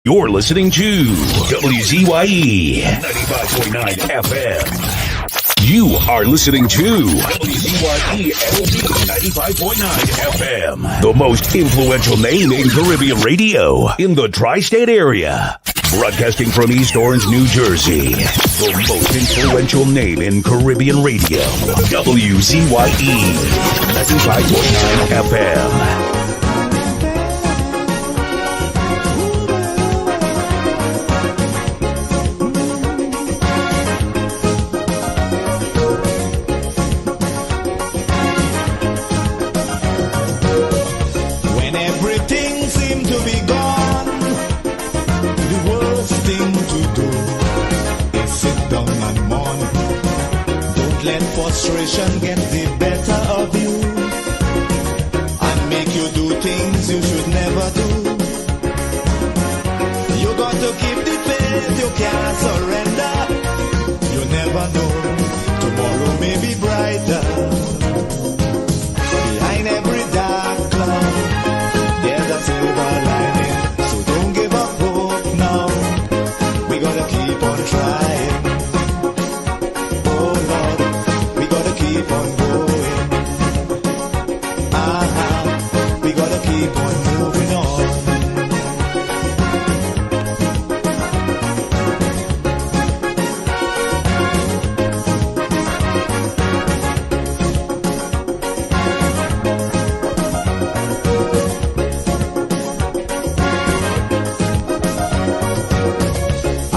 You're listening to WZYE 95.9 FM. You are listening to WZYE 95.9 FM. The most influential name in Caribbean radio in the tri-state area. Broadcasting from East Orange, New Jersey. The most influential name in Caribbean radio. WZYE 95.9 FM. Frustration get the better of you and make you do things you should never do. You got to keep the faith, you can't surrender. You never know, tomorrow may be brighter. Behind every dark cloud, there's a silver lining. So don't give up hope now. We gotta keep on trying. Keep on going. We gotta keep on moving on.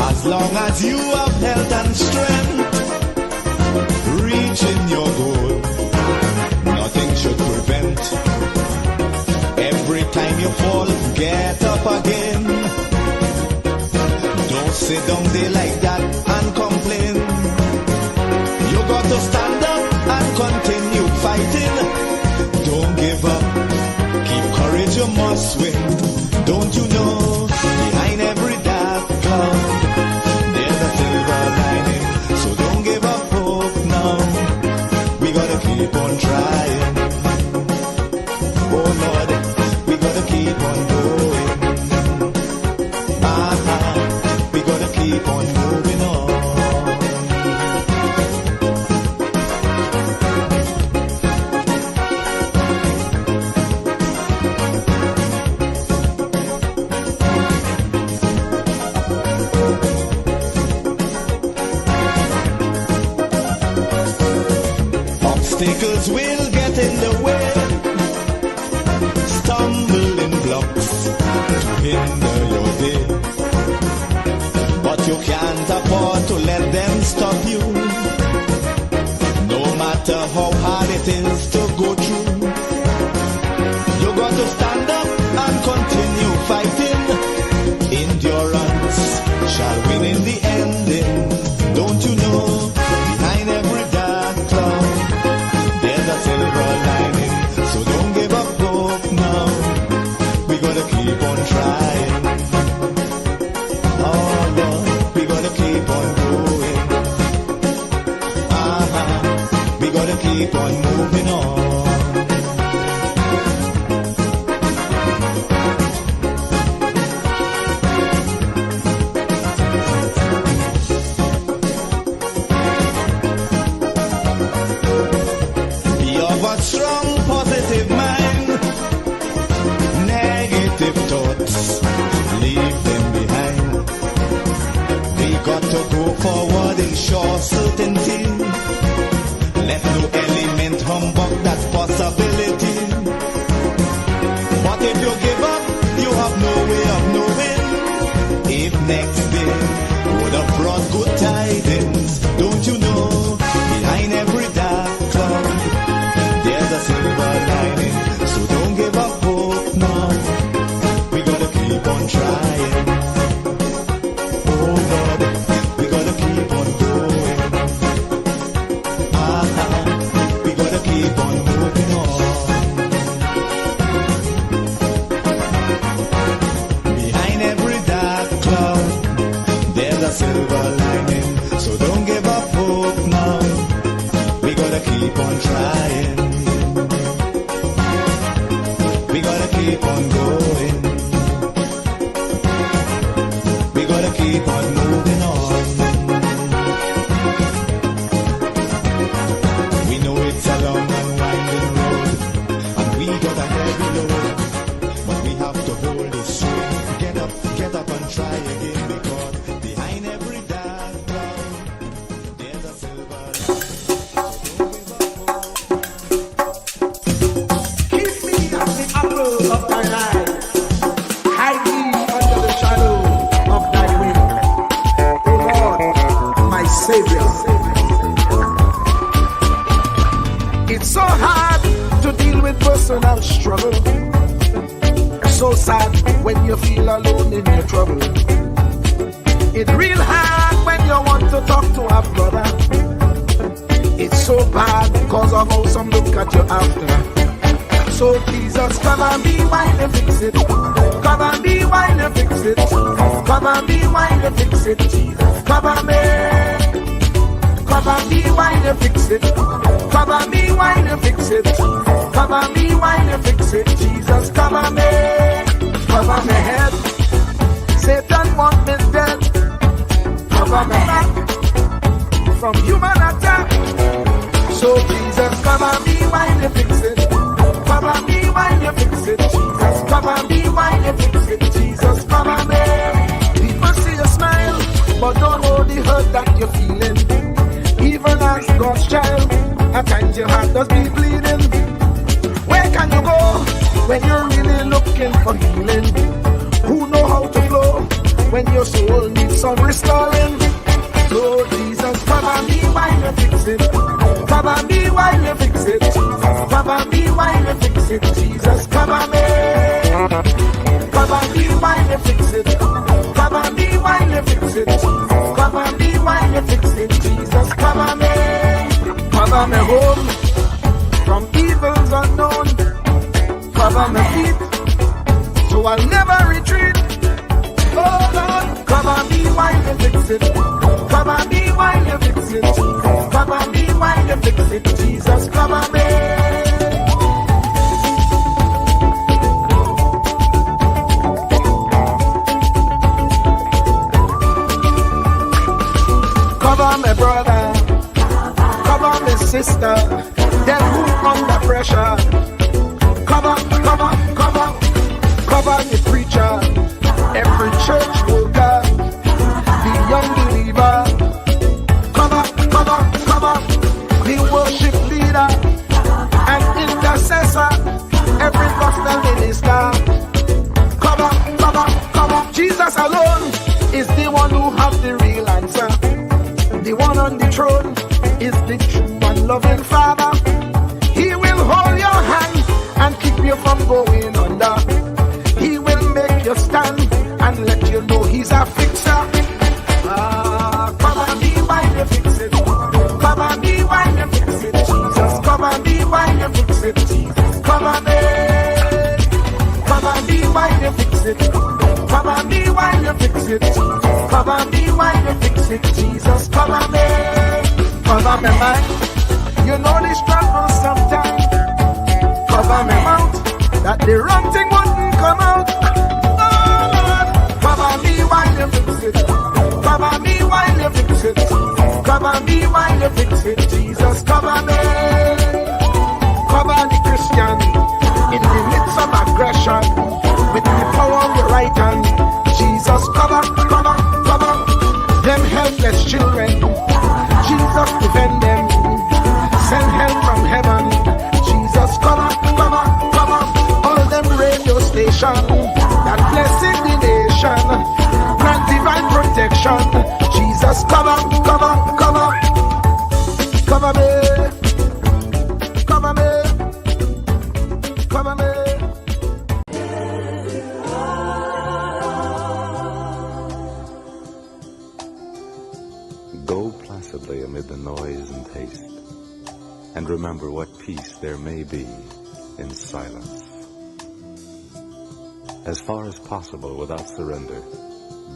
As long as you have health and strength, reaching your goal, nothing should prevent. Every time you fall, get up again. Don't sit down there like that and complain. You got to stand up and continue fighting. Don't give up, keep courage, you must win. Don't you know, behind every dark cloud, there's a silver lining. So don't give up hope now. We gotta keep on trying. Oh Lord, we gotta keep on going. We gotta keep on moving on. Obstacles will get in the way, stumbling blocks to hinder your day. But you can't afford to let them stop you, no matter how hard it is to go through. You got to stand up and continue fighting. Endurance shall win in the ending. Don't you know, behind every dark cloud, there's a silver lining. So don't give up hope now. We gotta keep on trying. Oh Lord, we gotta keep on going. We gotta keep on moving on. Strong positive mind, negative thoughts, leave them behind. We got to go forward in sure certainty. Let no element humbug that possibility. But if you give up, you have no way of knowing if next day would have brought good tidings. Don't you know, behind every dark cloud, there's a silver lining. So don't give up hope now. We gotta keep on trying. Oh Lord, we gotta keep on going. We gotta keep on moving on. Behind every dark cloud, there's a silver lining. So don't give up hope now. We gotta keep on trying. We gotta keep on going. keep on moving on. We know it's a long and winding road, and we got a heavy load, but we have to hold it straight. Get up and try again, because behind every dark cloud, there's a silver light. Keep me as the apple of thine eye. Hide me under the shadow of thy wing. O Lord, my Savior. It's so hard to deal with personal struggle. So sad when you feel alone in your trouble. It's real hard when you want to talk to a brother. It's so bad because of how some look at you after. So Jesus, cover me while you fix it. Cover me while you fix it. Cover me while you fix it. Jesus, cover me. Cover me while you fix it. Cover me while you fix it. Cover me while you fix it. Jesus, cover me. Cover my head. Satan want me dead. Cover my back from human attack. So Jesus, cover me while you fix it. Cover me while you fix it. Jesus, cover me while you fix it. Jesus, cover me. People see you smile, but don't hold the hurt that you're feeling. Even as God's child, at times your heart does be bleeding. Where can you go when you're really looking for healing? Who know how to flow when your soul needs some restoring? So Jesus, cover me while you fix it. Cover me while you fix it. Cover me while you fix it. Jesus, cover me. Cover me while you fix it. Cover me while you fix it. Cover me while you fix it. Jesus, cover me. Cover me home from evils unknown. Cover my feet so I'll never retreat. Oh Lord, cover me while you fix it. Cover me while you fix it. Cover me while you fix it. Jesus, cover me. Cover my brother. Cover my sister. Them who under pressure. Cover the preacher, every church worker, the young believer. Cover the worship leader and intercessor, every gospel minister. Cover. Jesus alone is the one who has the real answer. The one on the throne is the true and loving Father. He will hold your hand and keep you from going under. He will make you stand and let you know he's a fixer. Cover me while you fix it. Cover me while you fix it. Jesus, cover me while you fix it. Jesus, cover me. Cover me while you fix it. Cover me while you fix it. Cover me while you fix it. Jesus, cover me. Cover me mind. You know the struggle sometimes. Cover me mouth, that the wrong thing wouldn't come out. Oh Lord, cover me while you fix it. Cover me while you fix it. Cover me while you fix it. Jesus, cover me. Cover the Christian in the midst of aggression with the power of your right hand. Jesus, cover them helpless children. Jesus, defend them. Send help from heaven. Jesus, cover all them radio station that blessing the nation. Grant divine protection. Jesus, cover me. Go placidly amid the noise and haste, and remember what peace there may be in silence. As far as possible without surrender,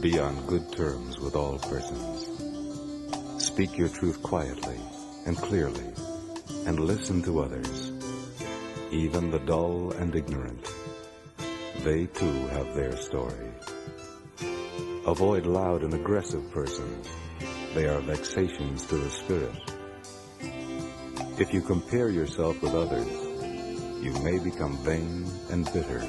be on good terms with all persons. Speak your truth quietly and clearly, and listen to others, even the dull and ignorant. They too have their story. Avoid loud and aggressive persons. They are vexations to the spirit. If you compare yourself with others, you may become vain and bitter,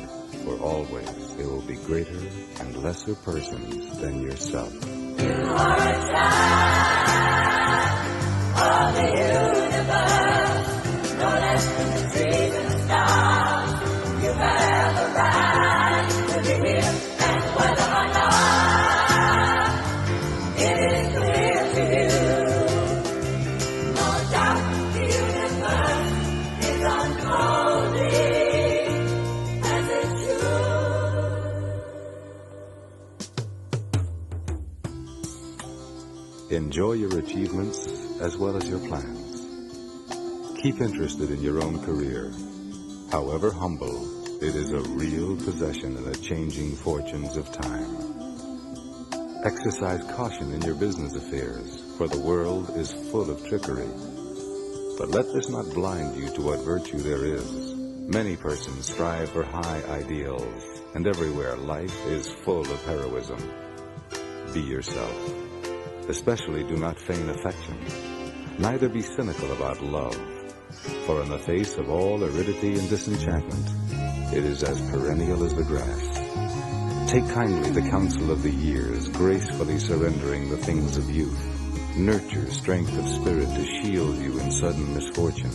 for always there will be greater and lesser persons than yourself. You are a child of the universe, no less than the trees and the stars. You have a right to be here, and whether or not it is clear to you, no doubt the universe is unfolding as it should. Enjoy your achievements as well as your plans. Keep interested in your own career. However humble, it is a real possession in the changing fortunes of time. Exercise caution in your business affairs, for the world is full of trickery. But let this not blind you to what virtue there is. Many persons strive for high ideals, and everywhere life is full of heroism. Be yourself. Especially do not feign affection. Neither be cynical about love, for in the face of all aridity and disenchantment, it is as perennial as the grass. Take kindly the counsel of the years, gracefully surrendering the things of youth. Nurture strength of spirit to shield you in sudden misfortune,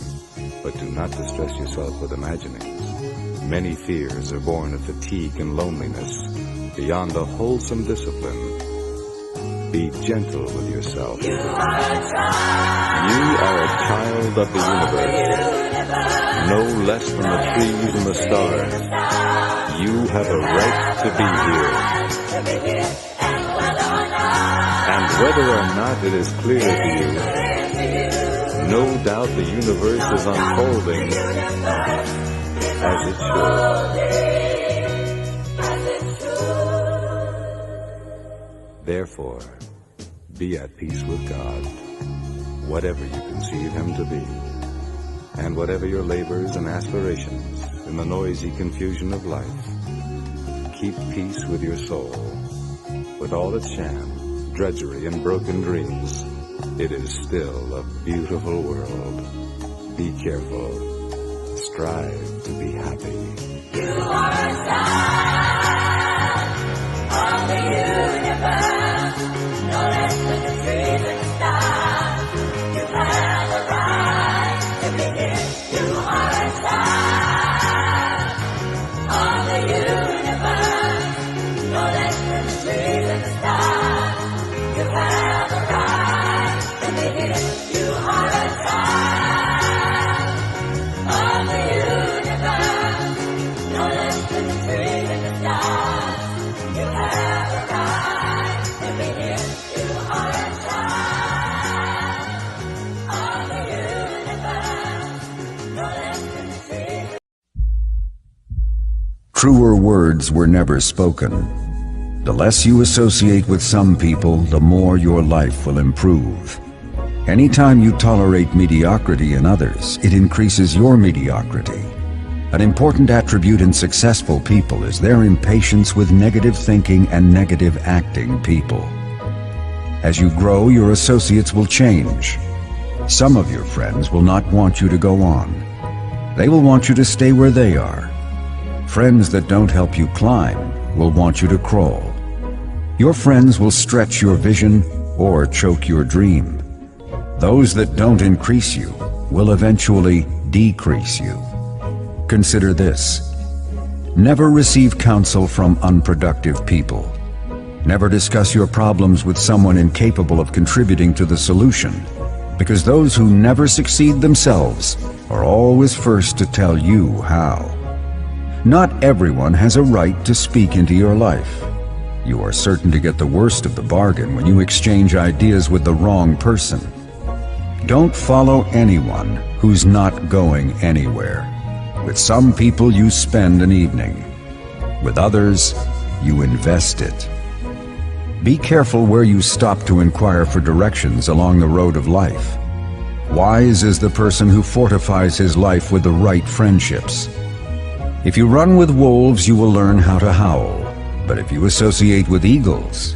but do not distress yourself with imaginings. Many fears are born of fatigue and loneliness. Beyond a wholesome discipline, be gentle with yourself. You are a child. You are a child of the universe, no less than the trees and the stars. You have a right to be here. And whether or not it is clear to you, no doubt the universe is unfolding as it should. Therefore, be at peace with God, whatever you conceive Him to be, and whatever your labors and aspirations in the noisy confusion of life. Keep peace with your soul. With all its sham, drudgery, and broken dreams, it is still a beautiful world. Be careful. Strive to be happy. You are a child of the universe, no less than the trees and the stars. You have a right to be here. You are a child of the universe, no less than the trees and the stars. You have a right to be here. You are a child of the universe, no less than the trees and the stars. You have a right to be here. You are a child of the universe, no less than the trees. Truer words were never spoken. The less you associate with some people, the more your life will improve. Anytime you tolerate mediocrity in others, it increases your mediocrity. An important attribute in successful people is their impatience with negative thinking and negative acting people. As you grow, your associates will change. Some of your friends will not want you to go on. They will want you to stay where they are. Friends that don't help you climb will want you to crawl. Your friends will stretch your vision or choke your dream. Those that don't increase you will eventually decrease you. Consider this. Never receive counsel from unproductive people. Never discuss your problems with someone incapable of contributing to the solution, because those who never succeed themselves are always first to tell you how. Not everyone has a right to speak into your life. You are certain to get the worst of the bargain when you exchange ideas with the wrong person. Don't follow anyone who's not going anywhere. With some people you spend an evening. With others, you invest it. Be careful where you stop to inquire for directions along the road of life. Wise is the person who fortifies his life with the right friendships. If you run with wolves, you will learn how to howl. But if you associate with eagles,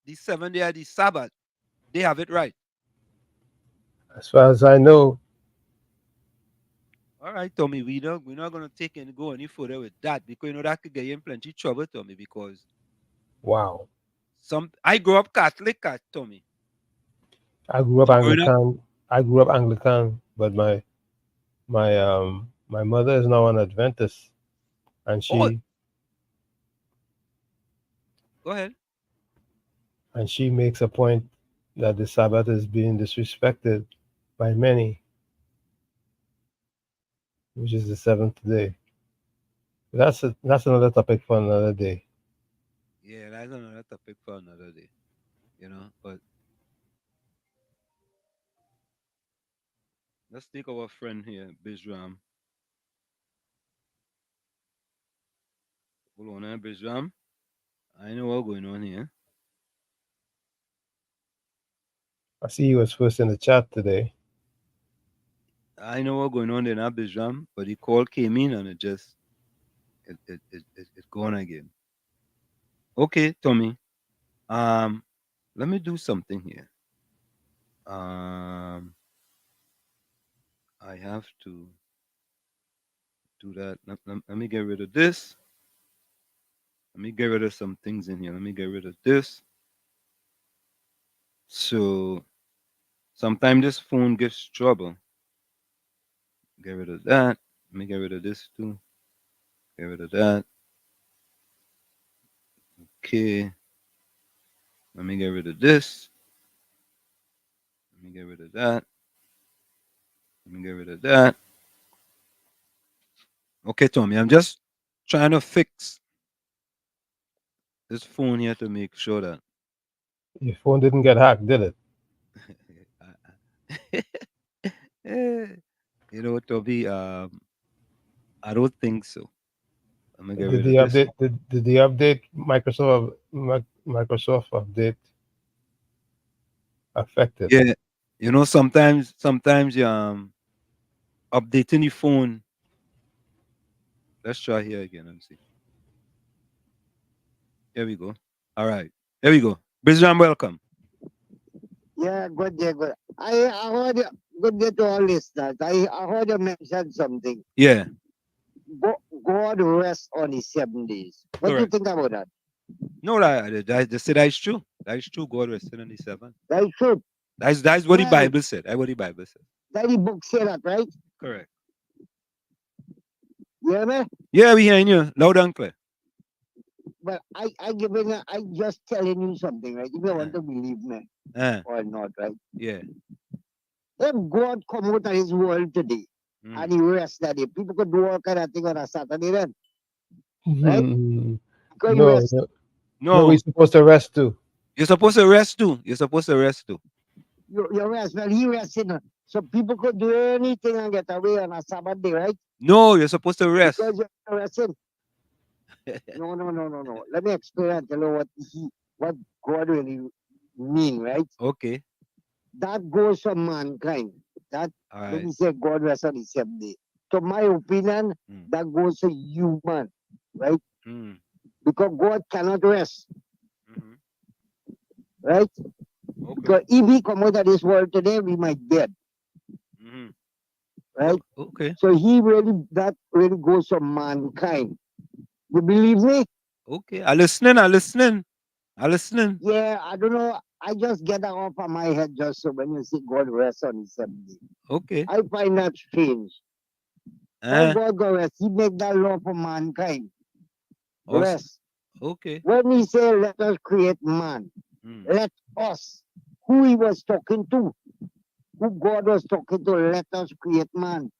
the 7th day of the Sabbath. They have it right. As far as I know, All right, Tommy, we're not gonna go any further with that because that could get you in plenty trouble, Tommy. Because wow. I grew up Catholic, Tommy. I grew up And growing up, Anglican. I grew up Anglican, but my mother is now an Adventist, and oh, go ahead. she makes a point that the Sabbath is being disrespected by many, which is the seventh day. That's another topic for another day. Yeah, that's another topic for another day. But let's take our friend here, Bizram. Hold on, Bizram. I know what's going on here. I see he was first in the chat today. I know what's going on there now, Bizram. But the call came in and it's gone again. Okay, Tommy. Let me do something here. I have to do that. Let me get rid of this. Let me get rid of some things in here. Let me get rid of this. So sometimes this phone gives trouble. Get rid of that. Let me get rid of this too. Get rid of that. Okay. Let me get rid of this. Let me get rid of that. Let me get rid of that. Okay, Tommy. I'm just trying to fix this phone here to make sure that Your phone didn't get hacked, did it? Eh, Toby, I don't think so. Let me get Did rid the of this. update? Did the update Microsoft update affect it? Yeah, sometimes updating the phone. Let's try here again. Let me see. Here we go. All right. Here we go. Brisbane, welcome. Yeah, good day, good. I heard you, good day to all listeners. I heard you mention something. Yeah, God rests on his 7 days. What do you correct. think about that? No, they say that is true. That is true. God rested on the seventh. That is true. That's what the Well, Bible said. That's what the Bible said. that the book say that, right? Correct. You hear me? Yeah, we hearing you loud and clear. But I just telling you something, right? If you want Uh, to believe me uh, or not, right? yeah. If God come out of his world today and Mm. he rests that day, people could do all kind of thing on a Saturday then, right? no, Because he no, rests. no. We're No, supposed to rest too. you're supposed to rest too. You're supposed to rest too. You rest. Well, he resting. So people could do anything and get away on a Sabbath day, right? No, you're supposed to rest. Because you're resting. No. Let me explain and tell you what God really mean, right? Okay. That goes for mankind. That All when right. we say God rests on the 7th day. To my opinion, Mm. that goes to human, right? Mm. Because God cannot rest, Mm-hmm. right? Okay. Because if he come out of this world today, we might dead, Mm-hmm. right? Okay. So that really goes for mankind. You believe me? Okay. I listening. I listening. I listening. Yeah, I don't know. I just get that off of my head just so when you see God rest on his 7th day. Okay. I find that strange. How Uh, God go rest? He make that law for mankind. also, Rest. okay. When he say let us create man, Mm. let us, who he was talking to, who God was talking to, let us create man.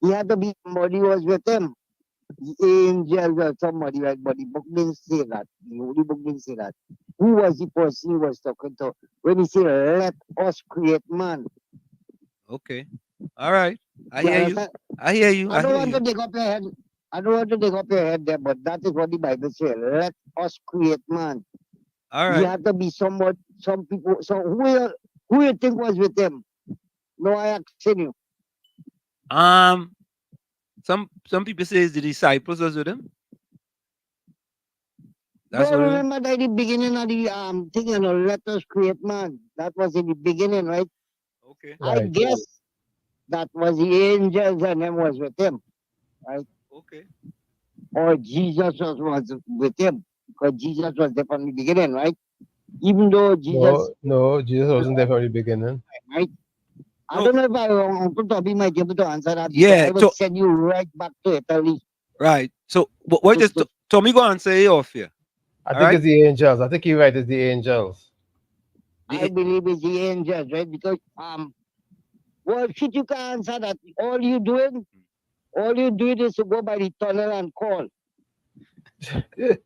He had to be somebody who was with him. The angel or somebody, right? But the book didn't say that. The Holy Book didn't say that. Who was the person he was talking to? When he said, let us create man. Okay. All right. I You hear you. understand? I hear you. I I don't hear want to you. dig up your head. I don't want to dig up your head there, but that is what the Bible says. Let us create man. All He right. had to be somewhat, some people. So who you think was with him? No, I asking you. Um. Some people say it's the disciples was with him. That's Don't what it is? remember that the beginning of the thing, let us create man. That was in the beginning, right? Okay. I Right. guess that was the angels and them was with him, right? Okay. Or Jesus was with him because Jesus was there from the beginning, right? Even though Jesus, No, Jesus wasn't there from the beginning. right? I No. don't know if Uncle Toby might be able to answer that because Yeah. I would send you right back to Italy. Right. So what just Tommy go answer you off here. I All think right. it's the angels. I think you're right. It's the angels. I The, believe it's the angels, right? Because well, shit, you can answer that. All you doing is to go by the tunnel and call. You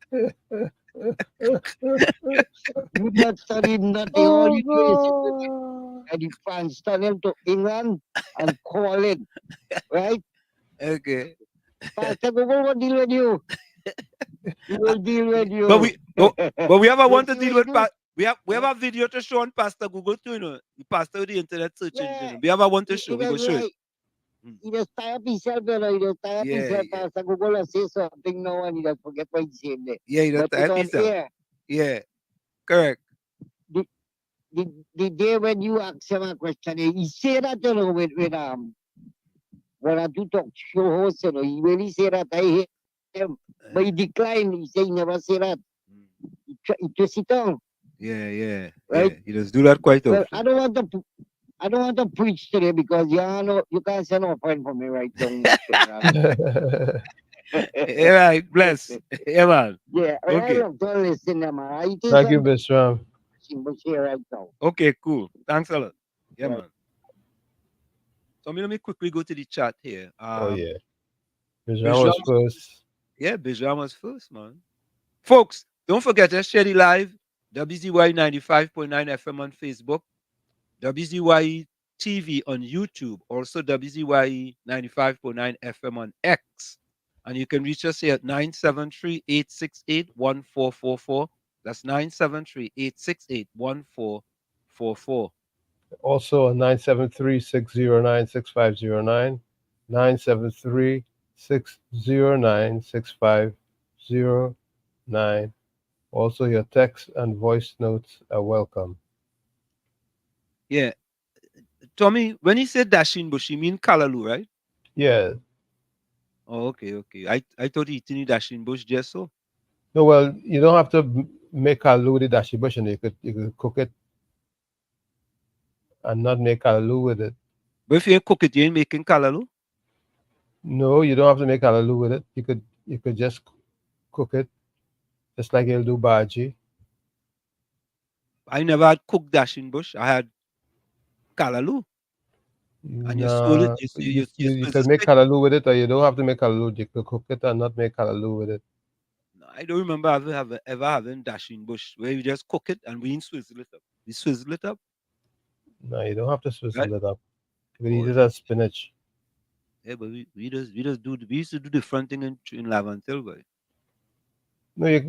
not studying nothing. All Oh you do is to go God. by the France tunnel to England and call it, right? okay. Pastor Google will deal with you. He will deal with But you. we ever You want to see what deal he with do? we have a video to show on Pastor Google too, The pastor with the internet search engine. Yeah, We ever want to he show, we go does show it. right. Mm. He just tie up himself, He just tie up Yeah, himself. yeah. Pastor Google will say something now and he just forget what he said there. Yeah, you don't But it's type on yourself. air. Yeah, correct. The, the day when you ask him a question, he say that, with when I do talk show host, he really say that. I hear him. But he declined. He say he never say that. Mm. He twist it down, Yeah. right? You just do that quite Well, I often. don't want to. I don't want to preach today because you can't send no friend for me right down general. Yeah, right, bless. Yeah, man. Yeah, I Okay. love to listen them. I think Thank you, something Bishram. here right now. Okay, cool. Thanks a lot. Yeah, Right. man. So let me quickly go to the chat here. Oh yeah. Bishram Bijam, was first. yeah, Bijam was first, man. Folks, don't forget to share the live WZY 95.9 FM on Facebook, WZYE TV on YouTube, also WZYE 95.9 FM on X. And you can reach us here at 973-868-1444. That's 973-868-1444. Also 973-609-6509. 973-609-6509. Also, your text and voice notes are welcome. Yeah. Tommy, when he said Dashin Bush, he mean Kalalu, right? Yeah. Oh, okay. I thought he eating Dashin Bush just so. No, well, you don't have to make kalu with the dashi bush, and you could cook it and not make kalu with it. But if you ain't cook it, you ain't making Kalalu. No, you don't have to make kalu with it. You could just cook it, just like you'll do bhaji. I never had cooked Dashin Bush. I had Kalalu. And you stole it. Nah, You you supposed to could make split. kalaloo with it, or you don't have to make kalaloo. You could cook it and not make kalaloo with it. No, I don't remember ever having Dashin Bush where you just cook it and we swizzle it up. We swizzle it up, No, you don't have to right? swizzle it up. You could eat Oh, it as spinach. yeah, but we just we used to do the front thing in Lavantil, boy. No, it,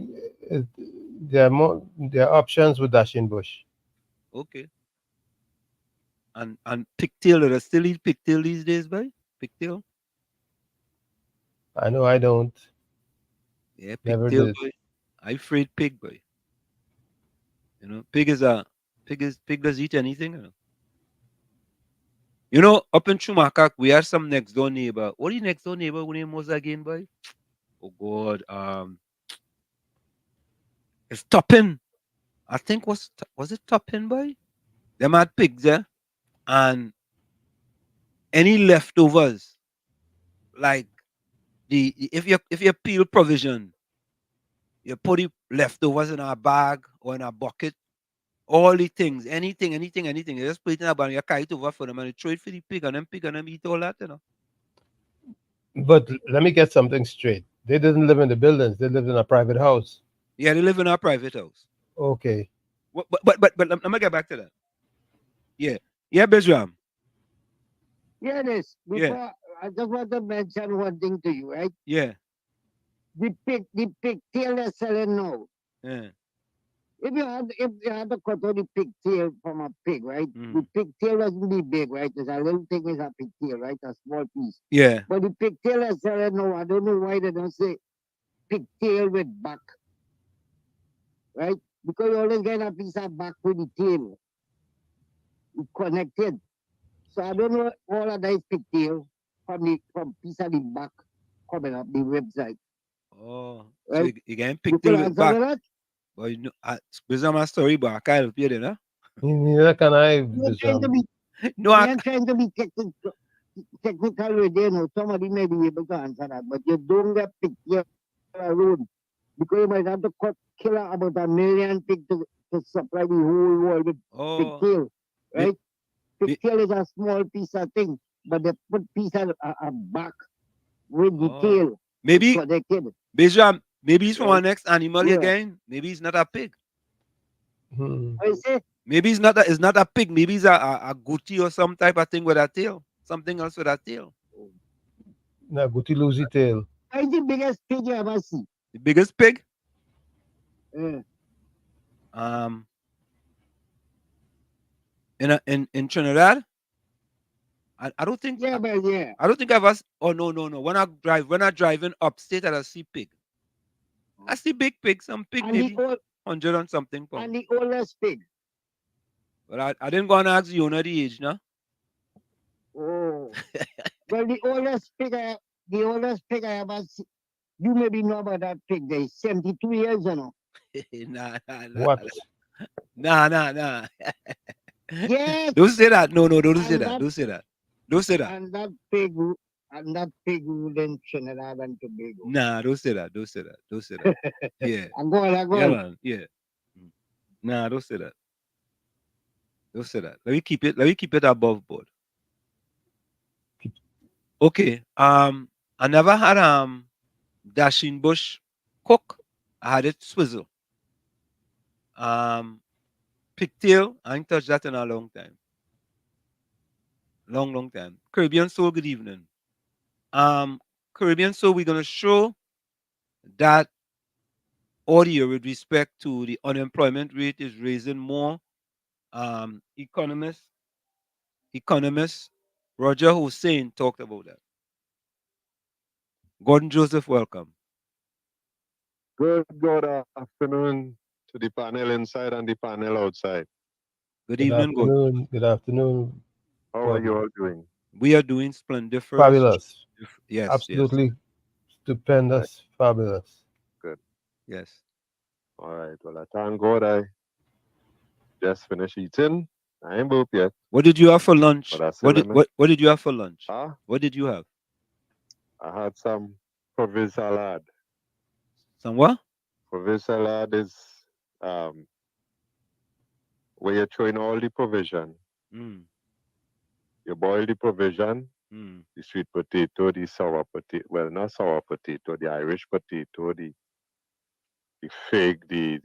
there are options with dashing bush. Okay. And pigtail, do they still eat pigtail these days, boy? Pigtail? I know I don't. Yeah, Never pigtail, did. boy. I afraid pig, boy. Pig does eat anything. Up in Chumakak, we had some next door neighbor. What the next door neighbor name was again, boy? Oh God, it's Toppin. I think was it Toppin, boy? Them had pigs there, and any leftovers, like if you peel provision, you put the leftovers in a bag or in a bucket. All the things, anything. You just put it in a bag, you carry it over for them, and you throw it for the pig, and them eat all that. But let me get something straight. They didn't live in the buildings. They lived in a private house. Yeah, they live in our private house. Okay. But let me get back to that. Yeah, yeah, Bezram. Yeah, this Yeah, before I just want to mention one thing to you, right? yeah, The pigtail they're selling now. yeah. If you had to cut out the pigtail from a pig, right? The Mm. pigtail doesn't be big, right? There's a little thing is a pigtail, right? A small piece. Yeah. But the pigtail they're selling now, I don't know why they don't say pigtail with back. right? Because you always get a piece of back with the tail. It's connected. So I don't know all of that pigtail from piece of the back coming up the website, Oh, so right? you can You pigtail could with answer back. to that? But you know, based on my story, but I can't help you, huh? Neither can I, You're trying to be, No, I you're trying to be technical with you know. Somebody may be able to answer that, but you don't get pigtail alone. Because you might have to kill about 1 million pigs to supply the whole world with oh, pigtail, may, right? may, Pigtail is a small piece of thing, but they put piece of a back with the oh, tail. It's maybe, connected, maybe it's from right? our next animal Yeah. again. Maybe it's not a pig. Hmm. I say, Maybe it's not a pig. Maybe it's a goatee or some type of thing with a tail. Something else with a tail. Na guti lose tail. what is the biggest pig you ever see? The biggest pig, Uh, um, in Trinidad. I don't think yeah, but yeah. I don't think I've ever. Oh no. When I driving upstate, I see pig. I see big pig. Some pig And the maybe old 100 and something and pound. the oldest pig. But I didn't go and ask the owner the age, no. Oh, well, the oldest pig I ever see. You maybe know about that pig. They 72 years, you know. Nah. What? Nah. Yes, Don't say that. No, don't say and that. that Don't say that. Don't say that. and that pig and that pig ruled in Trinidad and Tobago. Nah, don't say that. Don't say that. Don't say that. Yeah. I'm going, I'm Yeah, going. man. Yeah. Mm. Nah, don't say that. Don't say that. Let me keep it above board. Okay. I never had dashing bush cook. I had it swizzle. Um, pigtail. I ain't touched that in a long time. Long time. Caribbean soul. Good evening. Um, Caribbean soul. We're gonna show that audio with respect to the unemployment rate is raising more. Um, economist, economist Roger Hussein talked about that. Gordon Joseph, welcome. Good afternoon to the panel inside and the panel outside. Good Good evening, Gordon. afternoon. Good afternoon, How are you Gordon. all doing? We are doing splendiferous. Fabulous. Yes, Absolutely All right, stupendous. Fabulous. good. yes. All right. Well, I thank God I just finished eating. I ain't boop yet, What did you have for but lunch? I still am. What did you have for lunch? Ah, What did you have? I had some provis salad. Some what? Provis salad is um, where you're throwing all the provision. Mm, You boil the provision, mm. the sweet potato, the sour potato. Well, not sour potato, the Irish potato, the fig, the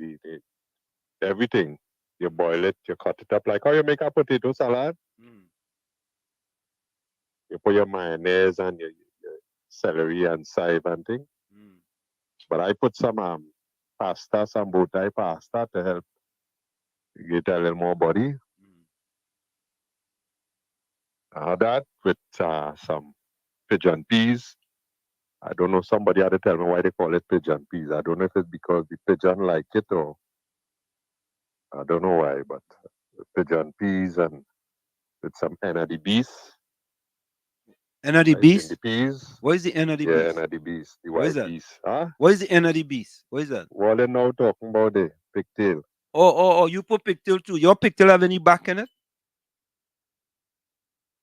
everything. You boil it, you cut it up like how you make a potato salad. Mm. You put your mayonnaise and your celery and chive and thing. Mm. But I put some pasta, some bow tie pasta to help get a little more body. Mm. I had that with some pigeon peas. I don't know, somebody had to tell me why they call it pigeon peas. I don't know if it's because the pigeon like it or I don't know why, but pigeon peas and with some henna the bees. End of the Rice in beast? the peas. What is the end of the Yeah, beast? henna the bees, the What is white that? bees. Huh? What is the end of the beast? What is that? What they now talking about the pigtail. Oh, you put pigtail too. Your pigtail have any back in it?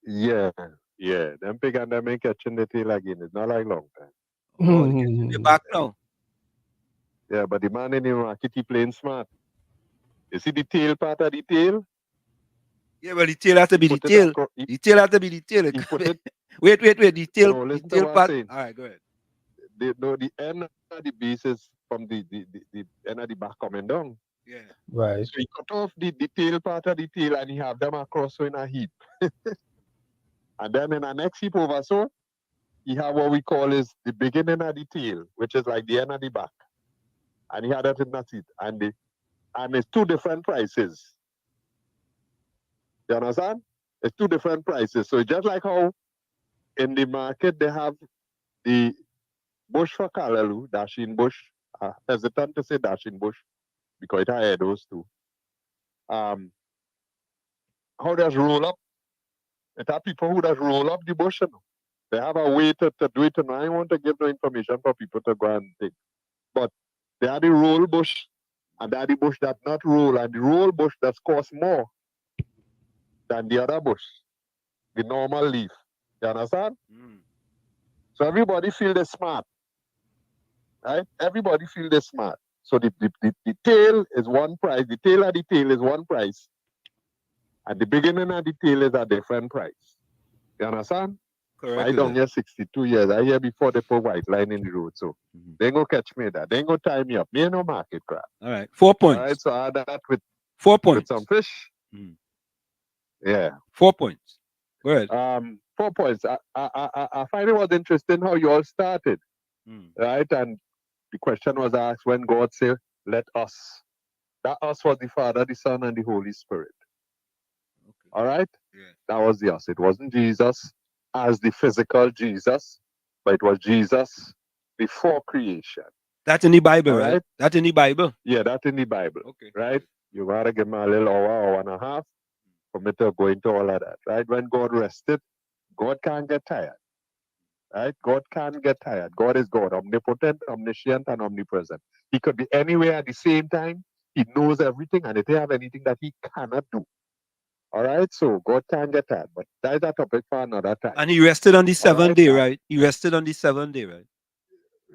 Yeah, yeah. Them pig and them ain't catching the tail again. It's not like long time. Oh, they get in the back now. Yeah, but the man in the market, he playing smart. You see the tail part of the tail? Yeah, well, the tail has to He be the put it tail. across. The tail has to be the tail. He put it. Wait. The No, the listen to tail what I'm part. saying. All right, go ahead. The end of the base is from the end of the back coming down. Yeah. Right. So he cut off the tail part of the tail and he have them across so in a heap. And then in the next heap over so, he have what we call is the beginning of the tail, which is like the end of the back. And he had that in that seat. And it's two different prices. You understand? It's two different prices. So just like how in the market they have the bush for Callaloo, dashing bush, hesitant to say dashing bush, because it had those two. How does roll up? It have people who does roll up the bush. You know. They have a way to do it, and I want to give no information for people to go and think. But they are the roll bush, and they are the bush that not roll, and the roll bush that cost more than the other bush, the normal leaf. You understand? So everybody feel they smart, right? Everybody feel they smart. So the tail is one price. The tail of the tail is one price, and the beginning of the tail is a different price. You understand? Correct. I done here 62 years. I here before they put white line in the road. So they ain't gonna catch me that. They ain't gonna tie me up. Me ain't no market crap. All right. 4 points. All right. So I had that with 4 points. with some fish. Yeah. 4 points. Go ahead. 4 points. I find it was interesting how you all started. Right? And the question was asked when God said, let us. That us was the Father, the Son, and the Holy Spirit. Okay. All right? Yeah. That was the us. It wasn't Jesus as the physical Jesus, but it was Jesus before creation. That's in the Bible, All right? That's in the Bible. Yeah, that's in the Bible. Okay. Right? You gotta give me a little hour and a half for me to go into all of that. Right? When God rested, God can't get tired. Right? God can't get tired. God is God, omnipotent, omniscient, and omnipresent. He could be anywhere at the same time. He knows everything, and if he have anything that he cannot do. All right, so God can't get tired, but that is a topic for another time. And he rested on the seventh day, right? He rested on the 7th day, right?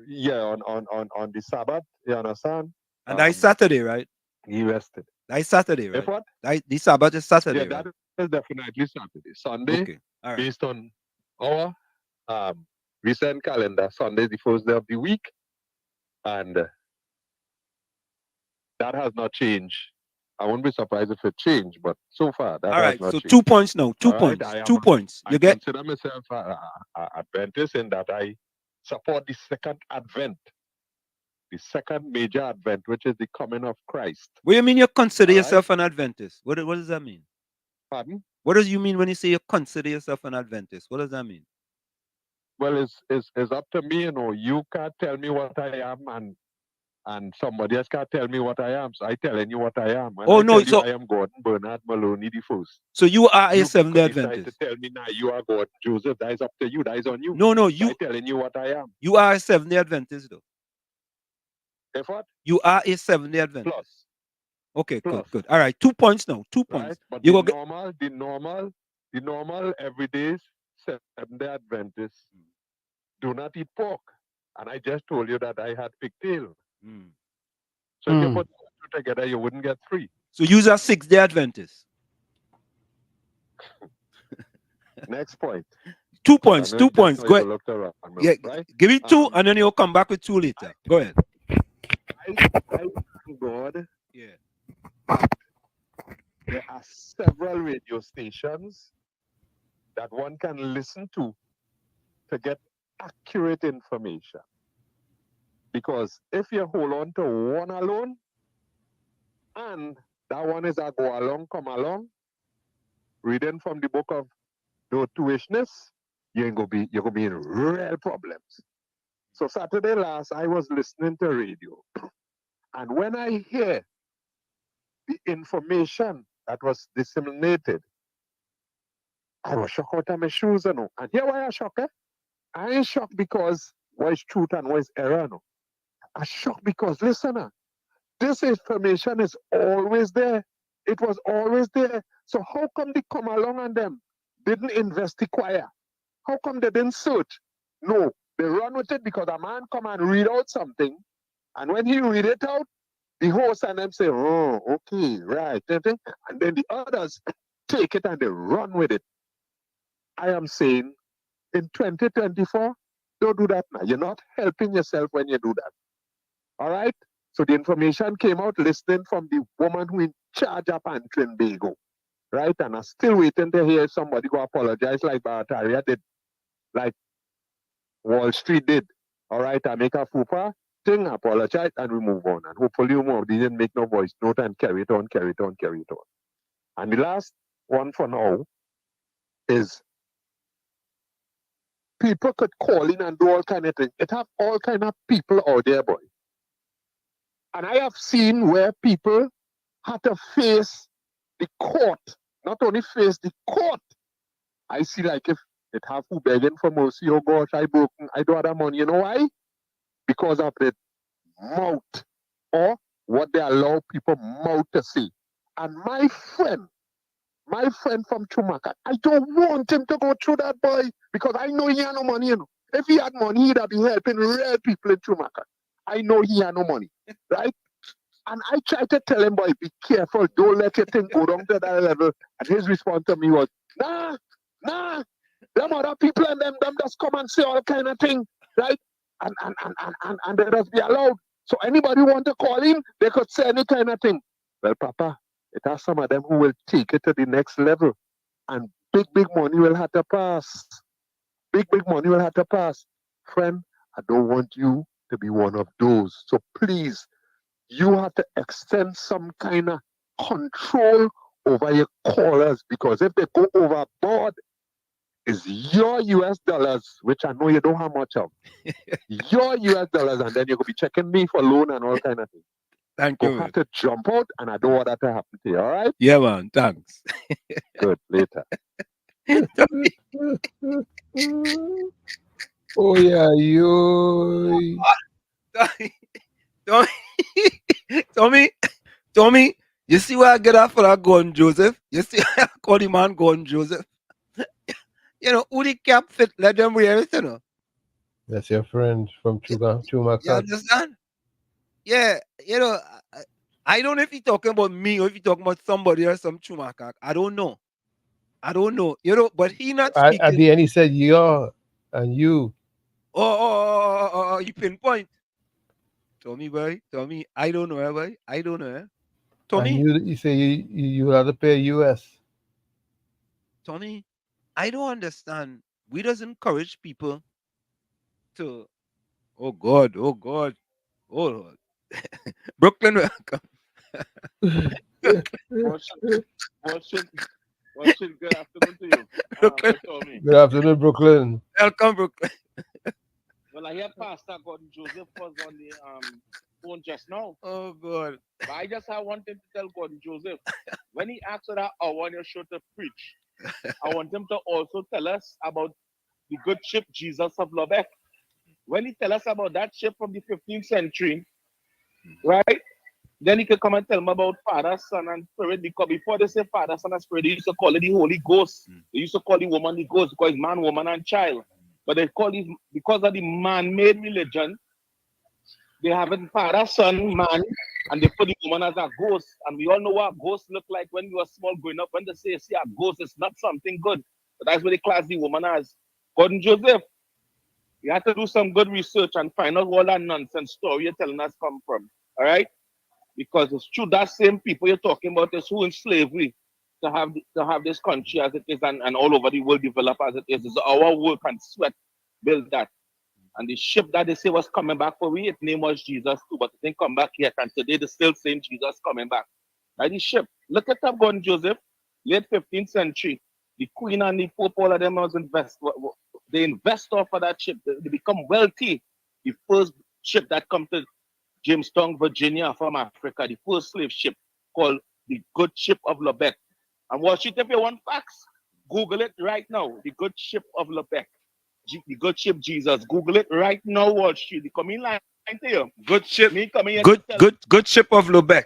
Yeah, on the Sabbath, you understand? And that's Saturday, right? He rested. That's Saturday, right? If what? The Sabbath is Saturday. Yeah, that is definitely Saturday. Sunday, okay. All right. Based on our recent calendar, Sunday is the first day of the week, and that has not changed. I won't be surprised if it changed, but so far that has not changed. 2 points now. 2 All points. Right? 2 points. I consider myself an Adventist in that I support the second advent, the second major advent, which is the coming of Christ. What do you mean you consider yourself an Adventist? What does that mean? Pardon? What does you mean when you say you consider yourself an Adventist? What does that mean? Well, it's up to me, you know. You can't tell me what I am, and somebody else can't tell me what I am. So I telling you what I am. And I am Gordon Bernard Maloney the first. So you are a Seventh-day Adventist. To tell me now you are Gordon Joseph. That is up to you. That is on you. No, you. I'm telling you what I am. You are a Seventh-day Adventist, though. If what? You are a Seventh-day Adventist. Plus. Okay, good. All right, 2 points now. 2 points. Right? But you the normal everyday Seventh-day Adventists do not eat pork. And I just told you that I had pigtail. So if you put two together, you wouldn't get 3. So you are 6-day Adventist. Next point. 2 points. 2 points. Go ahead. Around, yeah, right? Give me 2, and then you'll come back with 2 later. Go ahead. I thank God. Yeah. There are several radio stations that one can listen to get accurate information. Because if you hold on to one alone, and that one is a go along, come along, reading from the book of the Twishness, you're gonna be in real problems. So Saturday last, I was listening to radio, and when I hear the information that was disseminated, I was shocked out of my shoes, you know. And here why I shocked, eh? I ain't shocked because what is truth and what is error, no. I'm shocked because, listen, this information is always there. It was always there. So how come they come along and them didn't investigate? How come they didn't search? No, they run with it because a man come and read out something, and when he read it out, the host and them say, oh, okay, right, and then the others take it and they run with it. I am saying, in 2024, don't do that now. You're not helping yourself when you do that. All right? So the information came out listening from the woman who in charge of Trinbago. Right? And I'm still waiting to hear somebody go apologize like Barataria did, like Wall Street did. All right? I make a fupa, thing, apologize, and we move on. And hopefully we didn't make no voice note and carry it on. And the last one for now is people could call in and do all kind of things. It have all kind of people out there, boy. And I have seen where people had to face the court, not only face the court. I see like if it have who begging for mercy, oh gosh, I broken, I don't have that money. You know why? Because of the mouth or what they allow people mouth to say. And my friend from Chumaka, I don't want him to go through that, boy, because I know he had no money. You know. If he had money, he'd have been helping real people in Chumaka. I know he had no money, right? And I tried to tell him, boy, be careful, don't let your thing go down to that level. And his response to me was, nah, them other people and them just come and say all kind of thing, right? And they just be allowed. So anybody want to call him, they could say any kind of thing. Well, Papa, it has some of them who will take it to the next level. And big money will have to pass. Big money will have to pass. Friend, I don't want you to be one of those. So please, you have to extend some kind of control over your callers, because if they go overboard, it's your US dollars, which I know you don't have much of. Your US dollars, and then you're gonna be checking me for loan and all kind of things. Thank You you. have to jump out, and I don't want that to happen to you. All right? Yeah, man. Thanks. Good. Later. Oh yeah, you. Tommy, you see where I get off for that gun, Joseph? You see I call the man gun, Joseph? You know, who the cap fit, let them wear it, you know. That's your friend from You Chumaka. understand? Yeah, you know, I don't know if you're talking about me or if you're talking about somebody or some Chumaka. I don't know. You know, but he not At speaking. the end, he said "your" and "you." You pinpoint. Tommy, boy. Tommy, I don't know, boy. I don't know. And Tommy, you say you have to pay US. Tommy, I don't understand. We does encourage people to, oh God, oh Lord. Brooklyn, welcome. Washington, good afternoon to you. Brooklyn, Tommy. Good afternoon, Brooklyn. welcome, Brooklyn. Well, I hear Pastor Gordon Joseph was on the phone just now. Oh God. But I just have one thing to tell Gordon Joseph. When he asked for that hour on your show to preach, I want him to also tell us about the good ship Jesus of Lubeck. When he tell us about that ship from the 15th century, right? Then he could come and tell me about Father, Son, and Spirit. Because before they say Father, Son, and Spirit, they used to call it the Holy Ghost. They used to call the woman the Ghost because it's man, woman, and child. But they call it, because of the man-made religion, they have it Father, Son, man, and they put the woman as a ghost. And we all know what ghosts look like when we were small growing up. When they say, see a ghost, it's not something good. But that's what they class the woman as. Gordon Joseph, you have to do some good research and find out where that nonsense story you're telling us come from. All right? Because it's true that same people you're talking about is who in slavery to have this country as it is and all over the world develop as it is. It's our work and sweat build that. And the ship that they say was coming back for we, its name was Jesus too, but it didn't come back yet. And today they're still saying Jesus coming back. Now the ship, look at up Gordon Joseph, late 15th century. The Queen and the Pope, all of them was they invest off of that ship. They become wealthy. The first ship that come to Jamestown, Virginia from Africa, the first slave ship called the Good Ship of Lubeck. And watch it if you want facts. Google it right now. The Good Ship of Lubeck. The Good Ship Jesus. Google it right now. Watch it. The coming line to you. Good ship. Me coming here Good ship of Lubeck.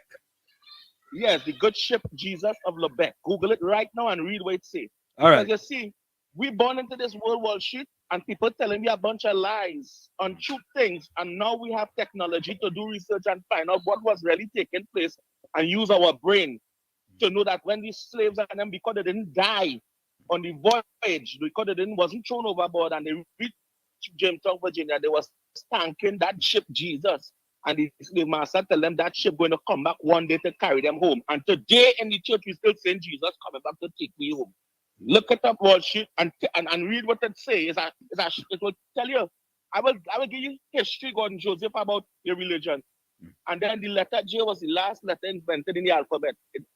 Yes, the Good Ship Jesus of Lubeck. Google it right now and read what it says. All right. Because you see, we born into this world shit, and people telling me a bunch of lies, untrue things, and now we have technology to do research and find out what was really taking place and use our brain to know that when these slaves and them, because they didn't die on the voyage, because they wasn't thrown overboard and they reached Jamestown, Virginia, they was tanking that ship Jesus. And the master tell them that ship going to come back one day to carry them home. And today in the church, we still saying Jesus coming back to take me home. Look it up, Wall Street, and read what it says. It will tell you. I will give you history, Gordon Joseph, about your religion. And then the letter J was the last letter invented in the alphabet.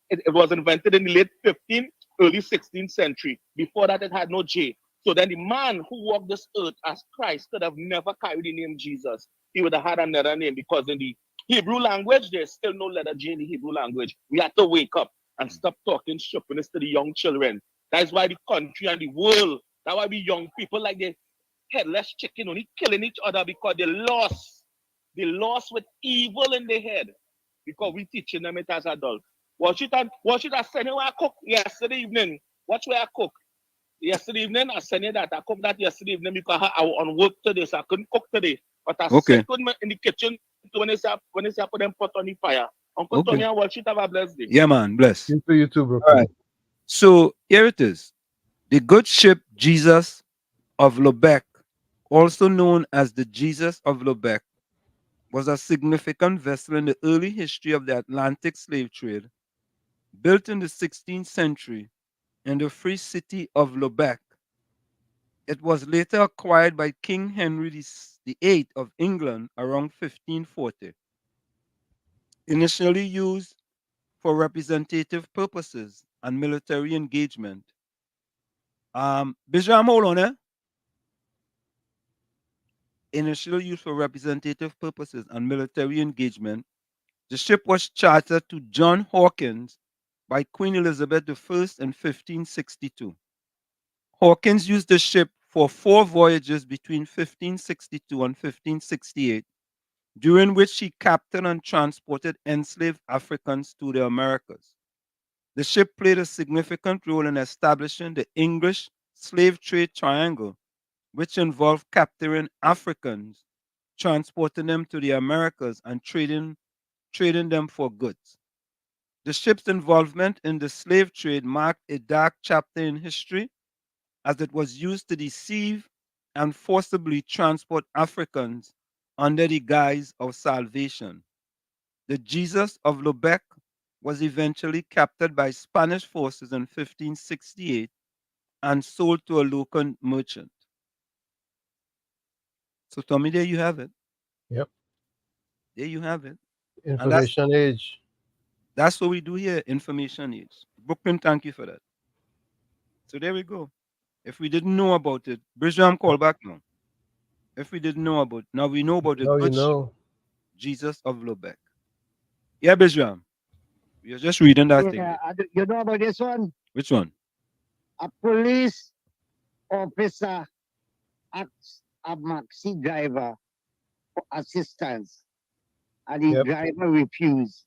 It was invented in the late 15th, early 16th century. Before that, it had no J. So then the man who walked this earth as Christ could have never carried the name Jesus. He would have had another name because in the Hebrew language, there's still no letter G in the Hebrew language. We have to wake up and stop talking stupidness to the young children. That's why the country and the world, that's why we young people like the headless chicken only killing each other because they lost. They lost with evil in their head because we teaching them it as adults. Watch it I send you I cook yesterday evening. Watch where I cook. Yesterday evening, I sent you that. I cooked that yesterday evening because I was on work today, so I couldn't cook today. But I Okay. sit in the kitchen when they say I put them pot on the fire. Uncle Okay. Tony and watch it have a blessed day. Yeah, man. Bless. You too, bro. All right. So here it is. The good ship Jesus of Lubeck, also known as the Jesus of Lubeck, was a significant vessel in the early history of the Atlantic slave trade. Built in the 16th century in the free city of Lubeck, it was later acquired by King Henry VIII of England around 1540. Initially used for representative purposes and military engagement. Bijam, hold on, eh? Initially used for representative purposes and military engagement, the ship was chartered to John Hawkins by Queen Elizabeth I in 1562. Hawkins used the ship for 4 voyages between 1562 and 1568, during which he captained and transported enslaved Africans to the Americas. The ship played a significant role in establishing the English slave trade triangle, which involved capturing Africans, transporting them to the Americas, and trading them for goods. The ship's involvement in the slave trade marked a dark chapter in history, as it was used to deceive and forcibly transport Africans under the guise of salvation. The Jesus of Lubeck was eventually captured by Spanish forces in 1568 and sold to a local merchant. So, Tommy, there you have it. Yep. There you have it. And Information age. that's what we do here, information age. Brooklyn, thank you for that. So there we go. If we didn't know about it, Bridgeham, call back now. If we didn't know about now we know about the Now you good ship, know. Jesus of Lubeck. Yeah, Bridgeham. You're just reading that thing. Yeah, There. you know about this one? Which one? A police officer asks a maxi driver for assistance, and the Yep. driver refused.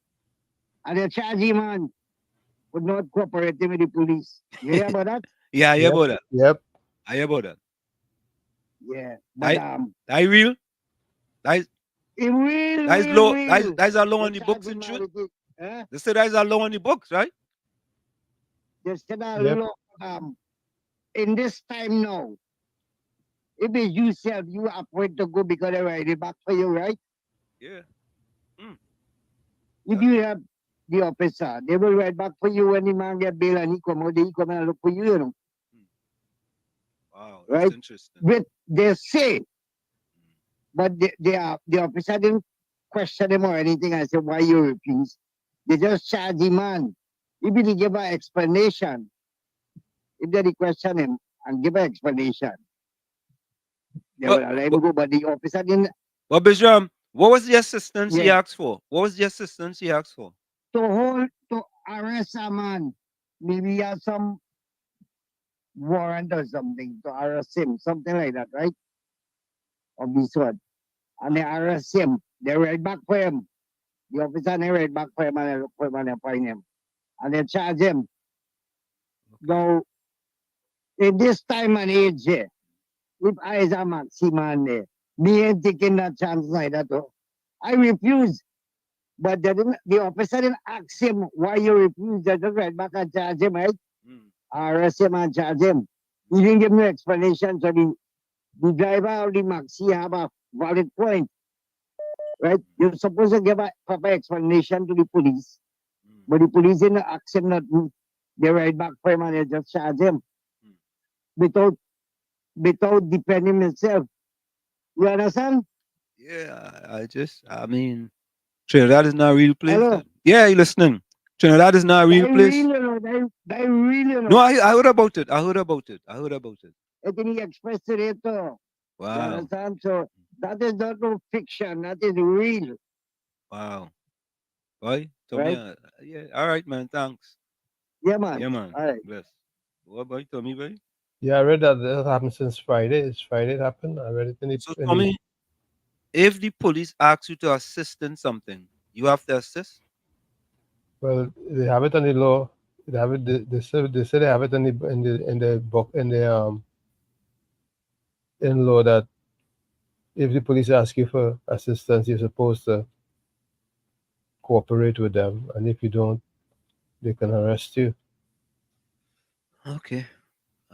And the charge him man for not cooperating with the police. You hear about that? Yeah, I hear Yep. about that. Yep. I hear about that. Yeah. But That real? That is it real, that is real, low. real. That is a law They on the charge books him in man truth. with it. They say that is a law on the books, right? They said that Yep. look, in this time now, if it's yourself, you appoint to go because they write it back for you, right? Yeah. If you have the officer, they will write back for you when the man get bail and he come out, he come and look for you, you know. Wow, that's Right? interesting. But they say, but the officer didn't question him or anything. I said, why you refuse? They just charge him man. If he give an explanation, if they question him and give an explanation, they will let him go. But the officer didn't. But Bisham, what was the assistance he Yeah. asked for? What was the assistance he asked for? To arrest a man. Maybe he has some warrant or something to arrest him, something like that, right? Of this one. And they arrest him. They write back for him. The officer they write back for him and they look for him and they find him. And they charge him. Now, in this time and age, if I is a maxi man there, me ain't taking that chance like that. I refuse. But the officer didn't ask him why you refuse. They just write back and charge him, right? Arrest him and charge him. He didn't give no explanation. So the driver of the maxi have a valid point. Right? You're supposed to give a proper explanation to the police. But the police didn't ask him nothing. They write back for him and they just charge him. Without defending himself. You understand? Yeah, I mean, Trinidad is not a real place. Hello? Yeah, you listening? Trinidad is not a real They place. really know. They really know. No, I heard about it. I heard about it. It's in the Express today too. You Wow. understand? So that is not no fiction. That is real. Wow. Boy, Tommy, right? yeah. All right, man. Thanks. Yeah, man. Yeah, man. All right. Bless. What boy, Tommy, boy? Yeah, I read that that happened since Friday. It's Friday it happened. I read it So, in the Tommy, if the police ask you to assist in something, you have to assist. well, they have it on the law. They have it. They say they have it in the book in law that if the police ask you for assistance, you're supposed to cooperate with them, and if you don't, they can arrest you. Okay.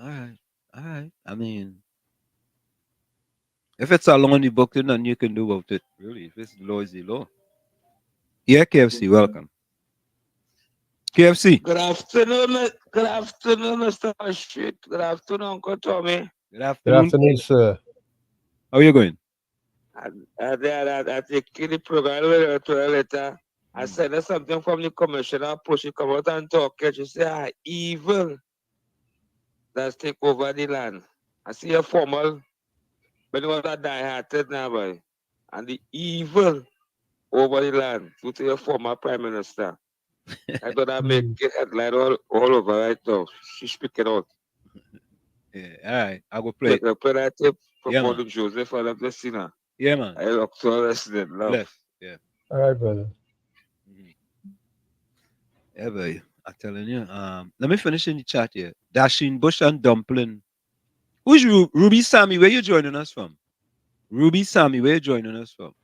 All right. All right. I mean, if it's a law in the book, then nothing you can do about it. Really, if it's the law, is the law. Yeah, KFC, welcome. KFC, Good afternoon, good afternoon, Mr. Street. Good afternoon, Uncle Tommy. good Good afternoon. afternoon, sir. How you going? I take the program a little later. I said there's something from the commissioner, push she come out and talk. She say, evil that's take over the land. I see a formal, but it was a die-hearted now, boy. And the evil over the land, due to your former prime minister. I thought I make Mm. it headline all over right now. She speaking out. Yeah, all right. I go play it. Play that tape for Yeah, man. Gordon Joseph and the listener. Yeah, man. I look to a resident love. Bless. Yeah. All right, brother. Mhm. Yeah, boy. I'm telling you. Let me finish in the chat here. Dashing Bush and Dumpling. Who's Ruby Sammy? Where you joining us from? Ruby Sammy, where you joining us from?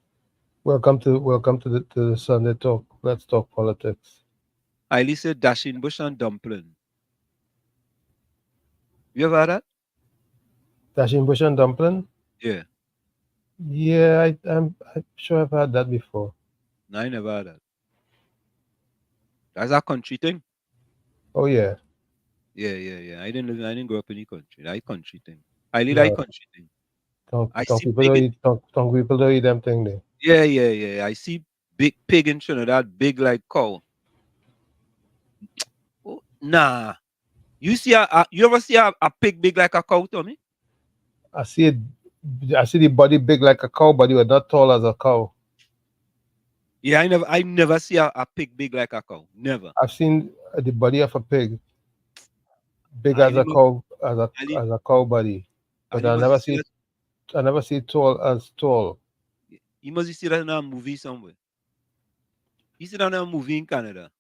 Welcome to the Sunday talk. Let's talk politics. I said Dashing Bush and Dumpling. You ever had that? Dashing Bush and dumpling. Yeah. Yeah, I'm sure I've had that before. No, I never had that. That's a country thing. Oh yeah, Yeah, yeah, yeah. I didn't grow up in the country. That country thing. I live that no. country thing. Tongue, I tongue see people big don't in, eat tongue people don't eat them thing there. yeah, yeah, yeah. I see big pig in Trinidad, big like cow. Oh, nah. You ever see a pig big like a cow, Tommy? I see it. I see the body big like a cow body, but not tall as a cow. Yeah, I never see a pig big like a cow. Never. I've seen the body of a pig big I as a live cow as a I live as a cow body, I but live must see that I never see tall as tall. you must see that in a movie somewhere. You see that in a movie in Canada.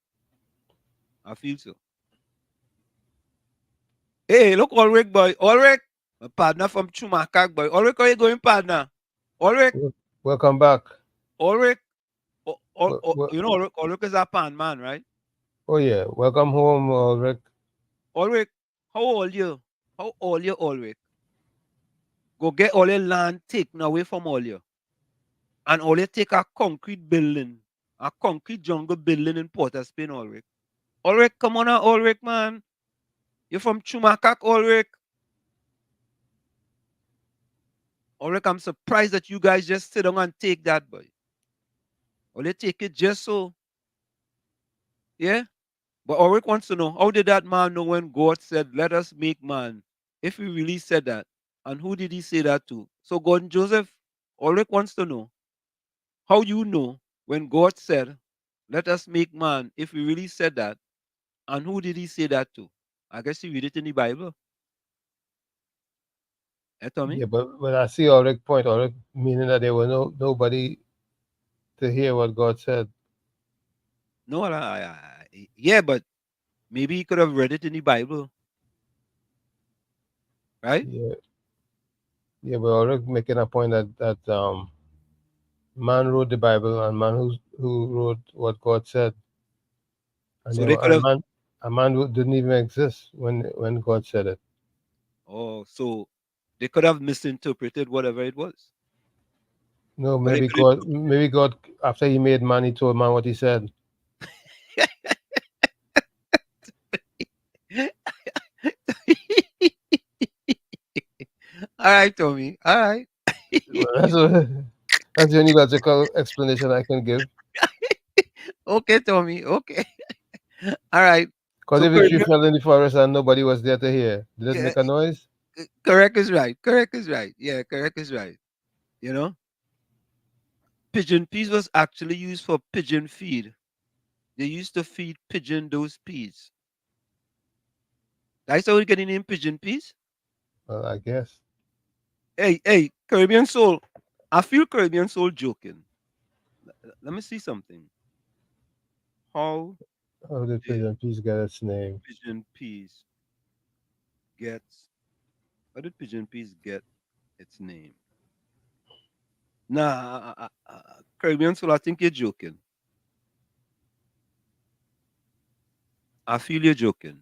I feel so. Hey, look, Ulrich boy. Ulrich, my partner from Chumakak boy. Ulrich, how you going, partner? Ulrich, Welcome back. Ulrich. Wel- wel- You know, Ulrich is a pan man, right? Oh yeah, welcome home, Rick. Ulrich, how old you? How old you, Ulrich? Go get all your land taken away from all you. And all you take a concrete building, a concrete jungle building in Port of Spain, Ulrich. Ulrich, come on now, Ulrich, man. You're from Chumakak, Ulrich. Ulrich, I'm surprised that you guys just sit down and take that, boy. Or they take it just so. Yeah? But Ulrich wants to know, how did that man know when God said, let us make man? If he really said that. And who did he say that to? So God and Joseph, Ulrich wants to know, how you know when God said, let us make man, if he really said that, and who did he say that to? I guess you read it in the Bible. Eh, Tommy? Yeah, but when I see Ulrich point, Ulrich meaning that there were nobody to hear what God said. No, yeah, but maybe he could have read it in the Bible, right? Yeah, yeah, but Ulrich making a point that man wrote the Bible and man who wrote what God said, and So there they were could have, a man who didn't even exist when God said it. oh, so they could have misinterpreted whatever it was. No, Or they maybe God after he made man, he told man what he said. could All right, Tommy. All right. Well, that's the only logical explanation I can give. Okay, Tommy. Okay. All right. Because So if the tree correct, fell in the forest and nobody was there to hear, did it yeah, make a noise? correct is right. Correct is right. Yeah, correct is right. You know, pigeon peas was actually used for pigeon feed. They used to feed pigeon those peas. That's how we get the name pigeon peas. Well, I guess. Hey, Caribbean Soul. I feel Caribbean Soul joking. Let me see something. How How did did pigeon peas get its name? pigeon peas get? How did pigeon peas get its name? Nah, Caribbean Soul. I think you're joking. I feel you're joking.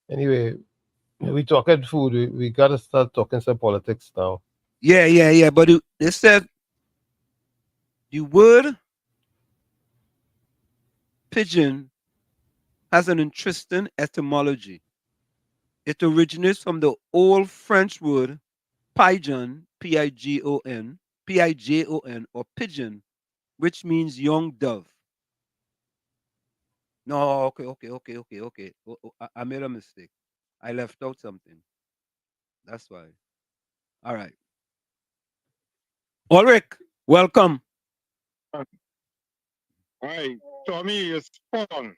Anyway, we talking food. We gotta start talking some politics now. Yeah. But they said the word pigeon has an interesting etymology. It originates from the old French word pigeon, Pigon, or pigeon, which means young dove. No, okay. I made a mistake. I left out something. That's why. All right. Ulrich, welcome. Hi, Tommy is spot on.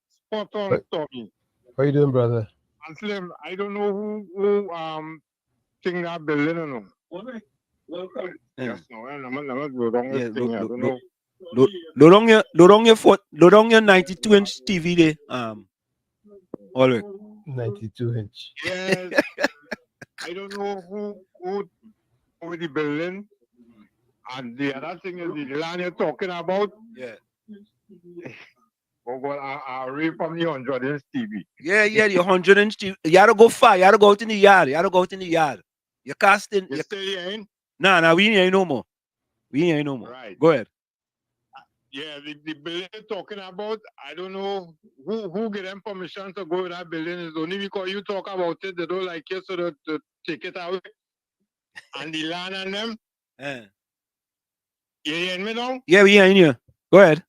Spot on, What, Tommy. what you doing, brother? And Slim, I don't know who think that building or no. Welcome. Yes, no, I'm not go down this Yeah, thing. I don't know. load on your 92-inch TV there. Ulrich. 92-inch. Yes, I don't know who over the building. And the other thing is the land you're talking about. Yeah. Oh, well, I read from the 100-inch TV. Yeah, the 100-inch TV. You gotta go far. You gotta go out in the yard. You casting. You still here, ain't? Nah, we ain't here no more. Right. Go ahead. Yeah, the building you're talking about, I don't know who get them permission to go to that building. It's only because you talk about it, they don't like it, so they take it away. And the land and them, you hear me now? Yeah, we ain't here. Go ahead.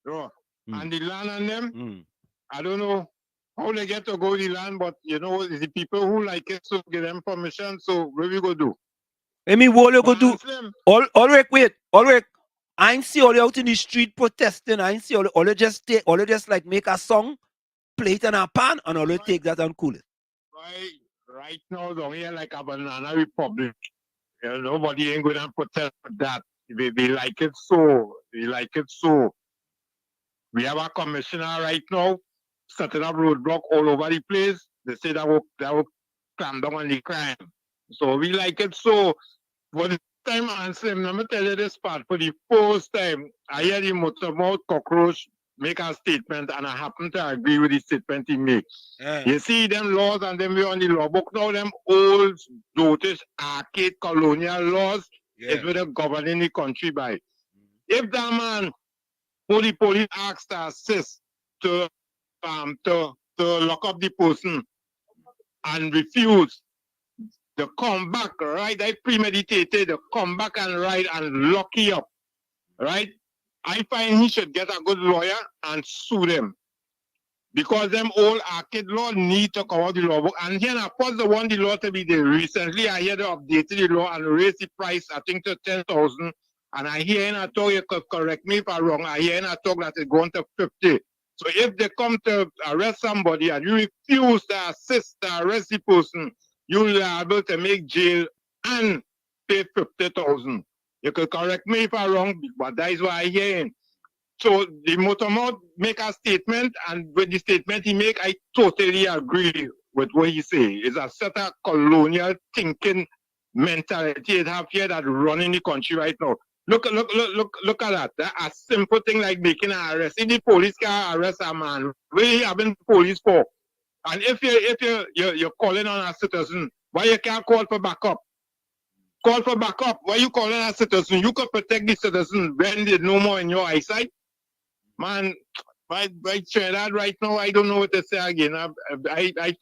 No. And the land and them, I don't know how they get to go the land, but you know, it's the people who like it, so give them permission, so what we go do? Let me what you go do. Slim, Ulrich, wait. Ulrich, I ain't see all you out in the street protesting. I ain't see all you just take, all you just like make a song, play it in a pan, and all you take that and cool it. right now down here like a banana republic. You know, nobody ain't going to protest for that. They like it so. They like it so. We have a commissioner right now setting up roadblock all over the place. They say that will clamp down on the crime. So we like it so. For the time answering, let me tell you this part. For the first time, I hear the motormouth cockroach make a statement, and I happen to agree with the statement he makes. You see them laws, and then we on the law book now, them old, dotish, archaic colonial laws is what they're governing the country by. If that man who the police asked to assist to lock up the person and refuse to come back, right? I premeditated to come back and ride and lock you up, right? I find he should get a good lawyer and sue them. Because them old arcade law need to cover the law book. And here I put the one the law to be there. Recently I hear they updated the law and raised the price, I think, to 10,000. And I hear in a talk, you could correct me if I'm wrong, I hear in a talk that it's going to 50. So if they come to arrest somebody and you refuse to assist to arrest the person, you're liable to make jail and pay 50,000. You could correct me if I'm wrong, but that is what I hear. So the motormouth make a statement, and with the statement he make, I totally agree with what he say. It's a set of colonial thinking mentality it have here that running the country right now. Look at that. A simple thing like making an arrest. If the police can arrest a man, what you having police for? And if you're calling on a citizen, why you can't call for backup? Call for backup. Why you calling a citizen? You could protect the citizen when they're no more in your eyesight. Man, by Trinidad right now, I don't know what to say again. I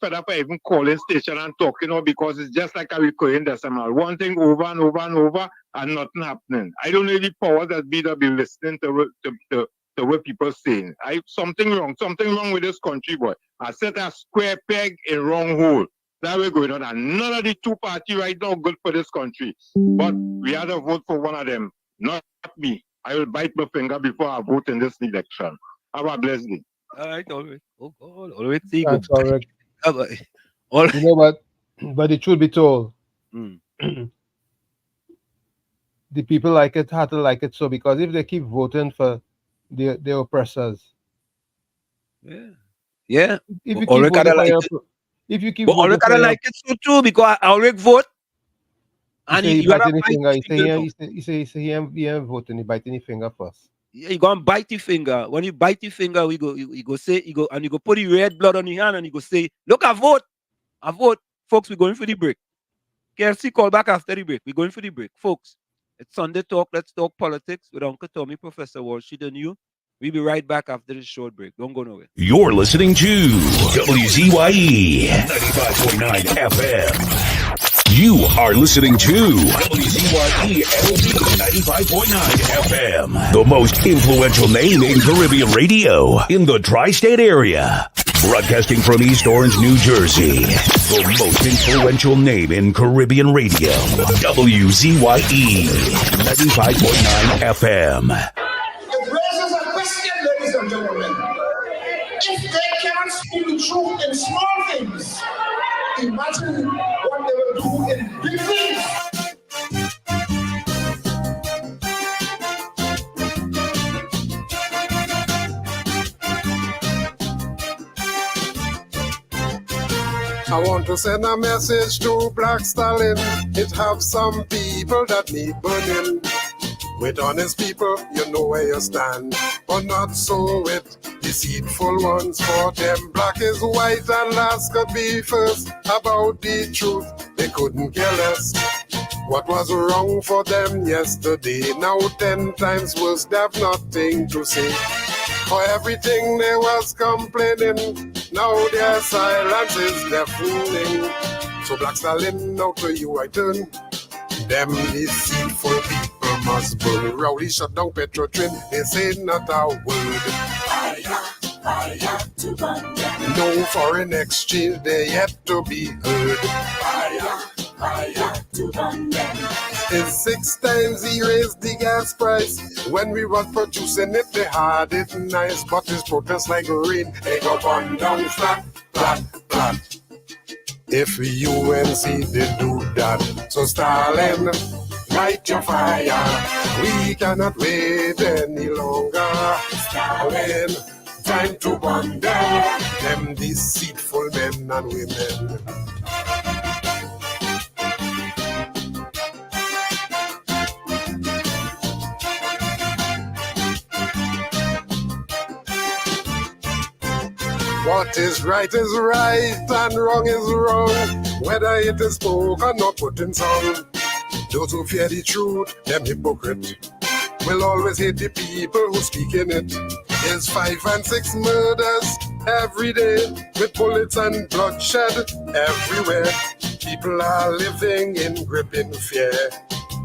fed up even calling station and talking now because it's just like a recurring decimal. One thing over and over and over and nothing happening. I don't know the power that be listening to to what people saying. Something wrong with this country, boy. I set a square peg in wrong hole. That way going on. And none of the two parties right now good for this country. But we had to vote for one of them, not me. I will bite my finger before I vote in this election. Have a blessed day. All right, always. Oh God, always say go. Thanks, Ulrich. All You know what? But the truth be told, Mm. the people like it had to like it so, because if they keep voting for the oppressors, Yeah. if you keep Always voting gotta for like your it. if you keep But always voting for gotta your like it so too because I already vote he and say he you gotta biting the bite finger. the finger though. He say he ain't voting. He biting the finger first. Yeah, you gonna bite the finger. When you bite the finger, you go say you go and you go put the red blood on your hand and you go say, look, I vote. I vote. Folks, we're going for the break. KFC call back after the break. We're going for the break. Folks, it's Sunday Talk. Let's talk politics with Uncle Tommy, Professor Walshid, and you. We'll be right back after this short break. Don't go nowhere. You're listening to WZYE 95.9 FM. You are listening to WZYE LP 95.9 FM, the most influential name in Caribbean radio in the tri-state area. Broadcasting from East Orange, New Jersey, the most influential name in Caribbean radio, WZYE 95.9 FM. It raises a question, ladies and gentlemen. If they cannot speak the truth in small things, imagine what they will do in big things. I want to send a message to Black Stalin. It have some people that need burning. With honest people, you know where you stand. But not so with deceitful ones. For them, black is white and last could be first. About the truth, they couldn't care less. What was wrong for them yesterday? Now 10 times worse, they have nothing to say. For everything they was complaining, now their silence is deafening. So Black Stalin, now to you I turn. Them deceitful people must burn. Rowdy shut down Petrotrin, they say not a word. Fire, fire to burn them. No foreign exchange, they yet to be heard. Fire, fire to burn them. In 6 times he raised the gas price. When we was producing it, they had it nice. But his protest like rain, they go burn down flat, flat, flat. If UNC did do that, so Stalin, light your fire. We cannot wait any longer. Stalin, time to burn them deceitful men and women. What is right and wrong is wrong, whether it is spoken or put in song. Those who fear the truth, them hypocrite, will always hate the people who speak in it. There's 5 and 6 murders every day, with bullets and bloodshed everywhere. People are living in gripping fear,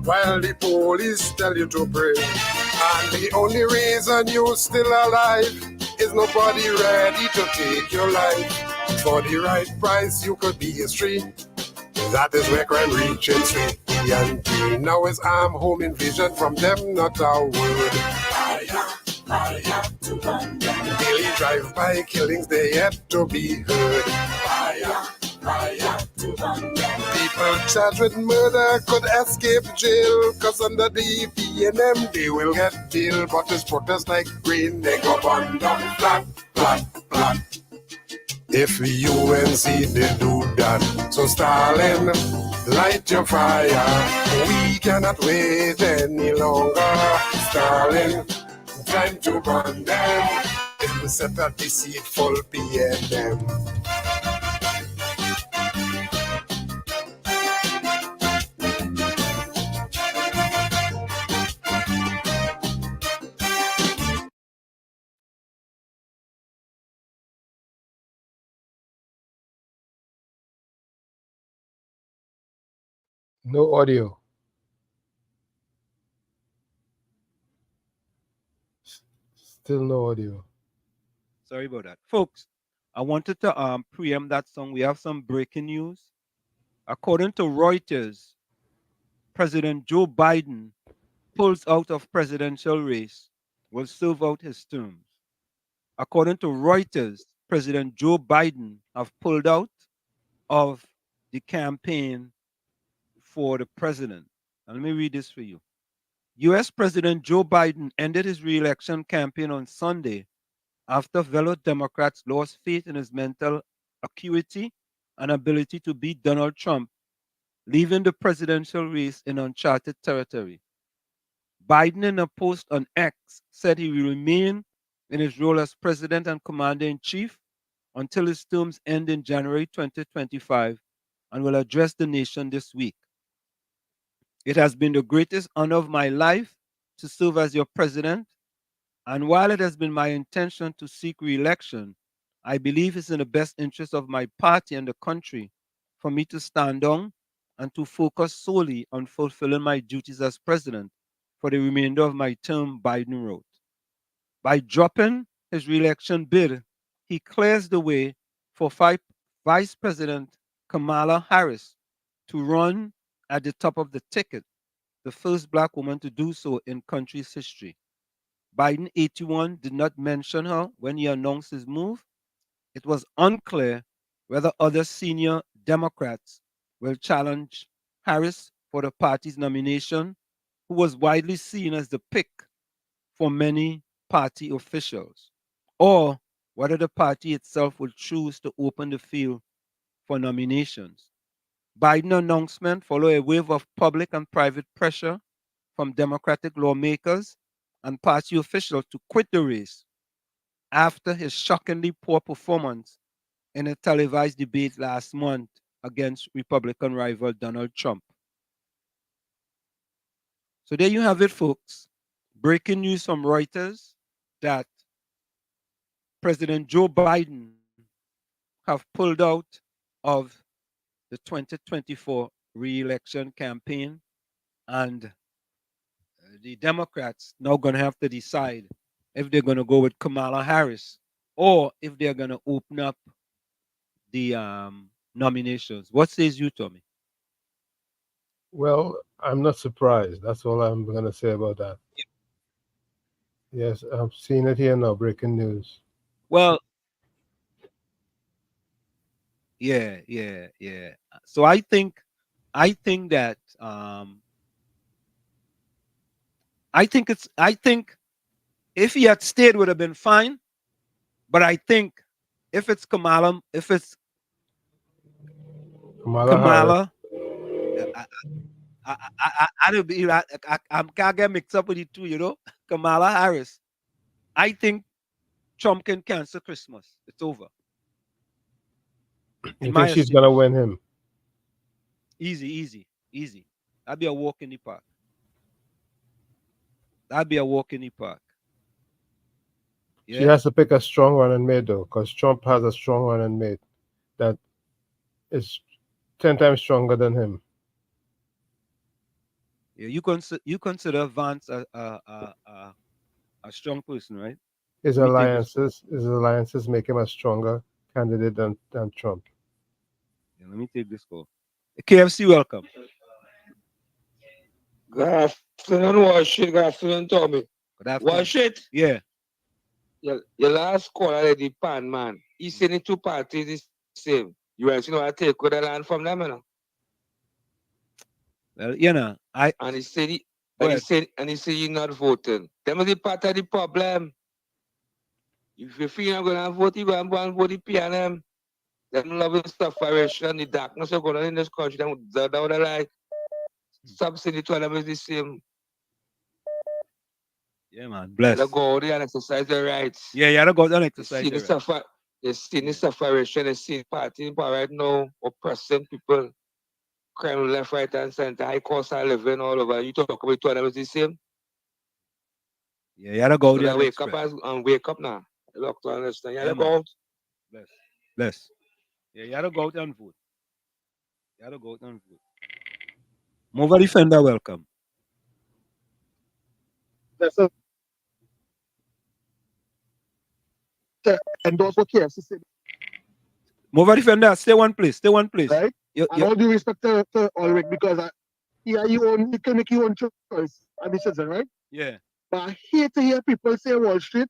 while the police tell you to pray. And the only reason you're still alive is nobody ready to take your life. For the right price, you could be history. That is where crime reaches straight and now is arm home invasion from them, not a word. Fire, fire to burn them. Daily drive-by killings, they yet to be heard. Fire, fire to burn them. People charged with murder could escape jail, cause under the PNM they will get bail. But this protest like rain, they go burn down flat, flat, flat. If UNC did do that, so Stalin, light your fire. We cannot wait any longer. Stalin, time to burn them. If we set a deceitful PNM. No audio. Still no audio. Sorry about that. Folks, I wanted to preempt that song. We have some breaking news. According to Reuters, President Joe Biden pulls out of presidential race, will serve out his terms. According to Reuters, President Joe Biden have pulled out of the campaign for the president. Now, let me read this for you. U.S. President Joe Biden ended his re-election campaign on Sunday after fellow Democrats lost faith in his mental acuity and ability to beat Donald Trump, leaving the presidential race in uncharted territory. Biden, in a post on X, said he will remain in his role as president and commander in chief until his terms end in January 2025 and will address the nation this week. It has been the greatest honor of my life to serve as your president, and while it has been my intention to seek re-election, I believe it's in the best interest of my party and the country for me to stand down and to focus solely on fulfilling my duties as president for the remainder of my term, Biden wrote. By dropping his re-election bid, he clears the way for Vice President Kamala Harris to run at the top of the ticket, the first black woman to do so in country's history. Biden, 81, did not mention her when he announced his move. It was unclear whether other senior Democrats will challenge Harris for the party's nomination, who was widely seen as the pick for many party officials, or whether the party itself will choose to open the field for nominations. Biden announcement followed a wave of public and private pressure from Democratic lawmakers and party officials to quit the race after his shockingly poor performance in a televised debate last month against Republican rival Donald Trump. So there you have it, folks. Breaking news from Reuters that President Joe Biden have pulled out of the 2024 re-election campaign, and the Democrats now going to have to decide if they're going to go with Kamala Harris or if they're going to open up the nominations. What says you, Tommy? Well, I'm not surprised. That's all I'm going to say about that. Yes, I've seen it here now, breaking news. Well, yeah. So I think that I think if he had stayed would have been fine. But I think if it's Kamala, if it's Kamala I don't be I can't get mixed up with you too, you know. Kamala Harris. I think Trump can cancel Christmas. It's over. You think she's going to win him? Easy. That'd be a walk in the park. Yeah? She has to pick a strong running mate, though, because Trump has a strong running mate that is 10 times stronger than him. Yeah, you consider Vance a strong person, right? His alliances make him a stronger candidate than Trump. Yeah, let me take this call. KFC, welcome. Good afternoon, Washit. Good afternoon, Tommy. Good afternoon. Washit. Yeah. Your last call already, pan man. He said the two parties the same. You want to know I take the land from them, you know? Well, you know, and he said you're not voting. Them is the part of the problem. If you feel you're gonna vote, you go and vote the PNM. Them loving separation, the darkness are going on in this country. That would like subsidy to them is the same. Yeah, man. Bless. You go out there and exercise your rights. Yeah, you gotta go out and exercise your rights. You see the separation, you see party right now oppressing people, crime left, right, and center, high cost of living all over. You talk about two of them is the same. Yeah, you gotta go out there and wake up and wake up now. You look to understand. You gotta go out. Bless. Yeah, you gotta go out and vote. Mova Defender, welcome. That's a to endorse what KFC said. Move a defender. Stay one place. Stay one place. Right? And all due respect to Ulrich, because you can make your own choice and decision, right? Yeah. But I hate to hear people say Wall Street.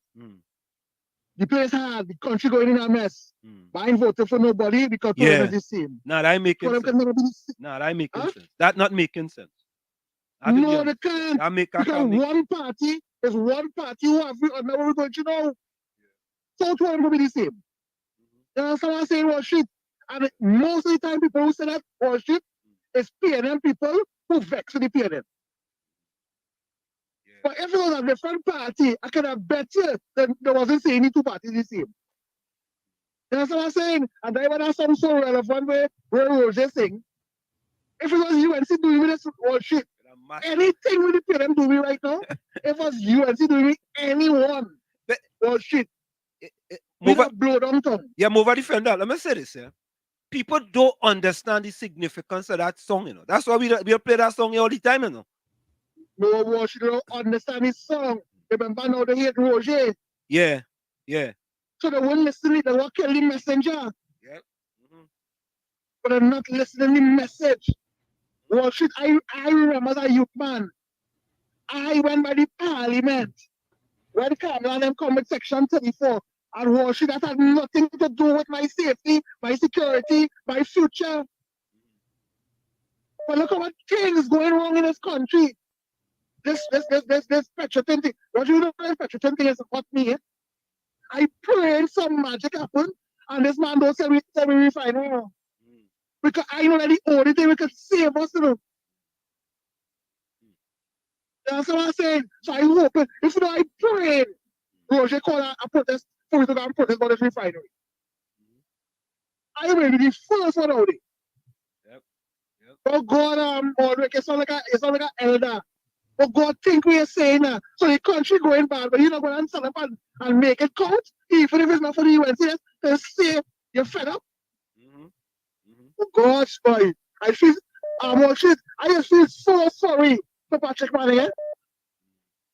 The place hard, the country going in a mess. But I ain't voting for nobody because Yeah. is the same. Nah, that ain't making For them sense. can never be the same. Nah, that ain't making sense. That not making sense. That No, they can't. That make Because one party is one party who have another we're going to know. So two of them will be the same. You know, someone saying Wall Street. And most of the time people who say that Wall Street is PNM people who vex with the PNM. But if it was a different party, I could have bet you that there wasn't saying any two parties the same. You know what I'm saying? And then when I saw so relevant where Roger saying, if it was UNC doing me this Wall Street, anything with the PNM doing me right now, if it was UNC doing me anyone, Wall Street, move a blow down tongue. Yeah, move a defender. Let me say this, yeah. People don't understand the significance of that song, you know. That's why we play that song all the time, you know. No one should don't understand his song. Remember now they hate Roger. Yeah, yeah. So they won't listen to it, they won't kill the messenger. Yeah. But they're not listening to the message. Well, shit, I remember as a youth man, I went by the parliament when Kamala and them come with section 34. And well, shit, that had nothing to do with my safety, my security, my future. But look at what things going wrong in this country. This petroleum thing. What you know this petroleum thing is what me, eh? I pray some magic happen, and this man don't say we refine. Because I know that the only thing we can save us, you know. That's what I'm saying. So I hope, if you know, I pray Roger call a protest for we to go and protest about this refinery. I will be the first one out there. Oh God, Ulrich, it's not like an elder. Oh God, think we are saying that. So the country going bad, but you're not going to stand up and make it count, even if it's not for the UNC, to say you're fed up. Oh God, boy. I feel, shit, I just feel so sorry for Patrick Manning.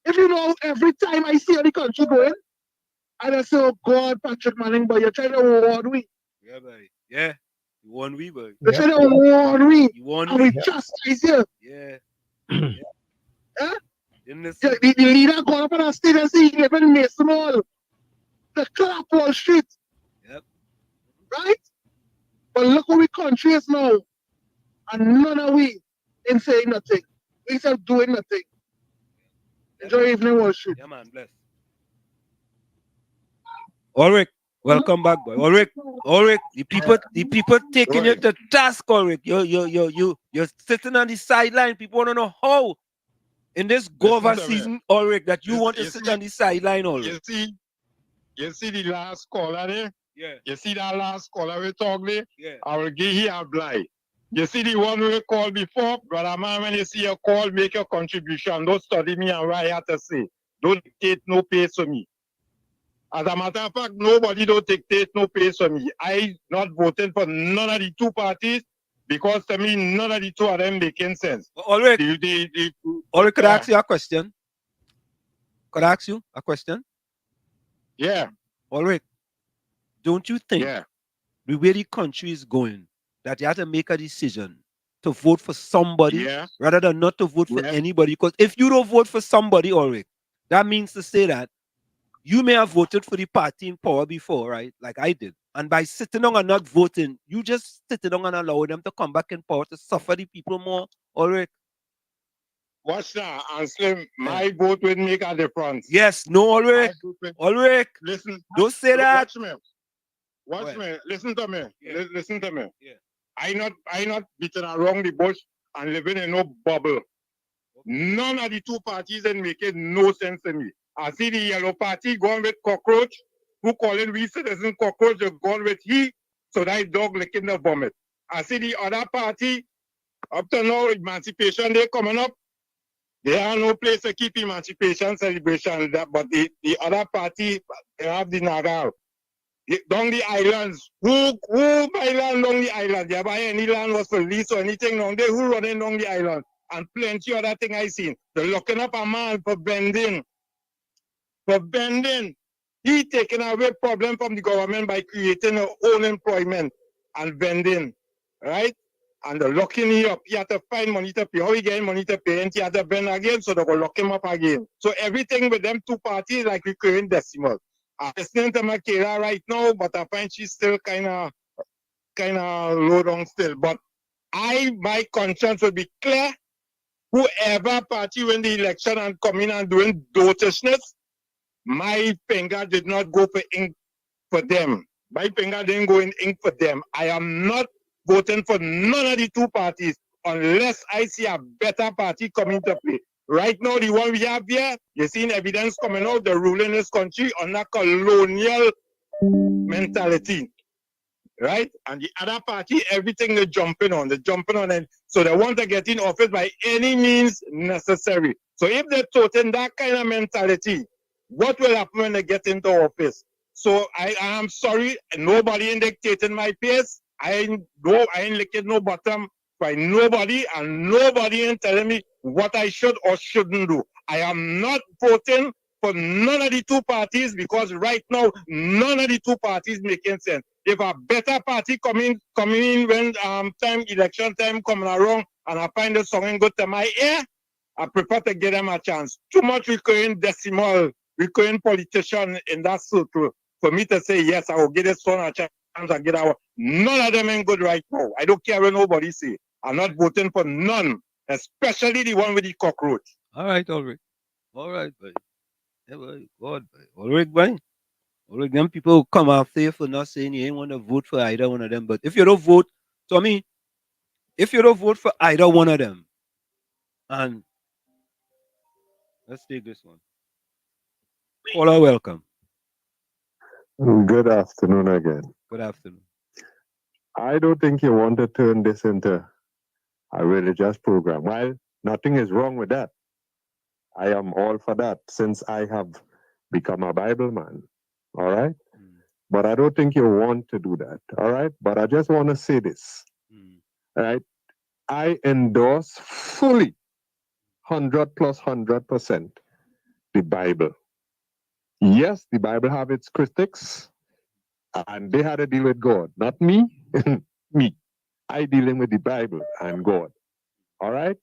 If you know, every time I see the country going, I just say, oh God, Patrick Manning, but you're trying to warn me. Yeah, boy. Yeah. You warn me, boy. You're trying to warn me. You warn and me. we chastise you. Yeah. Huh? The leader got up on a stage and said he live in Mason Hall. The clap Wall Street. Yep. Right? But look what we country is now. And none of we in saying nothing. We said doing nothing. Enjoy evening, Wall Street. Yeah, man, bless. Ulrich, welcome back, boy. Ulrich, the people taking you to task, Ulrich. You're sitting on the sideline. People want to know how in this Gova season, Ulrich, that you want to sit on the sideline, Ulrich. You see the last caller there? Yeah. You see that last caller we talked there? Yeah. I will give you a blind. You see the one we called before? Brother man, when you see a call, make your contribution. Don't study me and what I have to say. Don't dictate no pace for me. As a matter of fact, nobody don't dictate no pace for me. I not voting for none of the two parties because to me, none of the two of them making sense. Ulrich, Ulrich, could I ask you a question? Could I ask you a question? Yeah. Ulrich, don't you think the way the country is going, that you have to make a decision to vote for somebody rather than not to vote for anybody? Because if you don't vote for somebody, Ulrich, that means to say that you may have voted for the party in power before, right? Like I did. And by sitting down and not voting, you just sitting down and allow them to come back in power to suffer the people more, Ulrich. Watch that, and Slim, my vote will make a difference. Yes, no, Ulrich. Ulrich, listen, don't say that. Watch me. Listen to me. Yeah. Listen to me. Yeah. I not beating around the bush and living in no bubble. None of the two parties are making no sense to me. I see the yellow party going with cockroach, who calling we citizens cockroach, they're going with he, so that dog licking the vomit. I see the other party, up to now, Emancipation Day coming up. They have no place to keep emancipation celebration, but the other party, they have the Nagar. Down the islands, who buy land down the island? They buy any land was for lease or anything down there, who running down the island? And plenty other thing I seen. They're looking up a man for bending. For bending. He taking away problem from the government by creating her own employment and vending, right? And they're locking him up. He had to find money to pay. How he getting money to pay? And he had to bend again, so they go lock him up again. So everything with them two parties like recurring decimal. I'm listening to Makira right now, but I find she's still kind of low down still. But my conscience will be clear. Whoever party win the election and come in and doing dotishness, my finger did not go for ink for them. My finger didn't go in ink for them. I am not voting for none of the two parties unless I see a better party coming to play. Right now, the one we have here, you're seeing evidence coming out, the ruling this country on a colonial mentality. Right? And the other party, everything they're jumping on. And so they want to get in office by any means necessary. So if they're toting that kind of mentality, what will happen when they get into office? So I am sorry, nobody ain't dictating my pace. I ain't licking no bottom by nobody, and nobody ain't telling me what I should or shouldn't do. I am not voting for none of the two parties because right now, none of the two parties making sense. If a better party coming in when election time coming around and I find the song good to my ear, I prefer to give them a chance. Too much recurring decimal, recurring politician in that circle for me to say yes, I will give this one a chance and get out. None of them ain't good right now. I don't care what nobody say. I'm not voting for none, especially the one with the cockroach. All right, buddy. Yeah, boy. God, boy. All right, boy. All right, them people come after you for not saying you ain't want to vote for either one of them. But if you don't vote, so I mean, if you don't vote for either one of them, and let's take this one. Caller, welcome. Good afternoon again. Good afternoon. I don't think you want to turn this into a religious program. While nothing is wrong with that, I am all for that since I have become a Bible man. All right? But I don't think you want to do that. All right? But I just want to say this. All right? I endorse fully 100 plus 100% the Bible. Yes, the Bible have its critics, and they had to deal with God, not me. Me. I dealing with the Bible and God. All right?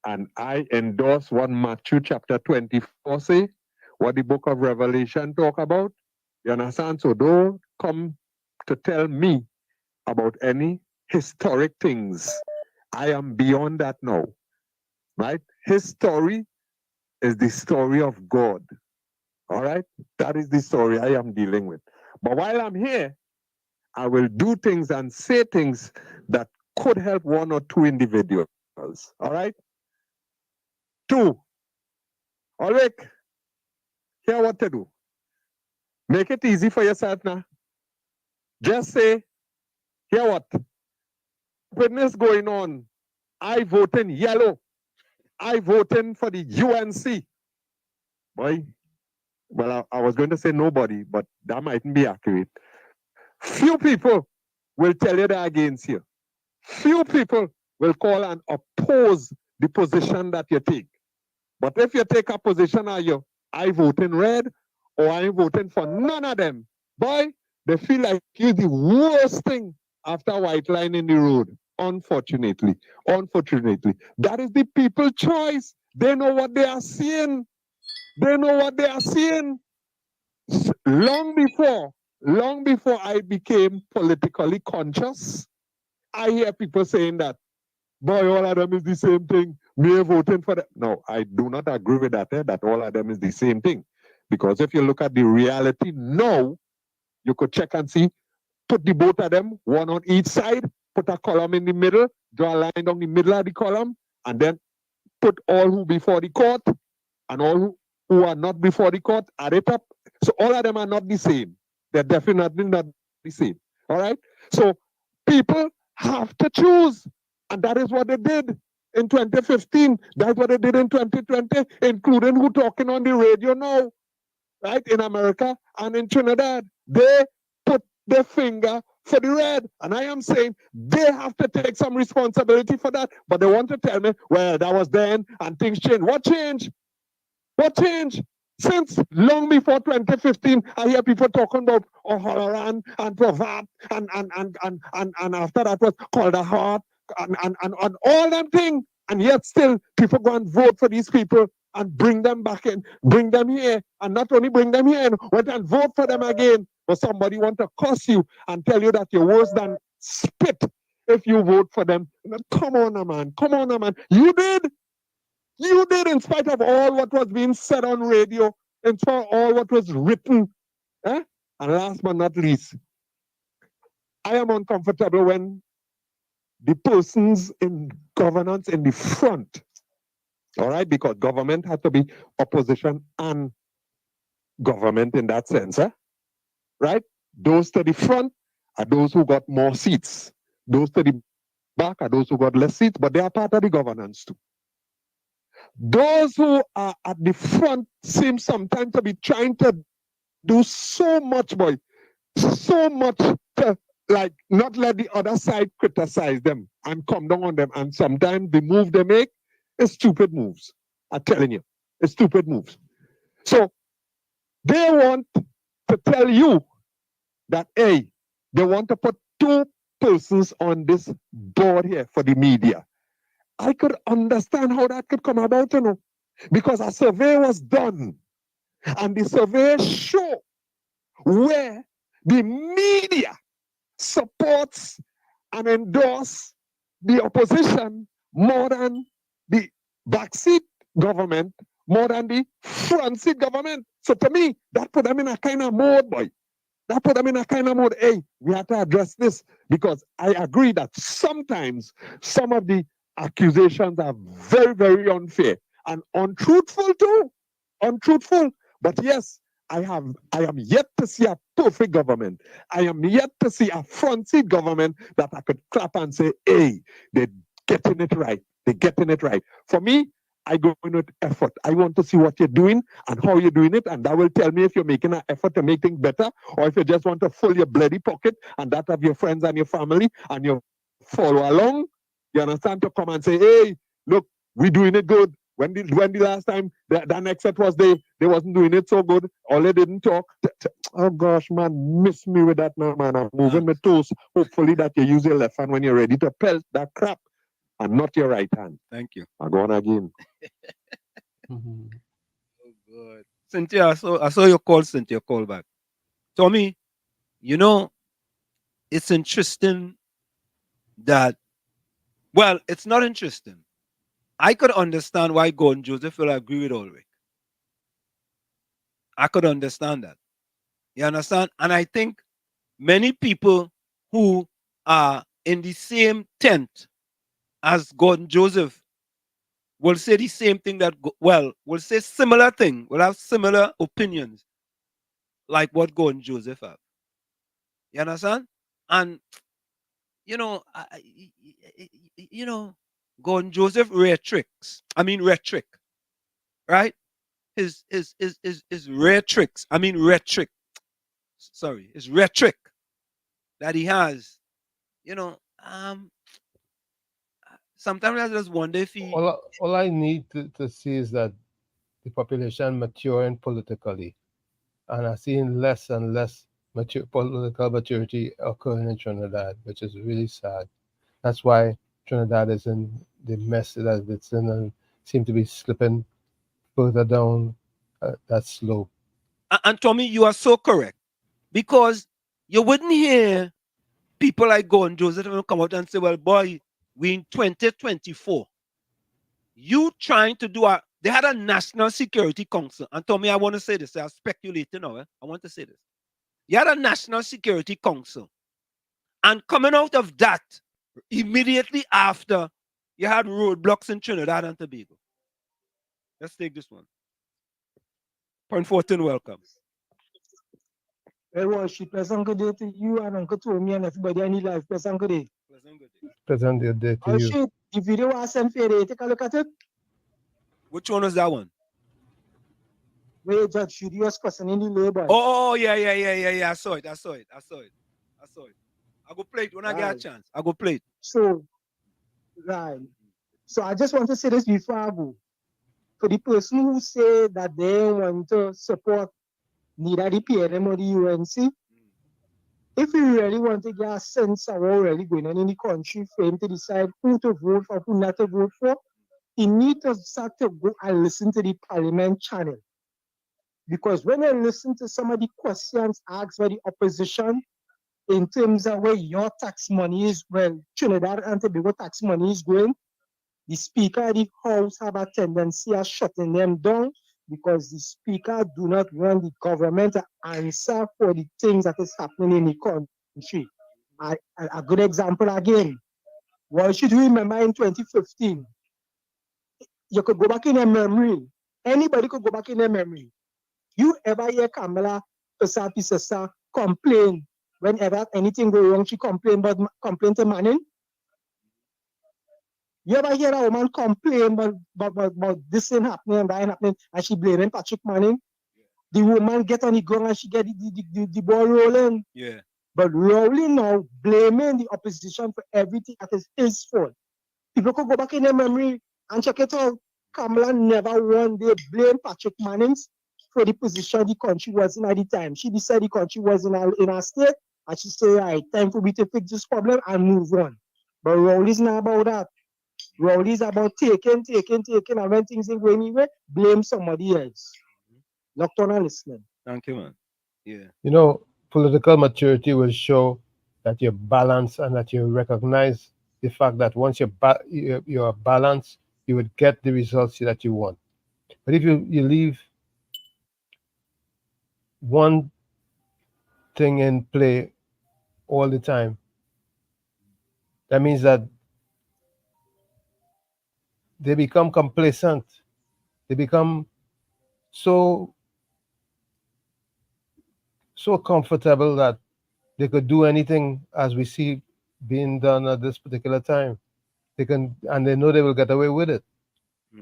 And I endorse what Matthew chapter 24 say, what the book of Revelation talk about. You understand? So don't come to tell me about any historic things. I am beyond that now. Right? His story is the story of God. All right? That is the story I am dealing with. But while I'm here, I will do things and say things that could help one or two individuals. All right? Two, Ulrich, here what to do. Make it easy for yourself now. Just say, here what? Witness going on. I voting yellow. I voting for the UNC. Boy, well, I was going to say nobody, but that mightn't be accurate. Few people will tell you they're against you. Few people will call and oppose the position that you take. But if you take a position, are you, I voting red or I ain't voting for none of them, boy, they feel like you're the worst thing after white line in the road. Unfortunately. That is the people's choice. They know what they are seeing. Long before I became politically conscious, I hear people saying that, boy, all of them is the same thing. Me voting for them. No, I do not agree with that, that all of them is the same thing. Because if you look at the reality now, you could check and see, put the both of them, one on each side, put a column in the middle, draw a line down the middle of the column, and then put all who before the court and all who are not before the court, add it up. So all of them are not the same. They're definitely not the same. All right? So people have to choose. And that is what they did in 2015. That's what they did in 2020, including who talking on the radio now, right? In America and in Trinidad. They put their finger for the red. And I am saying they have to take some responsibility for that. But they want to tell me, well, that was then and things changed. What changed? What changed? Since long before 2015, I hear people talking about O'Halloran and Proverb, and after that was called a heart, and all them things. And yet still, people go and vote for these people and bring them back in, bring them here, and not only bring them here, went and vote for them again. But somebody want to curse you and tell you that you're worse than spit if you vote for them. Come on, man. Come on, man. You did. You did, in spite of all what was being said on radio, in spite of all what was written. Eh? And last but not least, I am uncomfortable when the persons in governance in the front, all right, because government had to be opposition and government in that sense, right? Those to the front are those who got more seats. Those to the back are those who got less seats, but they are part of the governance too. Those who are at the front seem sometimes to be trying to do so much, boy, so much to like not let the other side criticize them and come down on them. And sometimes the move they make is stupid moves. I'm telling you, it's stupid moves. So they want to tell you that, hey, they want to put two persons on this board here for the media. I could understand how that could come about, you know, because a survey was done, and the survey showed where the media supports and endorse the opposition more than the backseat government, more than the front seat government. So to me, that put them in a kind of mode, boy. That put them in a kind of mode, hey, we have to address this, because I agree that sometimes some of the accusations are very, very unfair and untruthful too. Untruthful. But yes, I am yet to see a perfect government. I am yet to see a front seat government that I could clap and say, hey, they're getting it right. They're getting it right. For me, I go in with effort. I want to see what you're doing and how you're doing it, and that will tell me if you're making an effort to make things better, or if you just want to fill your bloody pocket and that of your friends and your family, and you follow along. You understand? To come and say, hey, look, we're doing it good. When the last time that next set was they wasn't doing it so good, or they didn't talk. Oh gosh, man, miss me with that now, man. I'm moving my toes. Hopefully that you use your left hand when you're ready to pelt that crap, and not your right hand. Thank you. I'm going again. Oh God. Cynthia, I saw your call, Cynthia, call back. Tommy, you know, it's interesting that, well, it's not interesting. I could understand why Gordon Joseph will agree with Ulrich. I could understand that. You understand? And I think many people who are in the same tent as Gordon Joseph will say the same thing will say similar thing, will have similar opinions like what Gordon Joseph have. You understand? And you know, Gordon Joseph rhetoric, right? His rhetoric. Sorry, his rhetoric that he has. You know, sometimes I just wonder if he. All I need to see is that the population maturing politically, and I'm seeing less and less political maturity occurring in Trinidad, which is really sad. That's why Trinidad is in the mess that it's in and seem to be slipping further down that slope. And Tommy, you are so correct, because you wouldn't hear people like Gordon Joseph come out and say, well, boy, we in 2024. You trying to do they had a National Security Council. And Tommy, I want to say this. I'm speculating now. I want to say this. You had a National Security Council. And coming out of that, immediately after, you had roadblocks in Trinidad and Tobago. Let's take this one. Point 14, welcome. Well, worship, pleasant good day to you and Uncle Tommy and everybody in life. Pleasant good day. Pleasant good day to Oh, you. shit, the video I sent for you, take a look at it. Which one was that one? Where Judge Judy was questioning the labor. Oh, yeah. I saw it. I go play it when I get a chance. I go play it. So, right. So I just want to say this before I go. for the person who say that they want to support neither the PNM or the UNC, if you really want to get a sense of what really going on in the country for him to decide who to vote for, who not to vote for, he needs to start to go and listen to the parliament channel. Because when I listen to some of the questions asked by the opposition in terms of where your tax money is, well, Trinidad and Tobago tax money is going, the Speaker of the House have a tendency of shutting them down because the Speaker do not want the government to answer for the things that is happening in the country. A good example again, what should we remember in 2015? You could go back in their memory. Anybody could go back in their memory. You ever hear Kamala Pisa complain whenever anything go wrong? She complain to Manning. You ever hear a woman complain about this thing happening and that happening, and she blaming Patrick Manning? The woman get on the ground and she get the ball rolling. Yeah. But Rowley now blaming the opposition for everything that is his fault. People could go back in their memory and check it out. Kamala never one day blamed Patrick Manning for the position the country was in at the time. She decided the country was in a state, and she said, right, time for me to fix this problem and move on. But Rowley's not about that. Rowley's about taking, and when things ain't going anywhere, blame somebody else. Locked on and listening. Thank you, man. Yeah. You know, political maturity will show that you're balanced and that you recognize the fact that once you're balanced, you would get the results that you want. But if you leave one thing in play all the time, that means that they become complacent. They become so comfortable that they could do anything as we see being done at this particular time. They can, and they know they will get away with it,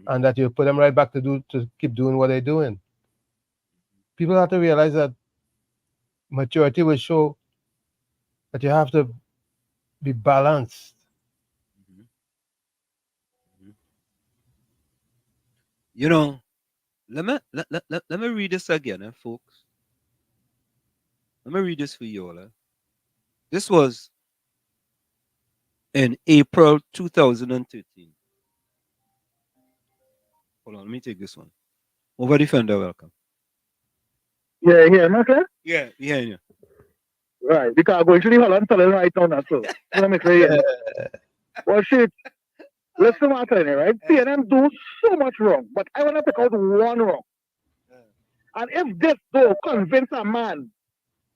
and that you put them right back to keep doing what they're doing. People have to realize that maturity will show that you have to be balanced. You know, let me read this again, folks. Let me read this for you all. This was in April 2013. Hold on, let me take this one. Over Defender, welcome. Yeah, okay? Yeah, yeah. Right, because I'm going to the Holland Tunnel right now, so. You know, make sure you hear. Well, shit. Listen what I'm telling you, right? PNM do so much wrong, but I want to pick out one wrong. And if this, though, convince a man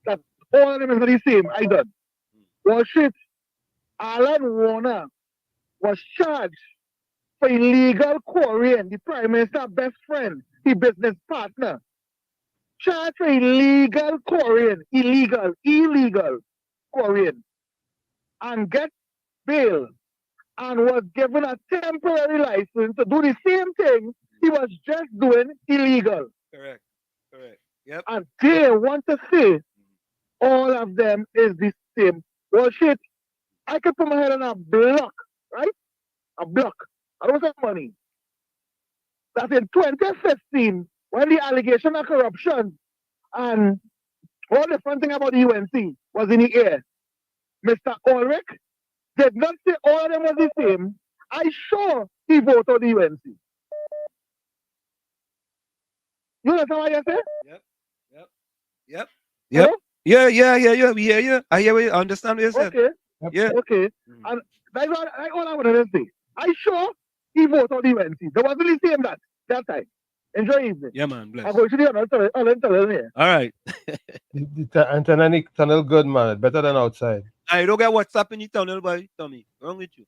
that all of them is the same, I done. Well, shit. Alan Warner was charged for illegal quarrying the Prime Minister's best friend, his business partner. Charged for illegal quarrying, illegal quarrying, and get bail, and was given a temporary license to do the same thing he was just doing illegal. Correct. Yep. And they want to say all of them is the same. Well, shit, I could put my head on a block, right? A block. I don't have money. That in 2015, when the allegation of corruption and all the fun thing about the UNC was in the air, Mr. Ulrich did not say all of them was the same. I sure he voted the UNC. You understand what I say? Yep. Yeah. We hear you. I hear what you understand what you said. Okay. Yeah. Okay. And that's all I wanted to say. I sure he voted the UNC. There wasn't the same that time. Enjoy evening. Yeah, man. Bless. I'm going to the other here. All right. The tunnel good, man. Better than outside. I don't get WhatsApp in the tunnel, boy. Tommy, wrong with you?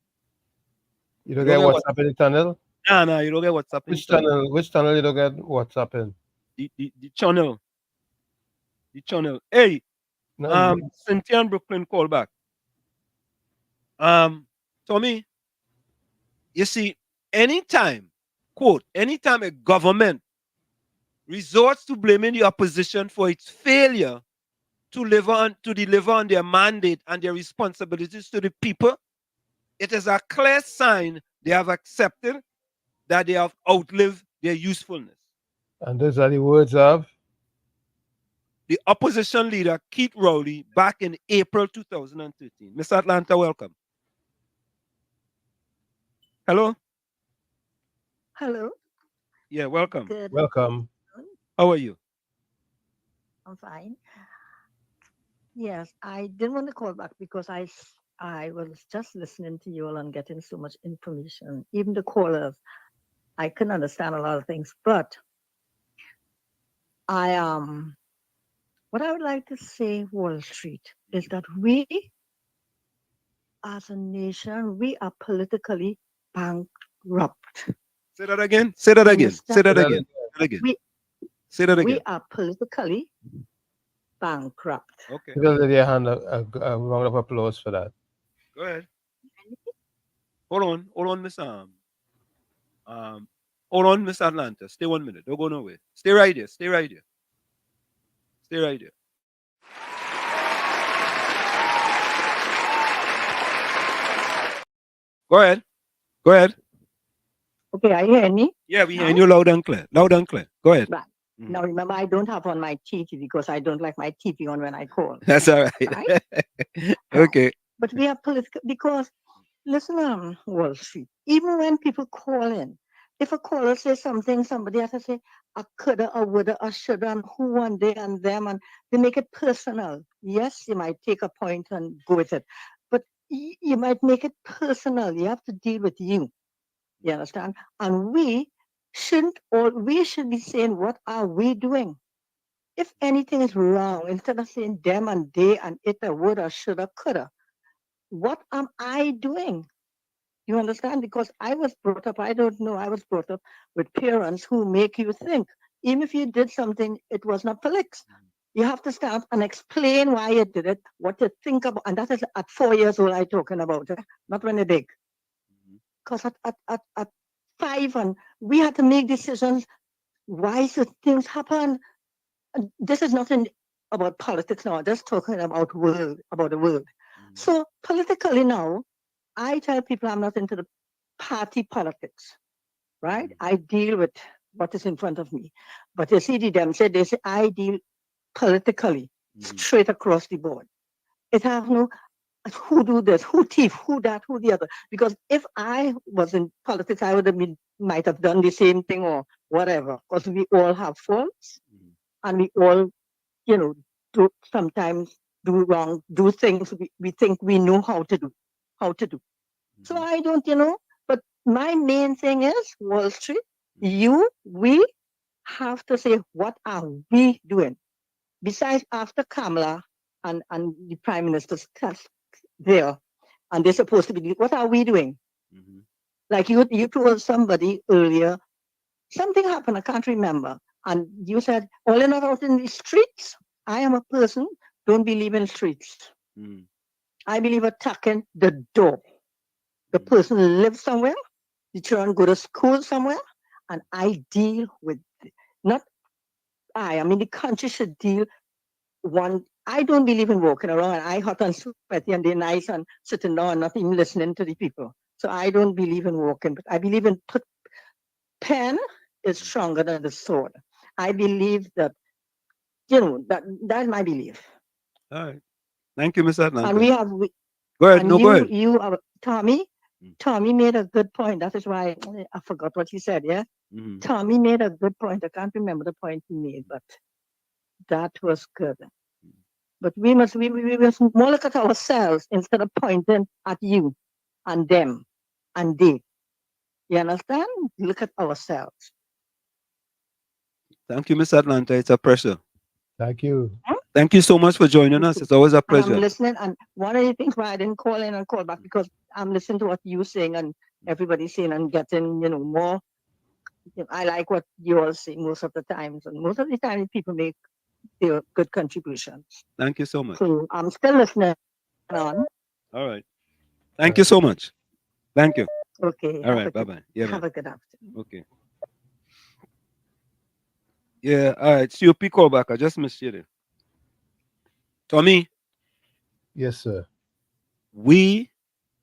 You don't get WhatsApp in the tunnel? No, you don't get WhatsApp in Which tunnel? Which tunnel you don't get WhatsApp in? The channel. The channel. Hey, No, Cynthia and Brooklyn call back. Tommy, you see, anytime a government resorts to blaming the opposition for its failure to deliver on their mandate and their responsibilities to the people, it is a clear sign they have accepted that they have outlived their usefulness. And those are the words of The opposition leader, Keith Rowley, back in April 2013. Miss Atlanta, welcome. Hello? Hello. Yeah, welcome. Good. welcome. How are you? I'm fine. Yes, I didn't want to call back because I was just listening to you all and getting so much information. Even the callers, I couldn't understand a lot of things. But I what I would like to say, Wall Street, is that we, as a nation, we are politically bankrupt. Say that again. Say that again. Say that again. Say that again. Say that We again. are politically bankrupt. Okay. Give a lady a hand, a round of applause for that. Go ahead. Hold on, Miss hold on, Miss Atlanta. Stay 1 minute. Don't go nowhere. Stay right there. Stay right there. Stay right there. Go ahead. Go ahead. Okay, are you hearing me? Yeah, we hearing you loud and clear. Loud and clear. Go ahead. Right. Now remember, I don't have on my TV because I don't like my TV on when I call. That's all right. Right? Okay. But we are political because listen, Wall Street. Even when people call in, if a caller says something, somebody has to say a coulda, a woulda, a shoulda, and who and they and them, and they make it personal. Yes, you might take a point and go with it, but you might make it personal. You have to deal with you. You understand? And we should be saying, what are we doing? If anything is wrong, instead of saying them and they and it or woulda, shoulda, coulda, what am I doing? You understand? Because I was brought up, I don't know, I was brought up with parents who make you think. Even if you did something, it was not politics. You have to stand up and explain why you did it, what you think about, and that is at 4 years old I'm talking about, not when you're big. Because at 5, and we had to make decisions, why should things happen? This is nothing about politics now, just talking about the world. So politically now, I tell people I'm not into the party politics, right? I deal with what is in front of me. But you see, they say I deal politically, straight across the board. It has no who do this, who thief, who that, who the other. Because if I was in politics, I would have might have done the same thing or whatever. Because we all have faults, and we all, sometimes do wrong, do things we think we know how to do. So I don't, but my main thing is Wall Street, we have to say, what are we doing? Besides, after Kamala and the Prime Minister's there, and they're supposed to be, what are we doing? Like you told somebody earlier, something happened, I can't remember. And you said, all you're not out in the streets. I am a person, don't believe in streets. I believe attacking the door. The person lives somewhere, the children go to school somewhere, and I deal with, not I mean, the country should deal one. I don't believe in walking around and I hot and sweaty and they're nice and sitting down and not even listening to the people. So I don't believe in walking, but I believe in pen is stronger than the sword. I believe that, that's my belief. All right. Thank you, Miss Atlanta. And we have, go ahead. and No, go ahead. Tommy made a good point. That is why I forgot what he said. Yeah. Tommy made a good point. I can't remember the point he made, but that was good. But we must more look at ourselves instead of pointing at you and them and they. You understand? Look at ourselves. Thank you, Miss Atlanta. It's a pleasure. Thank you. Thank you so much for joining us. It's always a pleasure. And I'm listening, and one of the things why I didn't call in and call back, because I'm listening to what you're saying and everybody's saying and getting, more. I like what you all say most of the times, and most of the time people make their good contributions. Thank you so much. So I'm still listening on. All right. Thank you so much. Thank you. Okay. All right. Bye-bye. Yeah, have man. a good afternoon. Okay. Yeah. All right. COP callback. I just missed you there. Tommy. Yes, sir. We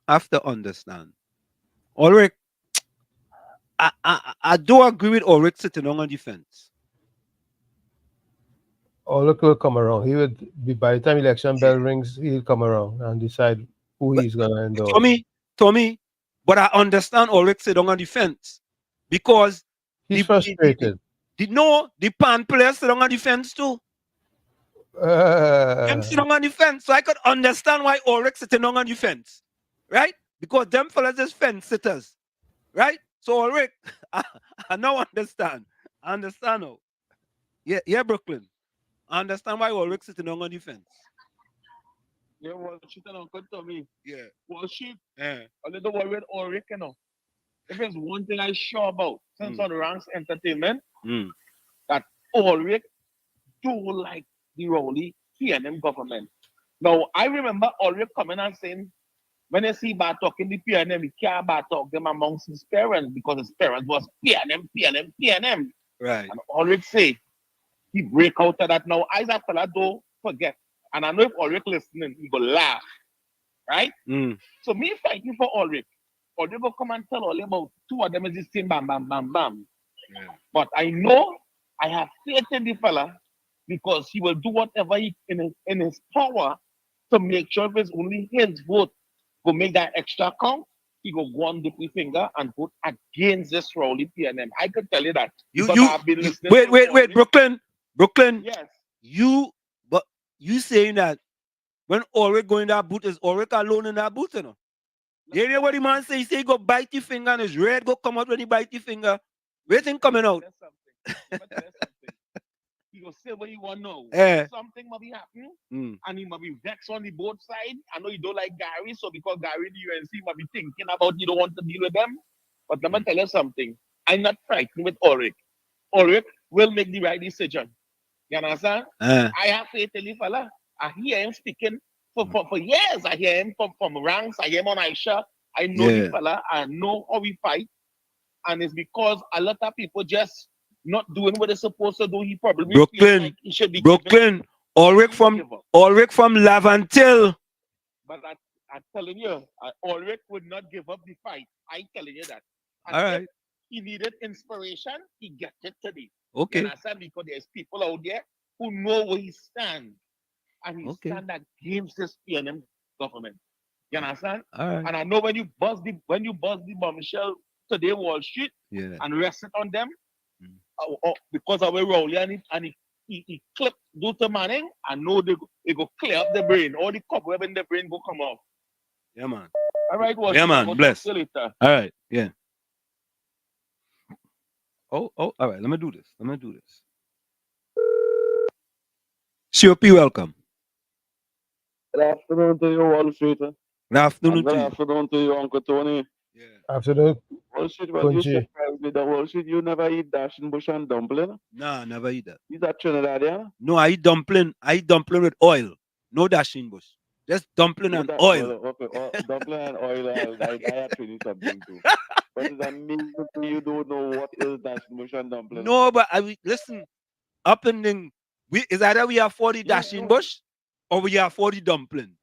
have to understand. Ulrich, I do agree with Ulrich sitting on the fence. Ulrich will come around. He would be, by the time election bell rings, he'll come around and decide who he's gonna endorse. Tommy, but I understand Ulrich sitting on the fence because He's frustrated. the pan players sit on the fence too. Them sitting on the fence, so I could understand why Ulrich sitting on the fence, right? Because them fellas is fence sitters, right? So Ulrich, I now understand. I understand now. Yeah, Brooklyn. I understand why Ulrich sitting on the fence. Yeah, Wall Street and Uncle Tommy. Yeah. Wall Street. A little worried with Ulrich, you know. If there's one thing I sure about since on Ranks Entertainment, that Ulrich do like the Rowley PNM government. Now, I remember Ulrich coming and saying, when they see Bartok in the PNM, he can't Bartok them amongst his parents because his parents was PNM. Right. And Ulrich say, he break out of that now. I that fella don't forget. And I know if Ulrich listening, he go laugh. Right? So me fighting for Ulrich. Ulrich go come and tell all about two of them is the same bam. Yeah. But I know I have faith in the fella because he will do whatever he in his power to make sure if it's only his vote will make that extra count. He go on dip his finger and vote against this Rowley PNM. I could tell you that. I've been listening Wait, Brooklyn. Yes. But you saying that when Ulrich go in that boot, is Ulrich alone in that boot, you know? You hear what the man say? He say he go bite the finger and his red go come out when he bite the finger. Waiting coming out. He go say what he want now. Yeah. Something might be happening, and he might be vexed on the both side. I know you don't like Gary, so because Gary the UNC might be thinking about you don't want to deal with them. But let me tell you something. I'm not frightened with Ulrich. Ulrich will make the right decision. You understand? I have faith in the fella. I hear him speaking for years. I hear him from ranks. I hear him on Aisha. I know the fella. I know how we fight. And it's because a lot of people just not doing what they're supposed to do. He probably feels like he should be Ulrich from Lavantil. But I'm telling you, Ulrich would not give up the fight. I'm telling you that. And all right. He needed inspiration. He gets it today. Okay. You understand? Because there's people out there who know where he stands. And he stand against this PNM government. You understand? All right. And I know when you bust the bombshell today, Wall Street, and rest it on them, because of a Rowley and he clipped Dr. Manning, I know they go clear up the brain. All the cobweb in the brain go come off. Yeah, man. All right, Wall yeah, Street, man. Bless. Later. All right. Yeah. Oh, all right. Let me do this. COP, welcome. Good afternoon to you, Wall Street. Good afternoon Good afternoon to you, Uncle Tony. Afternoon. Wall Street, well, you surprised me that Wall Street, you never eat dashing bush and dumpling? Nah, never eat that. Is that Trinidadian? No, I eat dumpling. I eat dumpling with oil. No dashing bush. Just dumpling and oil. Dumpling and oil. I actually need something too. But it's amazing you don't know what is dashing bush and dumpling. No, but listen. Up in the, is either we have 40 dashing bush or we have 40 dumpling.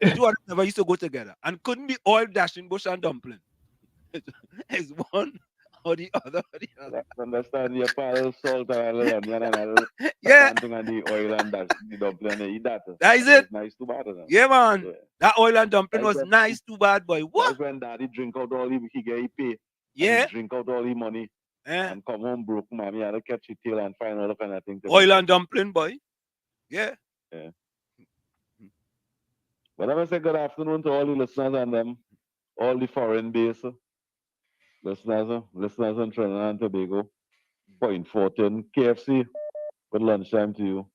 The two of them never used to go together. And couldn't be oil, dashing bush, and dumpling. It's one or the other. Understand your pile salt and a little onion and a little something and the oil and the dumpling and eat that. That is it. Nice too bad. Yeah, man. That oil and dumpling was nice too bad, boy. What? That's when daddy drink out all he get he pay. Yeah. Drink out all the money. And come home broke, mommy. I had to catch your tail and find all the kind of things. Oil and dumpling, boy. Yeah. Yeah. But I must say good afternoon to all the listeners and them, all the foreign base listeners in Trinidad and Tobago. Point 14, KFC. Good lunchtime to you.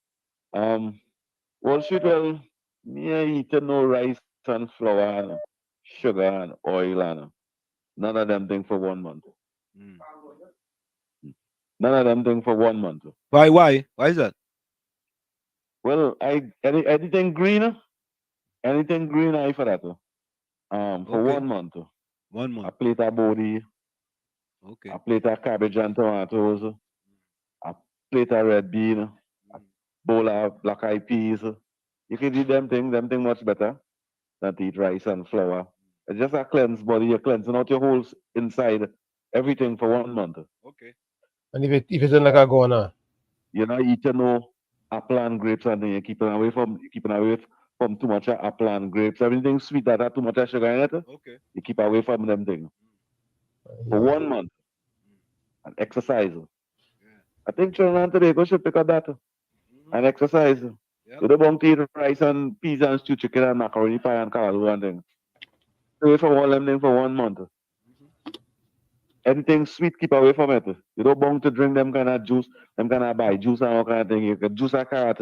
Wall Street, well, me I eating no rice and flour and sugar and oil and none of them things for 1 month. None of them things for 1 month. Why? Why is that? Well, anything green I for that. For 1 month. 1 month. A plate of body. Okay. A plate of cabbage and tomatoes. A plate of red bean. A bowl of black eyed peas. You can eat them things much better than to eat rice and flour. It's just a cleanse body. You're cleansing out your whole inside Everything for 1 month. Okay. And if it isn't like a goner, You know, eating no apple and grapes and then you're keeping away from too much apple and grapes. Everything sweet that have too much sugar in it. Okay. You keep away from them things. For 1 month. And exercise. I think children and today go should pick up that and exercise. You don't want to eat rice and peas and stew chicken and macaroni pie and callaloo and things. Away from all them things for 1 month. Anything sweet, keep away from it. You don't want to drink them kind of juice, them kind of buy juice and all kind of thing. You can juice a carrot.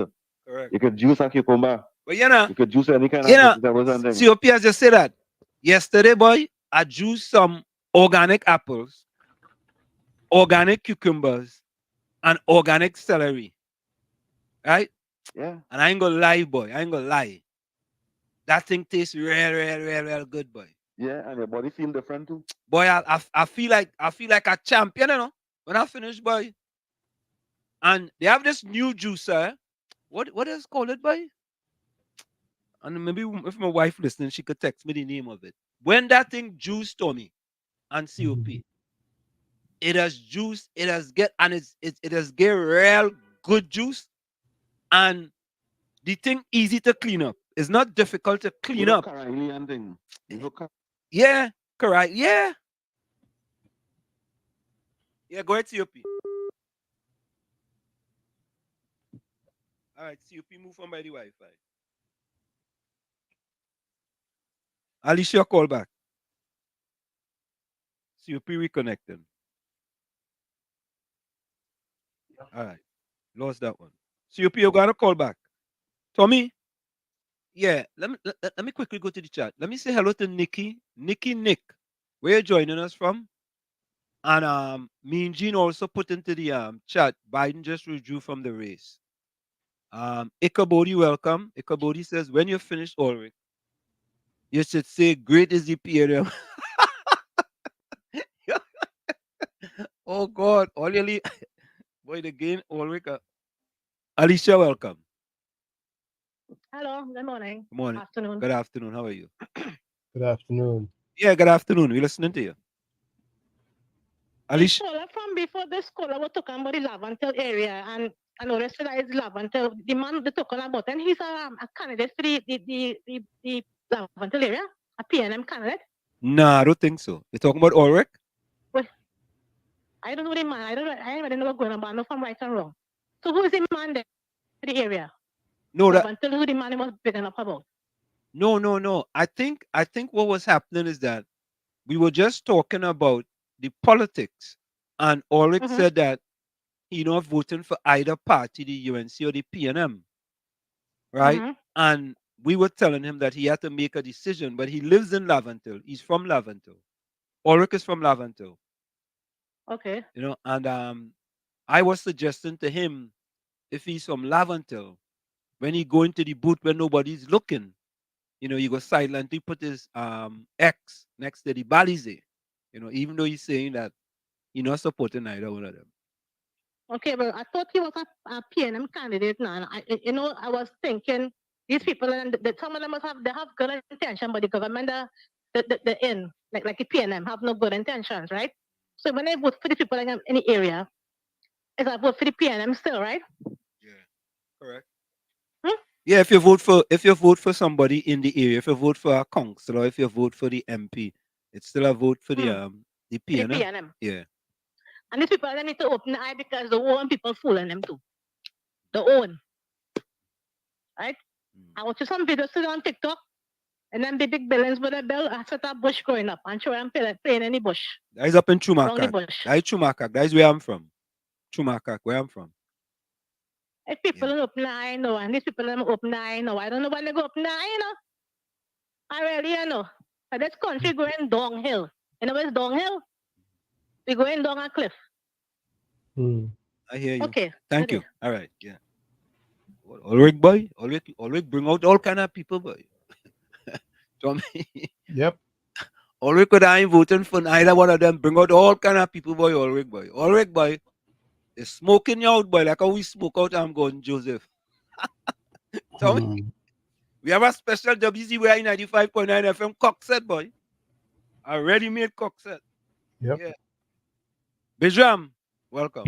Correct. You can juice a cucumber. But you know, You can juice any kind of vegetables and things. COP has just said that. Yesterday, boy, I juiced some organic apples, organic cucumbers, and organic celery. Right? Yeah. And I ain't gonna lie, boy. I ain't gonna lie. That thing tastes real good, boy. Yeah, and your body feel different too. Boy, I feel like a champion, you know, when I finish, boy. And they have this new juicer. What is it called it, boy? And maybe if my wife listening, she could text me the name of it. When that thing juiced Tommy and COP, it has juice, it has get and it has get real good juice, and the thing easy to clean up. It's not difficult to clean up. Yeah, correct. Yeah. Yeah, go ahead, COP. All right, COP, move on by the Wi-Fi. Alicia, call back. COP reconnecting. All right, lost that one. COP, you got to call back. Tommy? Yeah, let me quickly go to the chat. Let me say hello to Nick. Where you joining us from? And me and Jean also put into the chat. Biden just withdrew from the race. Ikabodi, welcome. Ikabodi says, when you finish Ulrich, you should say, great is the PRM. Oh God, all you boy again, Ulrich. Alicia, welcome. Hello, good morning. Good morning. Afternoon. Good afternoon. How are you? good afternoon. Yeah, good afternoon. We're listening to you. Alicia. The caller from before this caller was talking about the Lavantel area, and I know the rest is Lavantel. The man they're talking about, and he's a candidate for the Lavantel area, a PNM candidate. Nah, I don't think so. You're talking about Ulrich? Well, I don't know the man. I don't know what's going on, but I know from right and wrong. So who is the man there for the area? No, Lavantel, who the man was bidding up about? No. I think what was happening is that we were just talking about the politics, and Ulrich said that he not voting for either party, the UNC or the PNM, right? And we were telling him that he had to make a decision, but he lives in Lavantel. He's from Lavantel. Ulrich is from Lavantel. Okay. You know, and I was suggesting to him, if he's from Lavantel, when he go into the booth when nobody's looking, you know, he go silently put his X next to the Balize. You know, even though he's saying that he's not supporting either one of them. Okay, but I thought he was a PNM candidate now. I was thinking these people, and some of them they have good intention, but the government, the in like the PNM have no good intentions, right? So when I vote for the people in the area, is I vote for the PNM still, right? Correct. Yeah, if you vote for somebody in the area, if you vote for a councillor, if you vote for the MP, it's still a vote for the PNM. The PNM. Yeah. And these people they need to open the eye because the own people fooling them too. The own. Right? I watch some videos today on TikTok, and then the big buildings with a bell, I set up bush growing up. I'm sure I'm playing any bush. That is up in Around the Chumakak. bush. That is Chumakak. That is where I'm from. Chumakak, where I'm from. If people don't open the eye, no, and these people don't open the eye, no. I don't know when they go open the eye, you know. I really know. But this country going downhill. You know what's downhill? We're going down a cliff. I hear you. Okay. Thank you. All right. Yeah. Ulrich boy, Ulrich bring out all kind of people, boy. Tommy. Yep. Ulrich could I ain't voting for neither one of them. Bring out all kind of people, boy. Ulrich boy. Is smoking you out, boy. Like how we smoke out Gordon Joseph. Tommy. We have a special WZYE 95.9 FM cock set, boy. A ready-made cock set. Yep. Yeah. Bijam, welcome.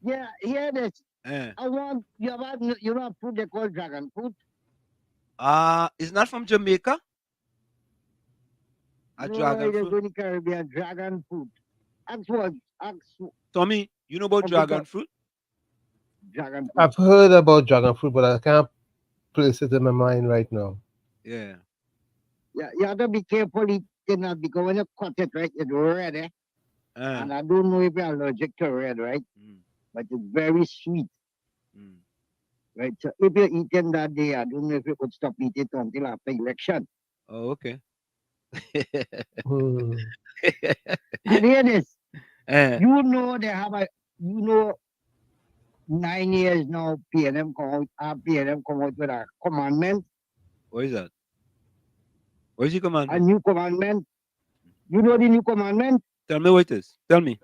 Yeah, hear this. Eh. I want you have you know food they call dragon fruit. It's not from Jamaica. A No, dragon it is fruit. only Caribbean dragon fruit. Ask what? Ask Tommy, you know about Uncle dragon fruit? dragon fruit. I've heard about dragon fruit, but I can't place it in my mind right now. Yeah. Yeah, you have to be careful eating that because when you cut it right, it's red, eh? And I don't know if you're allergic to red, right? But it's very sweet. Right. So if you're eating that day, I don't know if you could stop eating it until after election. Oh, okay. And hear this. Eh. You know they have a 9 years now PNM come out with a commandment. What is that? What is the A commandment? new commandment. You know the new commandment? Tell me what it is. Tell me.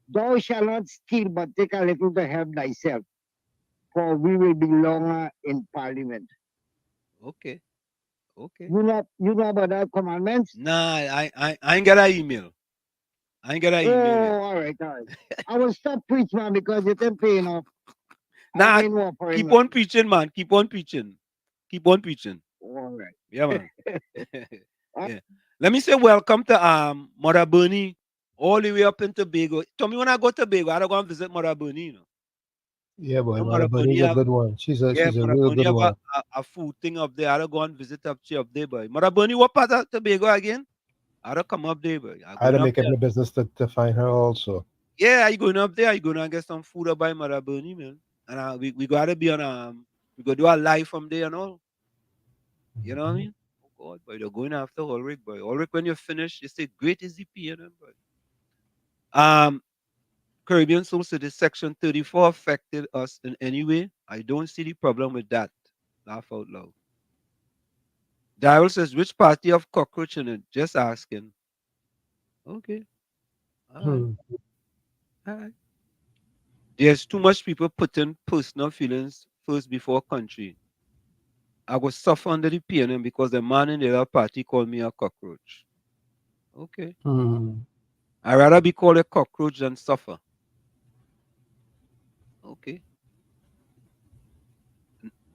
Thou shalt not steal, but take a little to help thyself, for we will be longer in parliament. Okay. Okay. You know about that commandment? Nah, I ain't got an email. I ain't got an email yet. All right. I will stop preaching, man, because it ain't paying off. Nah, I ain't offering, keep man. on preaching, man. Keep on preaching. Keep on preaching. All right. Yeah, man. Yeah. Let me say welcome to Mother Bernie all the way up in Tobago. Tommy, when I go to Tobago, I don't go and visit Mother Bernie, you know. Yeah, boy, No, Mother Bunny's a good one. She's a Mother real Bernie good have one. a food thing up there. I don't go and visit up there, boy. Mother Bernie, what part of Tobago again? I don't come up there, boy. I I had going to up make it there. my business to find her also. Yeah, I going up there. I going to get some food up by Mother Bernie, man. And we gotta be on we go do a live from there and all. You know what I mean? Oh God, boy, they're going after Ulrich, boy. Ulrich, when you finish, you say great is the PNM, boy. Caribbean Soul City Section 34 affected us in any way. I don't see the problem with that. Laugh out loud. Daryl says, which party of cockroach in it? Just asking. Okay. All right. Hmm. All right. There's too much people putting personal feelings first before country. I was suffer under the PNM because the man in the other party called me a cockroach. Okay. Hmm. I'd rather be called a cockroach than suffer. Okay.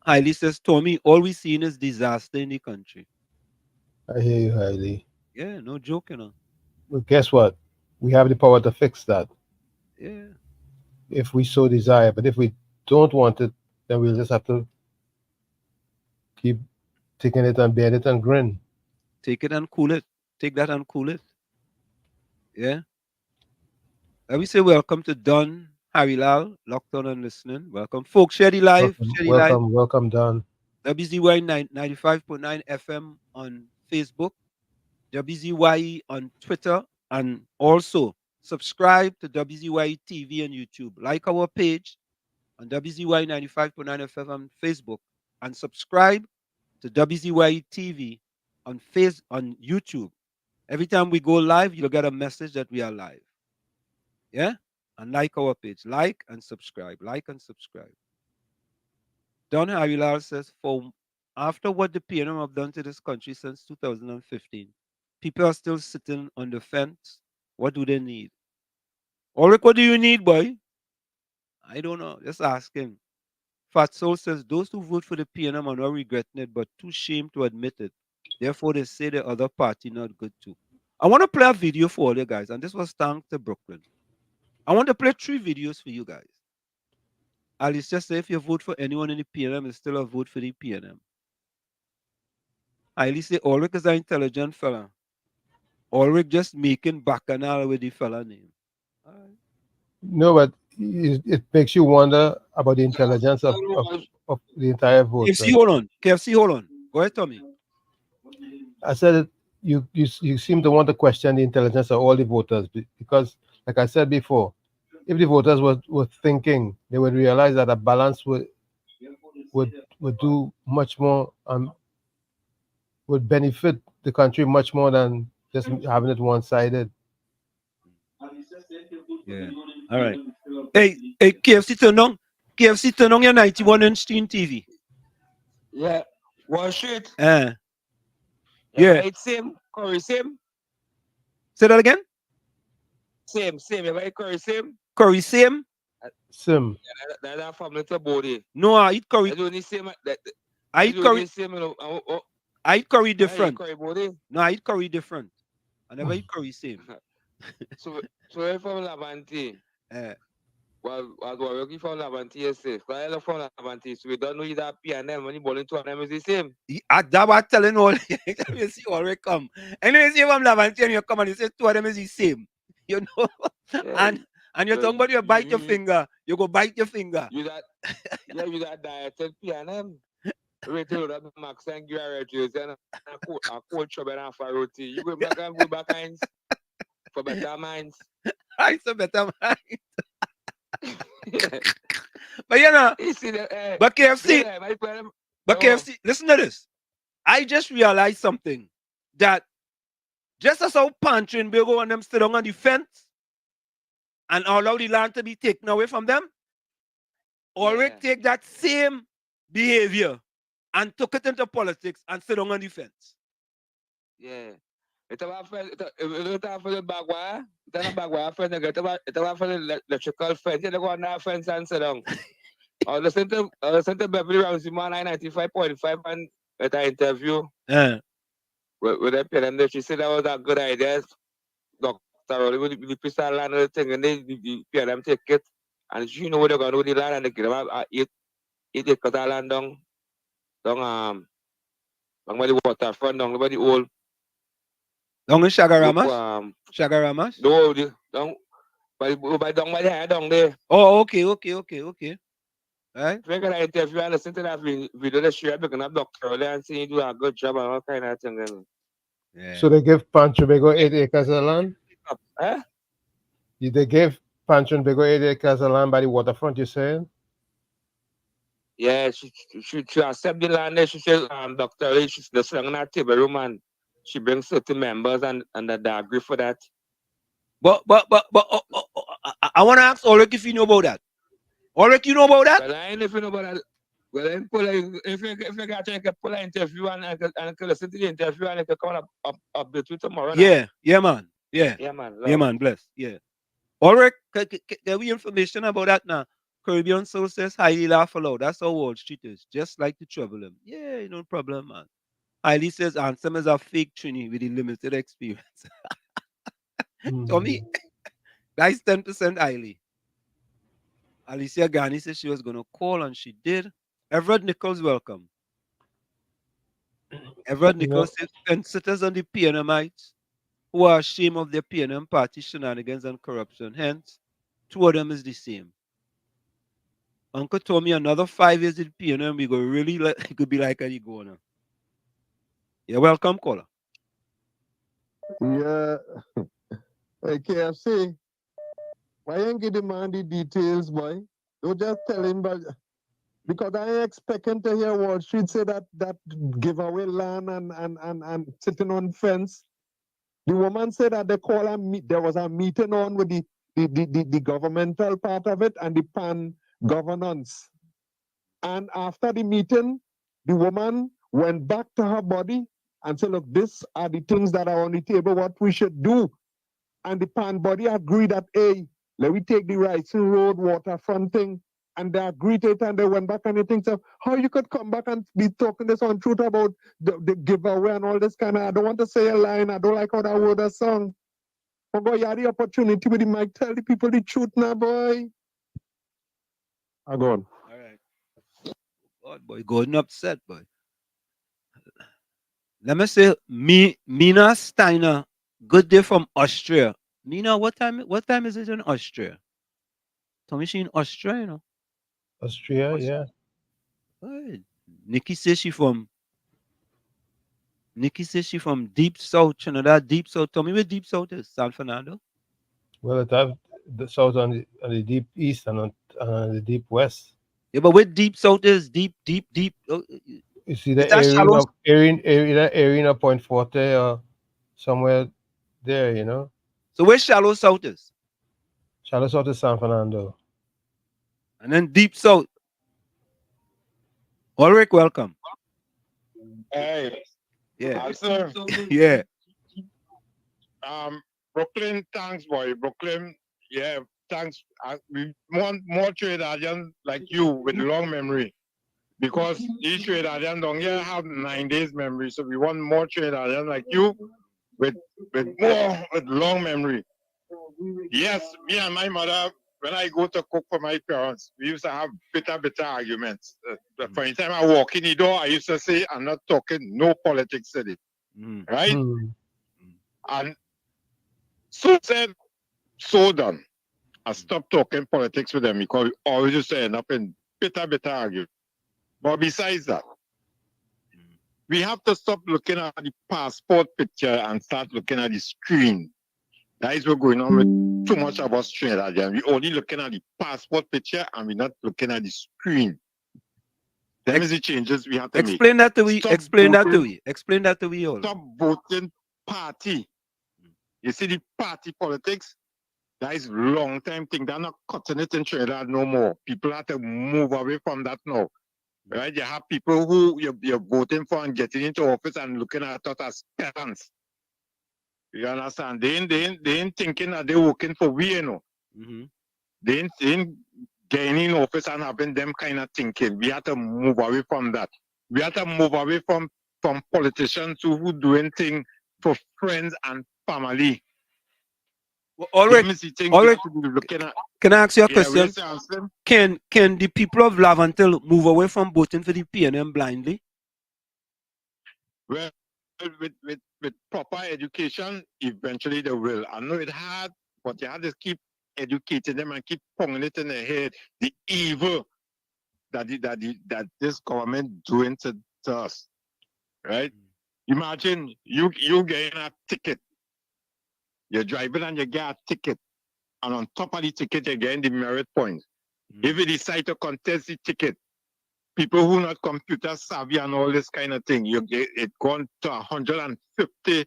Hailey says, Tommy, all we seen is disaster in the country. I hear you, Hailey. Yeah, no joke, you know. But guess what? We have the power to fix that Yeah. if we so desire. But if we don't want it, then we'll just have to keep taking it and bear it and grin. Take it and cool it. Take that and cool it. Yeah. Let me say welcome to Don Harilal, locked on and listening. Welcome. Folks, share the live. Welcome, Share the live. welcome, welcome, Don. WZYE 95.9 FM on Facebook. WZYE on Twitter. And also subscribe to WZYE TV and YouTube. Like our page on WZYE 95.9 FM on Facebook. And subscribe to WZYE TV on YouTube. Every time we go live, you'll get a message that we are live. Yeah? And like our page. Like and subscribe. Like and subscribe. Don Aguilar says, for after what the PNM have done to this country since 2015, people are still sitting on the fence. What do they need? Ulrich, what do you need, boy? I don't know. Just ask him. Fat Soul says, those who vote for the PNM are not regretting it, but too ashamed to admit it. Therefore, they say the other party not good too. I want to play a video for all you guys, and this was thanks to Brooklyn. I want to play 3 videos for you guys. Alice just say if you vote for anyone in the PNM, it's still a vote for the PNM. Alice say Ulrich is an intelligent fella. Ulrich just making bacchanal with the fella name. No, but it makes you wonder about the intelligence of the entire vote. KFC, hold on. KFC, hold on. Go ahead, Tommy. I said it, you seem to want to question the intelligence of all the voters because, like I said before, if the voters were thinking, they would realize that a balance would do much more would benefit the country much more than just having it one-sided. Yeah. All right. Hey, KFC, turn on. KFC, turn on your 91-inch screen TV. Yeah. Wash it. Yeah. It's him. Curry him. Say that again? Same. Everybody curry same. Curry same? Sim. That family to body. No, I eat curry. I do the same. I eat curry. Same, you know. I eat curry I eat different. curry body. No, I eat curry different. I never eat curry same. So if from Lavanti. Well, we're working from Lavanti, yes, sir. I love from Lavanti, so we don't know that P&M when you ball into them is the same. That was telling all. You see, already come. Anyway, see from Lavanti and you come and you say two of them is the same. You know, Yeah, and you're talking about you bite your finger. You go bite your finger. You that dieted P&M. Wait till that Max and Garrett and a cold chop and half a roti. You go back and go back hands for better minds. I a better mind. But you know, but KFC, but KFC, listen to this. I just realized something that just as how Pantry and Bigo and them sit on the fence and allow the land to be taken away from them, Ulrich take that same behavior and took it into politics and sit on the fence. Yeah. It's about for the bag wire. It's not bag wire fence. It's about for the electrical fence. You go on that fence and sit down. I listen to Beverly Ramsey man 95.5 and at an interview. With that pen, she said that was a good idea. Doctor, the pistol land and the thing, and the PLM take it. And she know what they're going to do with the land, and they get them 8 acres of land down by the waterfront, down by the old. Down in Shagaramas? Shagaramas? No, down by the hair down there. Oh, okay. Right? If I get an interview and listen to that video, they share because I'm Dr. Ole and see you do a good job and all kind of thing. Yeah. So they give Pancho Bego 8 acres of land? Huh? They gave Pancho Bego 8 acres of land by the waterfront, you saying? Yeah, she accept the land there. She said, Dr. Ole, she's the slang in her table room and she brings certain members and they agree for that. But I want to ask Ulrich if you know about that. Ulrich, you know about that? Well, I ain't if you know about that. Well, if you got to pull an interview and listen to the interview and come up between tomorrow. Yeah, man. Yeah, man, bless. Yeah. Ulrich, can we information about that now? Caribbean Soul says highly laugh aloud. That's how Wall Street is. Just like to trouble him. Yeah, no problem, man. Highly says Ansem is a fake Trini with the limited experience. Tommy, that's 10% highly. Alicia Ghani said she was going to call and she did. Everett Nichols, welcome. Everett Nichols said fence-sitters on the PNMites who are ashamed of their PNM party shenanigans and corruption. Hence, two of them is the same. Uncle told me another 5 years in PNM, we go really it could be like a Iguana. Yeah, welcome, caller. Yeah. Hey, KFC. Why ain't give the man the details, boy? Don't just tell him, but because I ain't expecting to hear Wall Street say that giveaway land and sitting on fence. The woman said that they call there was a meeting on with the governmental part of it and the pan governance. And after the meeting, the woman went back to her body and said, look, these are the things that are on the table, what we should do. And the pan body agreed that, hey, let me take the Rising Road waterfront thing. And they agreed to it and they went back and they think, so how you could come back and be talking this on truth about the giveaway and all this kind of, I don't want to say a line, I don't like how that word is sung. But boy, you had the opportunity with the mic, tell the people the truth now, boy. I go on. All right. God, boy, going upset, boy. Let me say, Mina Steiner, good day from Austria. Mina, what time is it in Austria? Tell me she in Austria, you know. Austria, yeah. Good. Nikki says she from deep south, Trinidad, deep south. Tell me where deep south is, San Fernando. Well, it have the south on the deep east and on the deep west. Yeah, but where deep south is, deep. You see the area of Point Forte or somewhere there, you know. So where shallow south is? Shallow south is San Fernando. And then deep south. Ulrich, welcome. Hey. Yeah. Also, yeah. Brooklyn, thanks, boy. Brooklyn, yeah, thanks. We want more Trinidadians like you with long memory. Because each Trinidadian down here have 9 days memory. So we want more Trinidadians like you with long memory. Yes, me and my mother, when I go to cook for my parents, we used to have bitter arguments. For any time I walk in the door, I used to say, I'm not talking no politics today. Right? And so said, so done. I stopped talking politics with them because we always used to end up in bitter arguments. But besides that, we have to stop looking at the passport picture and start looking at the screen. That is what's going on with too much about Trinidad. We're only looking at the passport picture and we're not looking at the screen. Them is the changes we have to explain make. That to we. Stop Explain voting, that to we. Explain that to we all. Stop voting party. You see the party politics? That is long time thing. They're not cutting it in Trinidad no more. People have to move away from that now. Right? You have people who you're voting for and getting into office and looking at it as parents. You understand? They ain't thinking that they're working for we, you know. They ain't getting in office and having them kind of thinking. We have to move away from that. We have to move away from politicians who doing things for friends and family. All right. Looking at, can I ask you a yeah, question? say, Ansel? Can the people of Lavantil move away from voting for the PNM blindly? Well, with proper education, eventually they will. I know it's hard, but you have to keep educating them and keep pounding it in their head. The evil that this government doing to us, right? Imagine you getting a ticket. You're driving and you get a ticket, and on top of the ticket you're getting the merit points. If you decide to contest the ticket, people who not computer savvy and all this kind of thing, you get it gone to 150.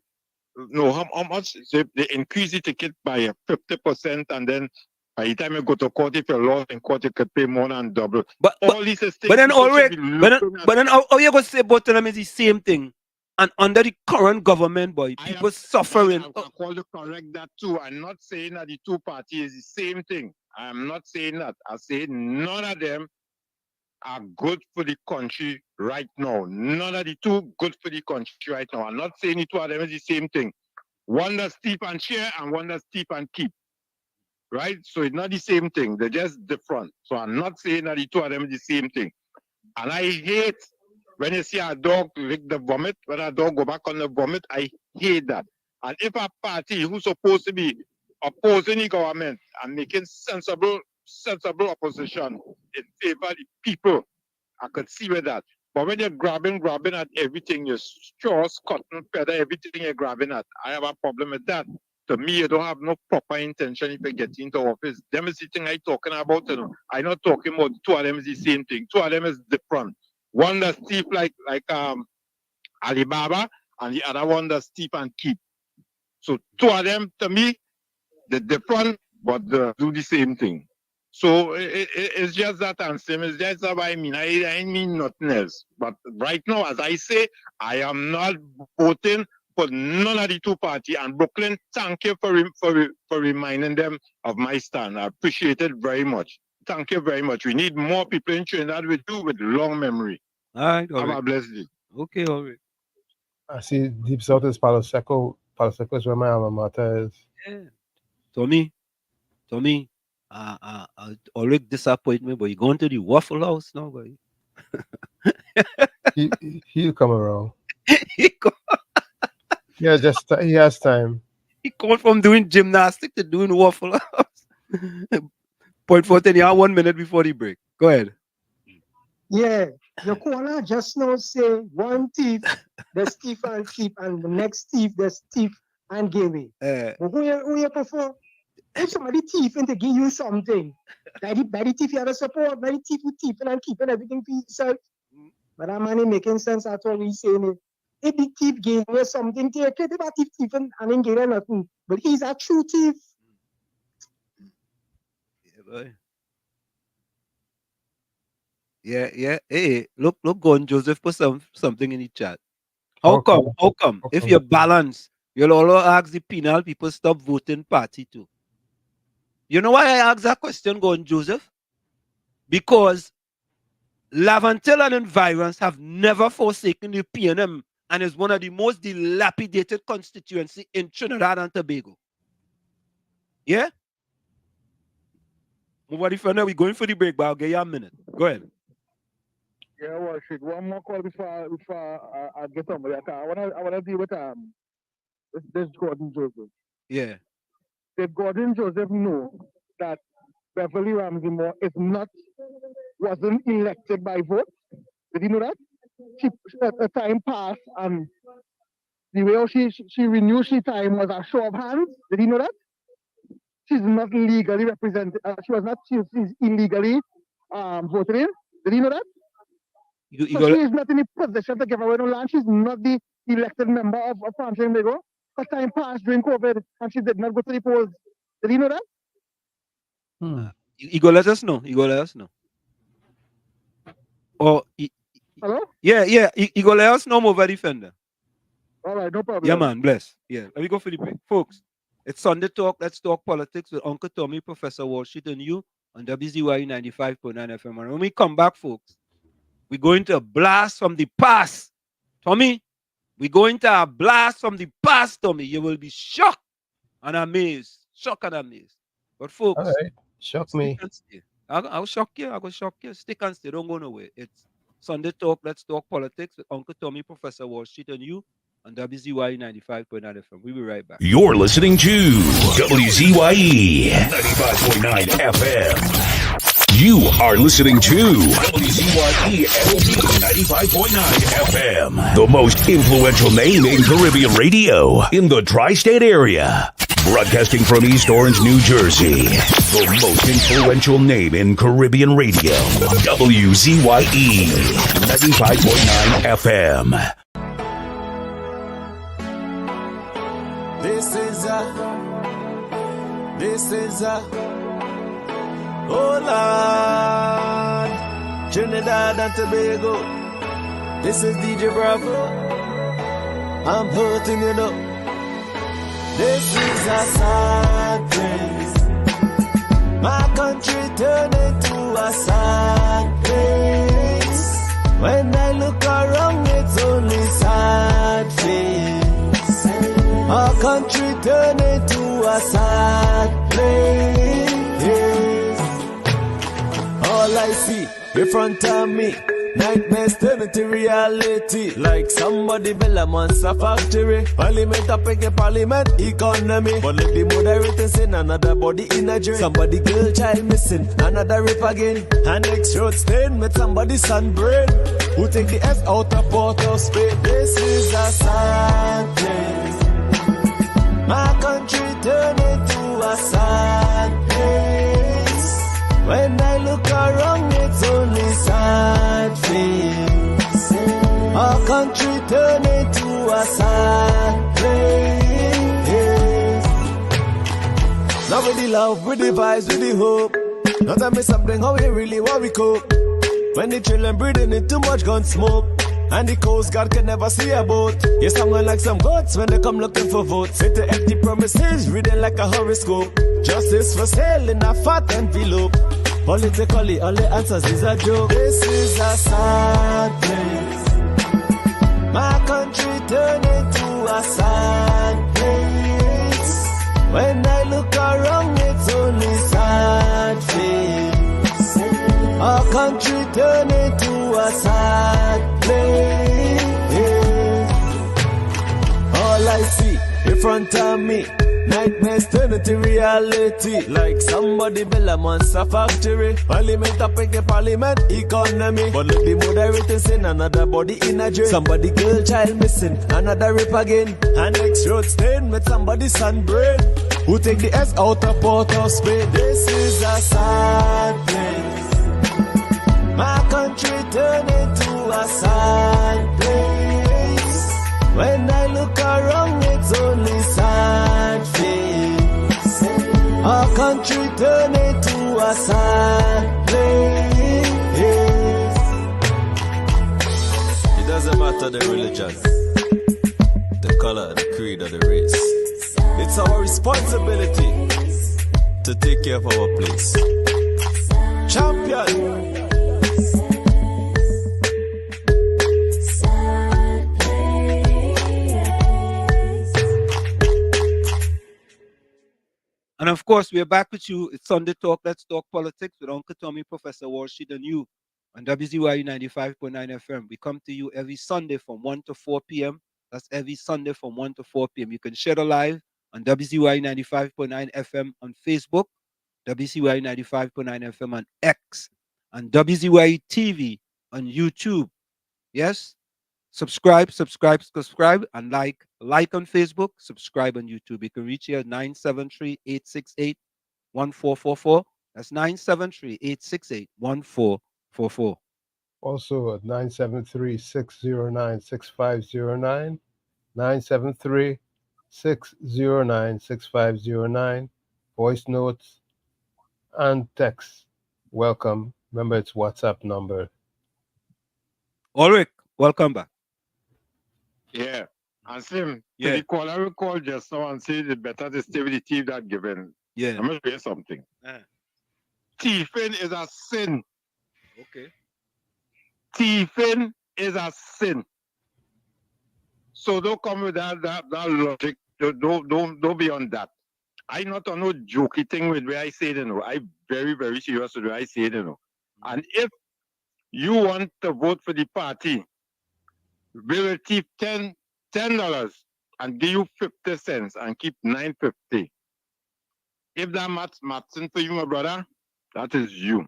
No, how much? So they increase the ticket by 50%, and then by the time you go to court, if you're lost in court, you could pay more than double. But all these things. But then already, but then how you gonna say both of them is the same thing? And under the current government, boy, people suffering. I call to correct that too. I'm not saying that the two parties is the same thing. I'm not saying that. I say none of them are good for the country right now. None of the two good for the country right now. I'm not saying the two of them is the same thing. One does steep and share and one does steep and keep. Right? So it's not the same thing. They're just different. So I'm not saying that the two of them is the same thing. And I hate when you see a dog lick the vomit, when a dog go back on the vomit, I hate that. And if a party who's supposed to be opposing the government and making sensible opposition in favor of the people, I could see with that. But when you're grabbing at everything, your straws, cotton, feather, everything you're grabbing at, I have a problem with that. To me, you don't have no proper intention if you get into office. Them is the thing I'm talking about. You know. I'm not talking about two of them is the same thing. Two of them is different. One that's steep like Alibaba, and the other one that's steep and keep. So two of them, to me, they're different, but they do the same thing. So it's just that answer. It's just what I mean. I mean nothing else. But right now, as I say, I am not voting for none of the two parties. And Brooklyn, thank you for reminding them of my stand. I appreciate it very much. Thank you very much. We need more people in Trinidad with you with long memory. All right. Have a blessed day. Okay, all right. I see Deep South is Palo Seco. Palo Seco is where my alma mater is. Yeah. Tommy, always disappoint me, but you going to the Waffle House now, boy. He'll come around. Yeah, just he has time. He come from doing gymnastics to doing Waffle House. Point 14, you have 1 minute before the break. Go ahead. Yeah, your caller just now say one thief, there's thief and keep, and the next thief, there's thief and give it. But who you prefer? If somebody thieving to give you something, by the thief you have to support, by the thief you thieving and keeping everything for yourself. But that man ain't making sense at all. He's saying it. If the thief gave you something, take it. If a thief thieving and ain't giving nothing, but he's a true thief. Yeah, boy. Yeah. Hey, look, Gon Joseph put something in the chat. How come? If you balance You'll also ask the penal people stop voting party too. You know why I asked that question, Gordon Joseph? Because Lavantil and Environs have never forsaken the PNM and is one of the most dilapidated constituency in Trinidad and Tobago. Yeah? Nobody for now. We're going for the break, but I'll give you a minute. Go ahead. Yeah, well, shit. One more call before I get somebody. I wanna deal with this Gordon Joseph. Yeah. Did Gordon Joseph know that Beverly Ramsey Moore wasn't elected by vote? Did he know that? The time passed and the way she renewed her time was a show of hands. Did he know that? She's not legally represented. She's illegally voted in. Did he know that? So she is not in a position to give away no land. She's not the elected member of Trinidad and Tobago. Her time passed during COVID and she did not go to the polls. Did he know that? You go let us know. You go let us know. Or hello? Yeah. You go let us know over defender. All right, no problem. Yeah, man, bless. Yeah. Let me go for the break. Folks, it's Sunday Talk. Let's talk politics with Uncle Tommy, Professor Wall Street, and you on WZYE 95.9 FM. And when we come back, folks, we're going to a blast from the past. Tommy, we're going to a blast from the past, Tommy. You will be shocked and amazed. Shocked and amazed. But folks, all right. Shock me. I'll shock you. I will shock you. Stick and stay. Don't go nowhere. It's Sunday Talk. Let's talk politics with Uncle Tommy, Professor Wall Street, and you on WZYE 95.9 FM. We'll be right back. You're listening to WZYE 95.9 FM. You are listening to WZYE 95.9 FM, the most influential name in Caribbean radio in the tri-state area. Broadcasting from East Orange, New Jersey, the most influential name in Caribbean radio. WZYE 95.9 FM. This is oh Lord, Trinidad and Tobago. This is DJ Bravo. I'm hurting you know. This is a sad place. My country turned into a sad place. When I look around, it's only sad face. Our country turned into a sad place. All I see in front of me, nightmares turn into reality. Like somebody build a monster factory. Parliament up against parliament economy. But let the moderators in another body in a dream. Somebody girl child missing, another rape again. And next road stain with somebody's son brain. Who take the S out of Port of Spain. This is a sad place. My country turned into a sad place. When I look around, it's only sad face. Our country turned into a sad place. Now with the love, with the vibes, with the hope. Now tell me something, how we really want we cope. When the children breathing in too much gun smoke. And the Coast Guard can never see a boat. You sound like some goats when they come looking for votes. Sit to empty promises, reading like a horoscope. Justice for sale in a fat envelope. Politically, all the answers is a joke. This is a sad place. My country turned into a sad place. When I look around, it's only sad face. Our country turned into a sad place. All I see in front of me, nightmares turn into reality. Like somebody build a monster factory. Parliament up against parliament economy. But let the moderators in another body in a dream. Somebody girl child missing, another rape again. And next road stain with somebody's son brain. Who take the S out of Port of Spain. This is a sad place. My country turned into a sad place. When I look around, it's only sad face. Our country turned into a sad place. It doesn't matter the religion, the color, the creed, or the race. It's our responsibility to take care of our place. Champion! And of course, we're back with you. It's Sunday Talk. Let's talk politics with Uncle Tommy, Professor Walsheed, and you on WZYE 95.9 FM. We come to you every Sunday from 1 to 4 p.m. That's every Sunday from 1 to 4 p.m. You can share the live on WZYE 95.9 FM on Facebook, WZYE 95.9 FM on X, and WZYE TV on YouTube. Yes? Subscribe, and like on Facebook, subscribe on YouTube. You can reach here at 973-868-1444. That's 973-868-1444. Also at 973-609-6509, 973-609-6509, voice notes and text. Welcome. Remember, it's WhatsApp number. Ulrich, welcome back. Yeah. And Slim, Yeah. the caller will call just now and say the better to stay with the thief that given. Yeah. I'm going to say something. Thieving is a sin. Okay. Thieving is a sin. So don't come with that logic. Don't be on that. I not on no jokey thing with where I say it, you know. I very, very serious with where I say it, you know. And if you want to vote for the party, we will keep $10 and give you 50 cents and keep $9.50. If that matching for you, my brother, that is you.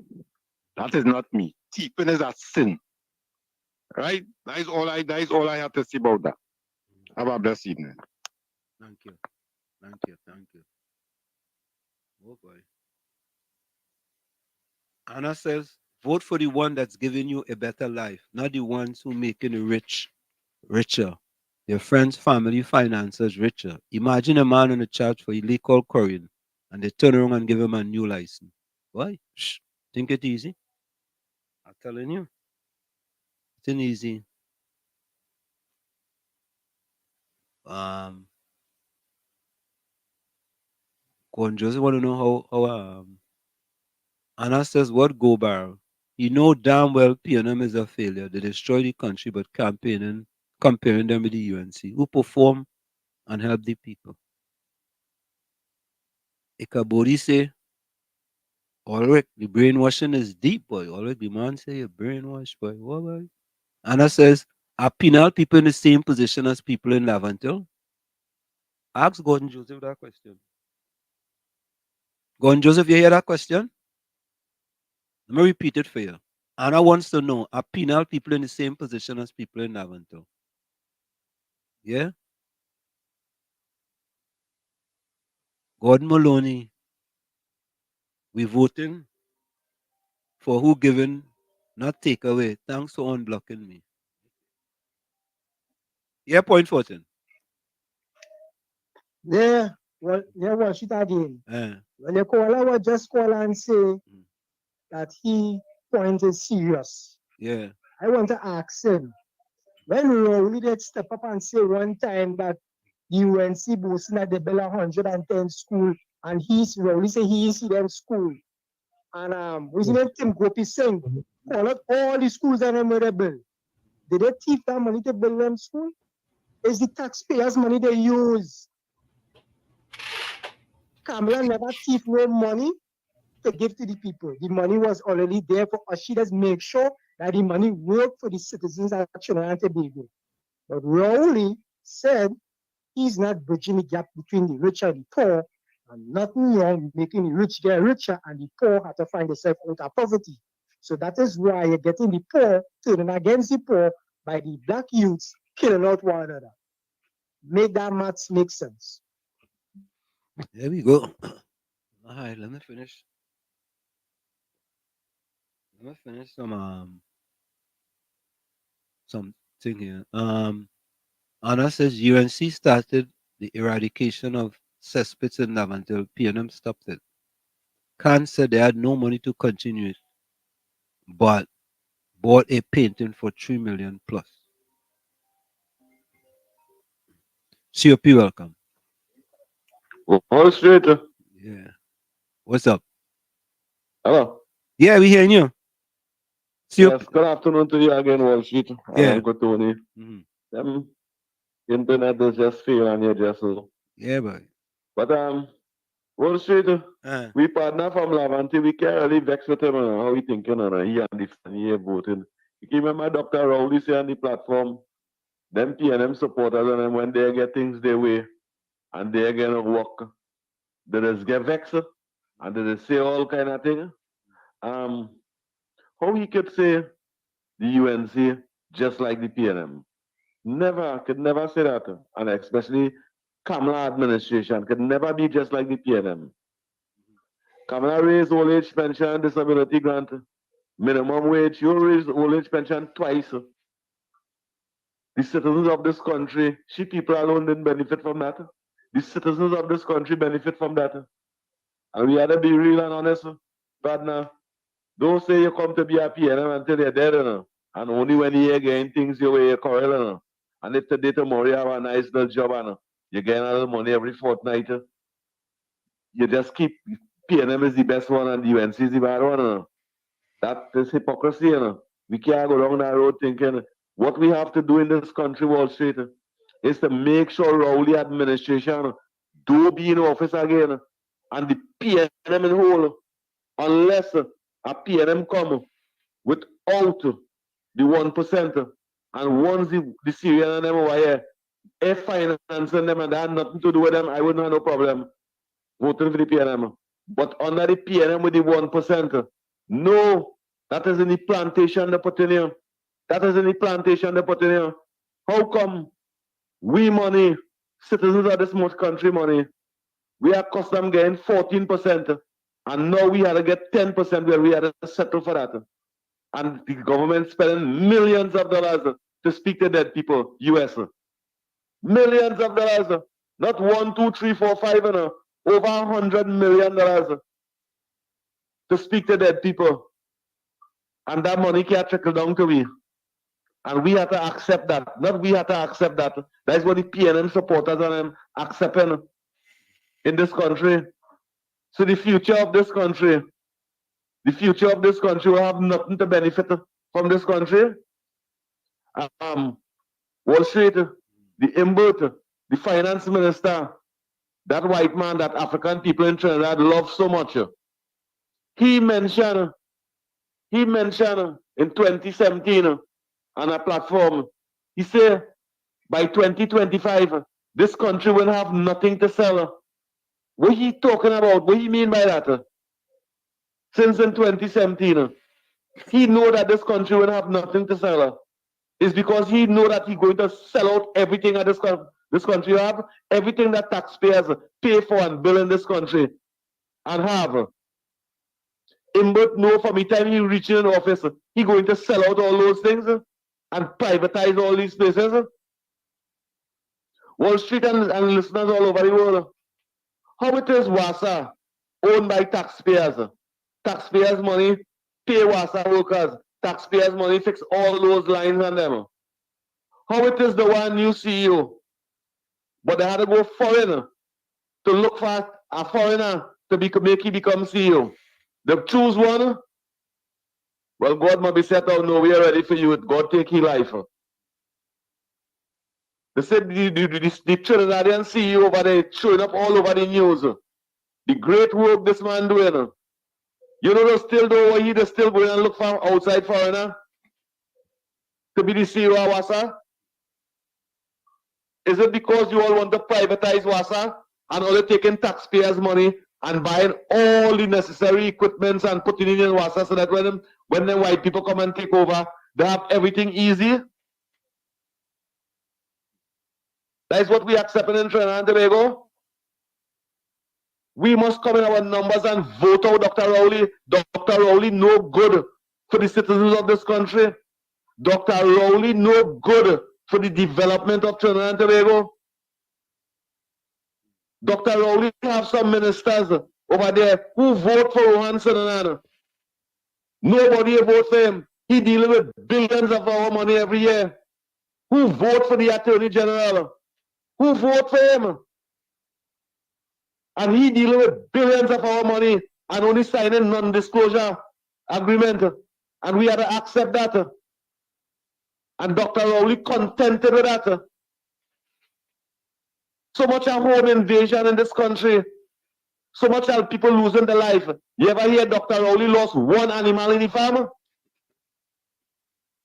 That is not me. Thieving is a sin. Right? That is all I have to say about that. Have a blessed evening. Thank you. Oh boy. Anna says, vote for the one that's giving you a better life, not the ones who making the rich richer. Your friends, family, finances richer. Imagine a man on a charge for illegal quarrying and they turn around and give him a new license. Why? Shh. Think it easy? I'm telling you. It's not easy. Joseph want to know how Anna says, what go barrel? You know damn well PNM is a failure. They destroy the country, but comparing them with the UNC, who perform and help the people. Ikabodi say, Ulrich, the brainwashing is deep, boy. Ulrich, the man say you're brainwashed, boy. What, boy? Anna says, are penal people in the same position as people in Lavantil? Ask Gordon Joseph that question. Gordon Joseph, you hear that question? Let me repeat it for you. Anna wants to know, are penal people in the same position as people in Lavantil? Yeah? Gordon Maloney, we voting for who given, not take away. Thanks for unblocking me. Yeah, point 14. Yeah, watch it again. Well, the caller will just call and say that he point is serious. Yeah. I want to ask him, when Rowley did step up and say one time that the UNC boasting at the Bella 110 school, and Rowley say he is in them school. And we see Tim Gopi saying, call out all the schools that are memorable. Did they thief that money to build them school? Is the taxpayers' money they use? Kamala never thief no money to give to the people. The money was already there for us. She does make sure that the money worked for the citizens of Trinidad and Tobago. But Rowley said he's not bridging the gap between the rich and the poor, and nothing wrong making the rich get richer and the poor have to find themselves out of poverty. So that is why you're getting the poor turning against the poor by the black youths killing out one another. Make that maths make sense. There we go. All right, let me finish. Let me finish something here. Anna says UNC started the eradication of cesspits in Lavantil. PNM stopped it. Khan said they had no money to continue it, but bought a painting for $3 million plus. COP, welcome. All straight. Yeah. What's up? Hello. Yeah, we hearing you. Yes, good afternoon to you again, Wall Street. And Yeah. Uncle Tony. Internet is just failing you just so. Yeah, boy. But Wall Street, we partner from Lavante, we can't really vex with him, how he thinking, he and he voting. You remember Dr. Rowley say on the platform, them PNM supporters, and then when they get things their way, and they're gonna work, they just get vexed, and they just say all kind of things. How he could say the UNC just like the PNM? Could never say that. And especially Kamala administration could never be just like the PNM. Kamala raised old age pension, disability grant, minimum wage. You raise old age pension twice. The citizens of this country, she people alone didn't benefit from that. The citizens of this country benefit from that. And we had to be real and honest. But now, don't say you come to be a PNM until you're dead. And only when you're getting things your way, you're correct. And if today, tomorrow, you have a nice little job, you get a little money every fortnight, you just keep PNM is the best one and the UNC is the bad one. That is hypocrisy. We can't go down that road thinking what we have to do in this country, Wall Street, is to make sure Rowley administration do be in office again and the PNM in whole, unless a PNM come without the 1%, and once the Syrian and them over here, if financing them and that had nothing to do with them, I wouldn't have no problem voting for the PNM. But under the PNM with the 1%, no, that is in the plantation they put in here. That is in the plantation they put in here. How come we money, citizens of this much country money, we are custom getting 14%, and now we had to get 10% where we had to settle for that. And the government spending millions of dollars to speak to dead people, US. Millions of dollars. Not 1, 2, 3, 4, 5, over $100 million to speak to dead people. And that money can't trickle down to we. And we have to accept that. Not we have to accept that. That's what the PNM supporters and them accepting in this country. So the future of this country will have nothing to benefit from this country. Wall Street, the Imbert, the finance minister, that white man that African people in Trinidad love so much. He mentioned in 2017 on a platform, he said by 2025, this country will have nothing to sell. What he talking about? What he mean by that? Since in 2017, he know that this country will have nothing to sell. It's because he know that he's going to sell out everything that this country have, everything that taxpayers pay for and bill in this country and have. Imbert know from the time he reaches in office, he going to sell out all those things and privatize all these places. Wall Street and listeners all over the world, how it is WASA owned by taxpayers? Taxpayers' money pay WASA workers. Taxpayers' money fix all those lines on them. How it is the one new CEO, but they had to go foreign to look for a foreigner to make he become CEO. They choose one. Well, God might be set out, no, we are ready for you. God take his life. They said the Trinidadian CEO over there showing up all over the news. The great work this man doing. You know, they still do what they still going and look for outside foreigner to be the CEO of WASA? Is it because you all want to privatize WASA and only taking taxpayers' money and buying all the necessary equipments and putting it in WASA so that when the white people come and take over, they have everything easy? That is what we accept in Trinidad and Tobago. We must come in our numbers and vote out Dr. Rowley. Dr. Rowley no good for the citizens of this country. Dr. Rowley no good for the development of Trinidad and Tobago. Dr. Rowley have some ministers over there who vote for Rohan Sinanan. Nobody vote for him. He dealing with billions of our money every year. Who vote for the Attorney General? who vote for him. And he dealing with billions of our money and only signing non-disclosure agreement. And we had to accept that. And Dr. Rowley contented with that. So much of home invasion in this country. So much of people losing their life. You ever hear Dr. Rowley lost one animal in the farm?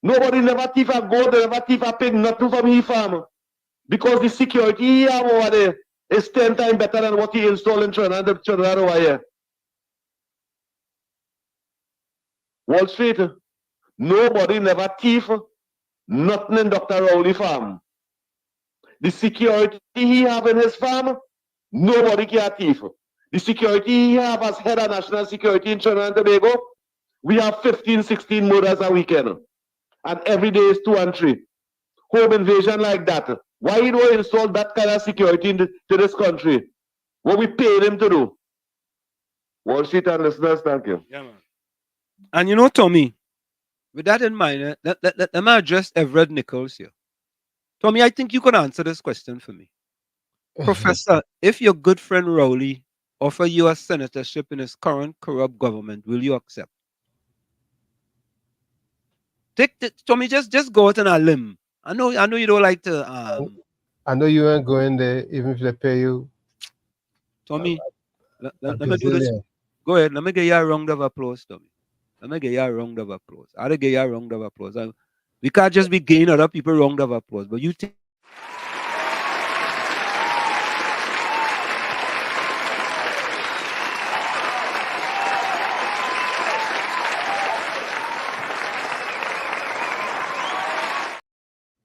Nobody never thief a goat, they never thief a pig, nothing from his farm. Because the security he have over there is 10 times better than what he installed in Trinidad over here. Wall Street, nobody never thief nothing in Dr. Rowley farm. The security he have in his farm, nobody can thief. The security he have as head of national security in Trinidad and Tobago, we have 15, 16 murders a weekend. And every day is 2 and 3. Home invasion like that. Why you don't install that kind of security to this country? What we pay them to do? Wall Street and listeners, thank you. Yeah, man. And you know, Tommy, with that in mind, let me address Everett Nichols here. Tommy, I think you could answer this question for me. Professor, if your good friend Rowley offer you a senatorship in his current corrupt government, will you accept? Tommy, just go out on a limb. I know you don't like to I know you ain't going there even if they pay you. Tommy, let me do this. Go ahead. Let me get you a round of applause, Tommy. Let me get you a round of applause. I'll get you a round of applause. We can't just be giving other people a round of applause, but you think.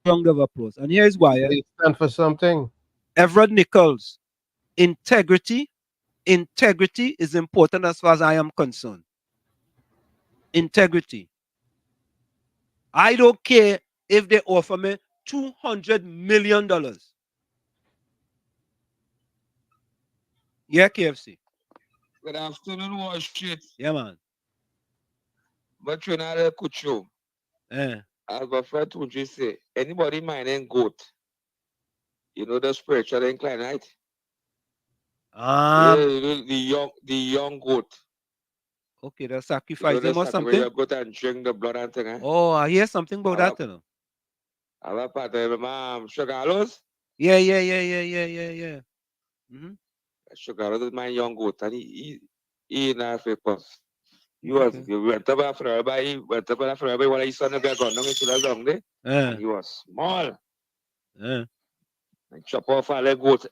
Round of applause. And here's why. They stand for something. Everett Nichols, integrity is important as far as I am concerned. Integrity. I don't care if they offer me $200 million. Yeah, KFC. Good afternoon, Wall Street. Yeah, man. But you're not a good show. As my friend Tunji say, anybody mining goat, you know the spiritual incline, right? Yeah, you know, the young goat. Okay, they'll sacrifice them or something. You go and drink the blood and thing, eh? Oh, I hear something about that, you know. I have a part of Sugarlos. Yeah. Mm-hmm. Sugarlos is my young goat, and he in Africa. He was went up after everybody, when he saw the guy gone down into the long day, and he was small. And chop off all the goat,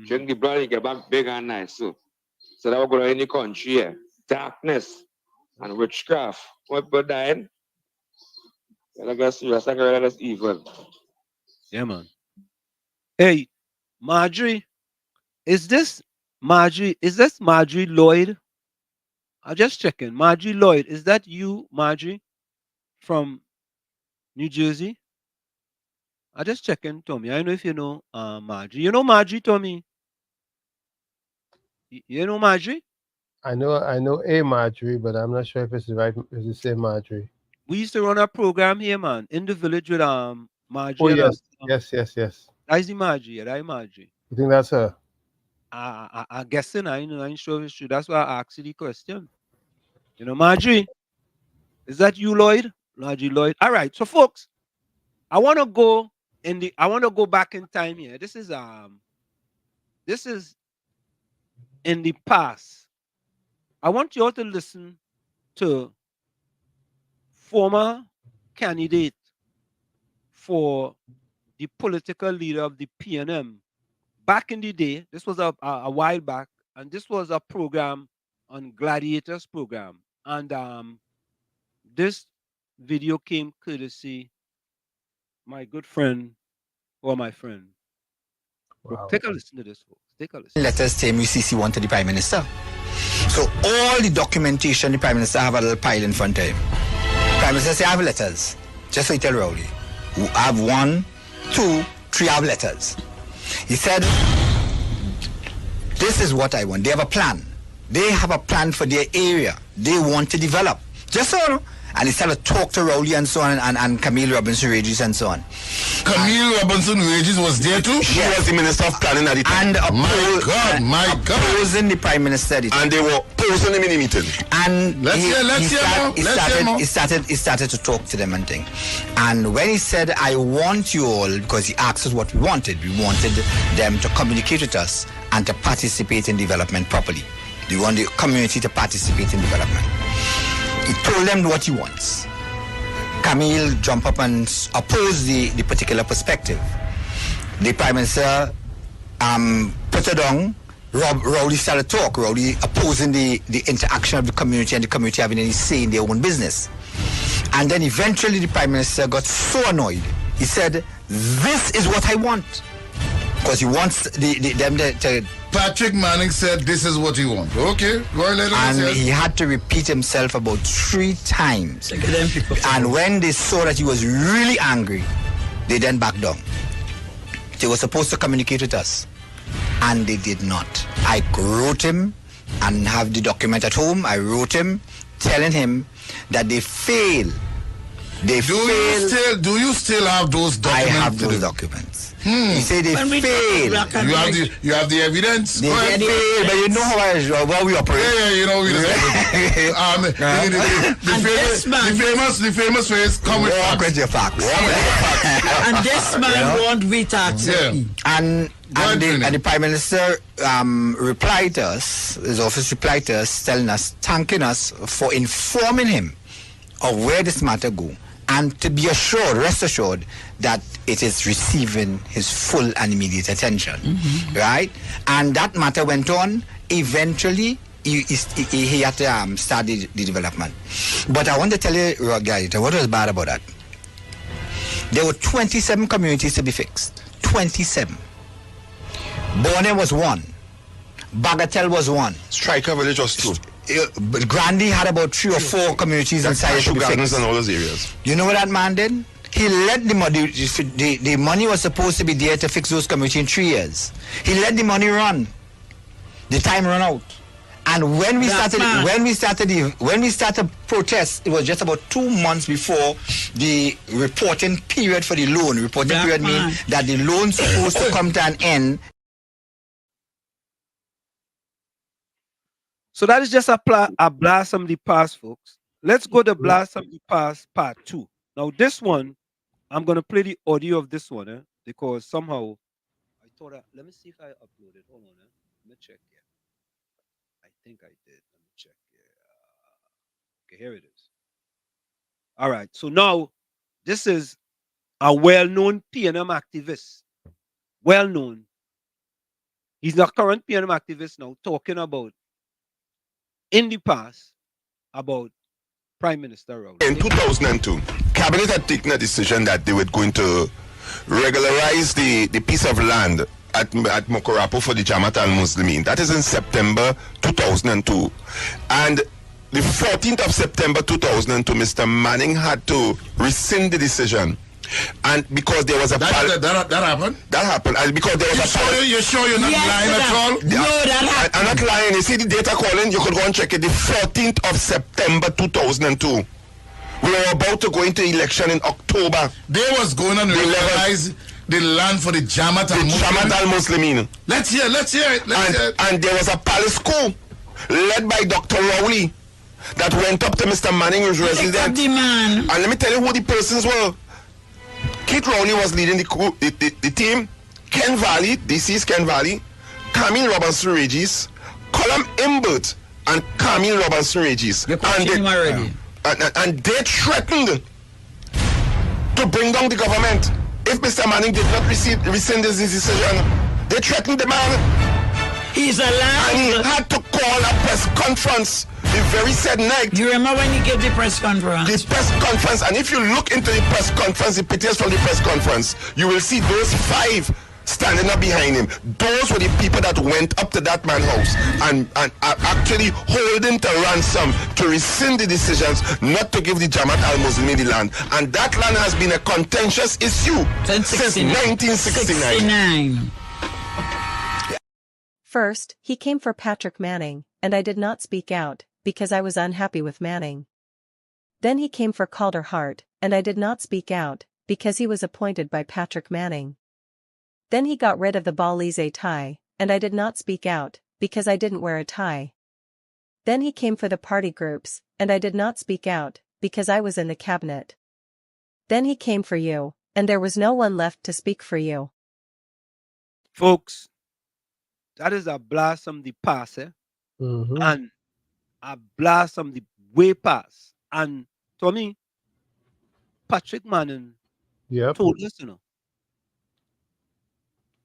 drink the blood, and get back big and nice. So that we're going to any country here. Darkness and witchcraft. What people dying? I guess that's evil. Yeah, man. Hey, Marjorie, is this Marjorie Lloyd? I'm just checking. Marjorie Lloyd, is that you, Marjorie, from New Jersey? I'm just checking, Tommy. I don't know if you know Marjorie. You know Marjorie, Tommy? You know Marjorie? I know a Marjorie, but I'm not sure if it's the same Marjorie. We used to run a program here, man, in the village with Marjorie. Oh, yes. Yes. That's the Marjorie. Yeah, that's Marjorie. You think that's her? I'm guessing. I ain't sure it's true. That's why I asked you the question. You know, Marjorie, is that you, Lloyd? Marjorie Lloyd. All right. So, folks, I want to go back in time here. This is in the past. I want you all to listen to former candidate for the political leader of the PNM. Back in the day, this was a while back, and this was a program on Gladiators program. And this video came courtesy my good friend or my friend. Wow. Take a listen to this, folks. Take a listen. Letters saying UCC one to the Prime Minister. So all the documentation, the Prime Minister have a little pile in front of him. Prime Minister say, I have letters. Just so he tell Rowley. Who have 1, 2, 3 have letters. He said, this is what I want. They have a plan. They have a plan for their area. They want to develop. Just so, And he started to talk to Rowley and so on, and Camille Robinson Regis and so on. Camille Robinson Regis was there too? She was the Minister of Planning at the time. And my God. opposing the Prime Minister. And they were opposing him in the meeting. And Let's he started to talk to them and things. And when he said, I want you all, because he asked us what we wanted them to communicate with us and to participate in development properly. We want the community to participate in development. He told them what he wants. Camille jumped up and opposed the particular perspective. The Prime Minister put it down. Rowley started to talk. Rowley opposing the interaction of the community and the community having any say in their own business. And then eventually the Prime Minister got so annoyed. He said, this is what I want. Because he wants them to... Patrick Manning said this is what he wants. Okay, go ahead. And he had to repeat himself about 3 times. And when they saw that he was really angry, they then backed down. They were supposed to communicate with us, and they did not. I wrote him and have the document at home. I wrote him telling him that they failed. Do you still have those documents? I have those documents. He said they failed. You have the evidence? They failed, but you know how we operate. Yeah, you know we the famous phrase, come with facts. With your facts. And this man won't retard. And the Prime Minister replied to us, his office replied to us, thanking us for informing him of where this matter go, and to be rest assured that it is receiving his full and immediate attention. Right? And that matter went on. Eventually, he had to start the development. But I want to tell you, guys, what was bad about that? There were 27 communities to be fixed. 27. Borne was 1. Bagatelle was 1. Striker Village was 2. Grandy had about 3 or 4 communities inside it to be fixed. And all those areas. You know what that man did? He let the money. The money was supposed to be there to fix those communities in 3 years. He let the money run. The time ran out. And when we started protests, it was just about 2 months before the reporting period for the loan. Period means that the loan's supposed to come to an end. So that is just a blast from the past, folks. Let's go to blast from the past part 2. Now this one, I'm going to play the audio of this one, because somehow I thought, let me see if I uploaded. Hold on, let me check here. I think I did. Let me check here. Okay, here it is. All right, so now this is a well-known PNM activist. Well-known. He's a current PNM activist now, talking about in the past about Prime Minister Rowley. In 2002, Cabinet had taken a decision that they were going to regularize the piece of land at Mokorapo for the Jamaat al-Muslimin. That is in September 2002. And the 14th of September 2002, Mr. Manning had to rescind the decision. And because there was a that happened? That happened. And because there was you sure you're not lying at all? No, that happened. I'm not lying. You see the data calling, you could go and check it. The 14th of September 2002. We were about to go into election in October. They was going to legalize the land for the Jamaat al-Muslimin. Let's hear it. And there was a palace coup led by Dr. Rowley that went up to Mr. Manning's residence. And let me tell you who the persons were. Kit Rowley was leading the team. Ken Valley, DC's Ken Valley, Camille Robinson Regis, Colum Imbert, and Camille Robinson Regis. And they threatened to bring down the government if Mr. Manning did not rescind his decision. They threatened the man. He's alive. And he had to call a press conference the very said night. Do you remember when he gave the press conference? The press conference, and if you look into the press conference, the pictures from the press conference, you will see those 5 standing up behind him. Those were the people that went up to that man's house and actually hold him to ransom to rescind the decisions not to give the Jamaat al-Muslimin the land. And that land has been a contentious issue since 1969. First, he came for Patrick Manning, and I did not speak out, because I was unhappy with Manning. Then he came for Calder Hart, and I did not speak out, because he was appointed by Patrick Manning. Then he got rid of the Balize tie, and I did not speak out, because I didn't wear a tie. Then he came for the party groups, and I did not speak out, because I was in the cabinet. Then he came for you, and there was no one left to speak for you. Folks, that is a blast from the past, Mm-hmm. And a blast from the way past. And to me, Patrick Manning Yep. told us,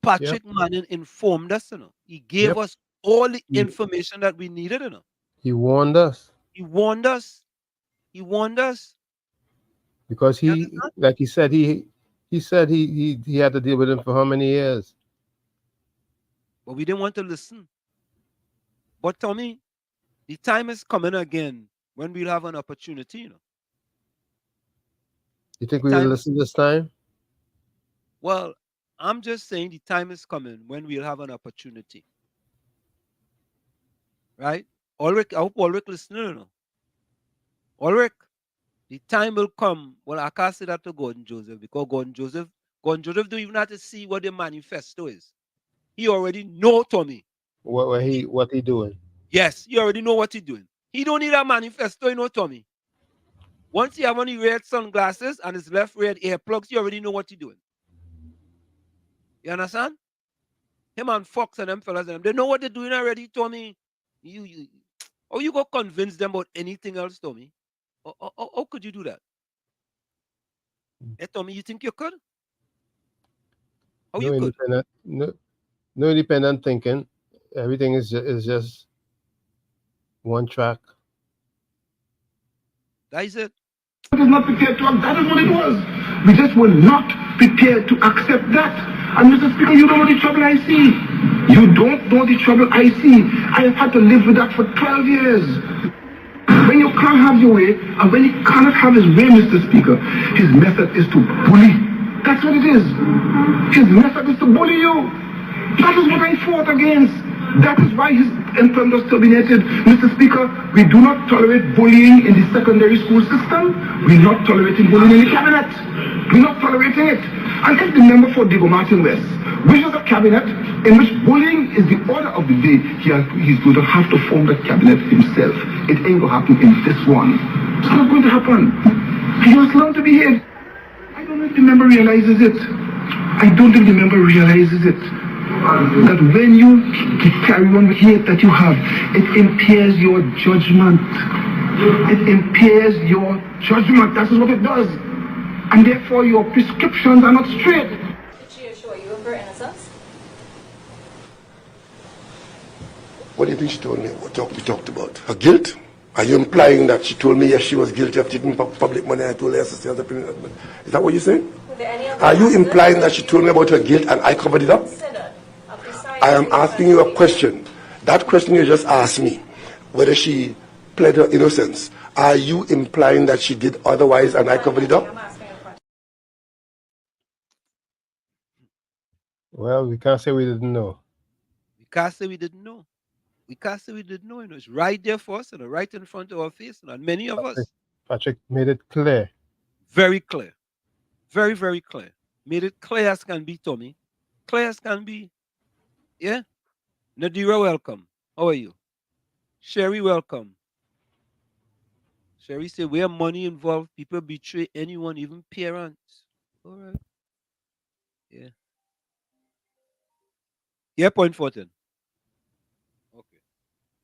Patrick Manning informed us, He gave us all the information that we needed, He warned us. He warned us. He warned us. Because he, like he said, he said he had to deal with him for how many years? But we didn't want to listen. But Tommy, the time is coming again when we'll have an opportunity, You think we will listen this time? Well, I'm just saying the time is coming when we'll have an opportunity. Right? Ulrich, I hope Ulrich listening, Ulrich, the time will come. Well, I can't say that to Gordon Joseph because Gordon Joseph don't even have to see what the manifesto is. He already know, Tommy. What he doing? Yes, he already know what he doing. He don't need a manifesto, Tommy. Once he have on the red sunglasses and his left red earplugs, you already know what he doing. You understand? Him and Fox and them fellas, they know what they're doing already, Tommy. How you go convince them about anything else, Tommy? How could you do that? Hey, Tommy, you think you could? How No you could? independent, no independent thinking. Everything is just one track. That is it. Was not prepared to act. That is what it was. We just were not prepared to accept that. And Mr. Speaker, you don't know the trouble I see. You don't know the trouble I see. I have had to live with that for 12 years. When you can't have your way, and when he cannot have his way, Mr. Speaker, his method is to bully. That's what it is. His method is to bully you. That is what I fought against. That is why his influence was terminated. Mr. Speaker, we do not tolerate bullying in the secondary school system. We're not tolerating bullying in the cabinet. We're not tolerating it. And if the member for Diego Martin West wishes a cabinet in which bullying is the order of the day, he's going to have to form that cabinet himself. It ain't going to happen in this one. It's not going to happen. He must learn to behave. I don't know if the member realizes it. I don't think the member realizes it. That when you carry on with hate that you have, it impairs your judgment. It impairs your judgment. That is what it does. And therefore your prescriptions are not straight. Did she assure you of her innocence? What do you think she told me? What we talked about? Her guilt? Are you implying that she told me yes, she was guilty of taking public money? I told her yes, as a pregnant husband. Is that what you're saying? Are you implying that she told me about her guilt and I covered it up? I am asking you a question. That question you just asked me, whether she pled her innocence, are you implying that she did otherwise and I covered it up? Well, we can't say we didn't know. We can't say we didn't know. We can't say we didn't know. It's right there for us, right in front of our face, and many of us. Patrick made it clear. Very clear. Very, very clear. Made it clear as can be, Tommy. Clear as can be. Yeah? Nadira, welcome. How are you? Sherry, welcome. Sherry said, where money involved, people betray anyone, even parents. All right. Yeah. Yeah, point 14. Okay.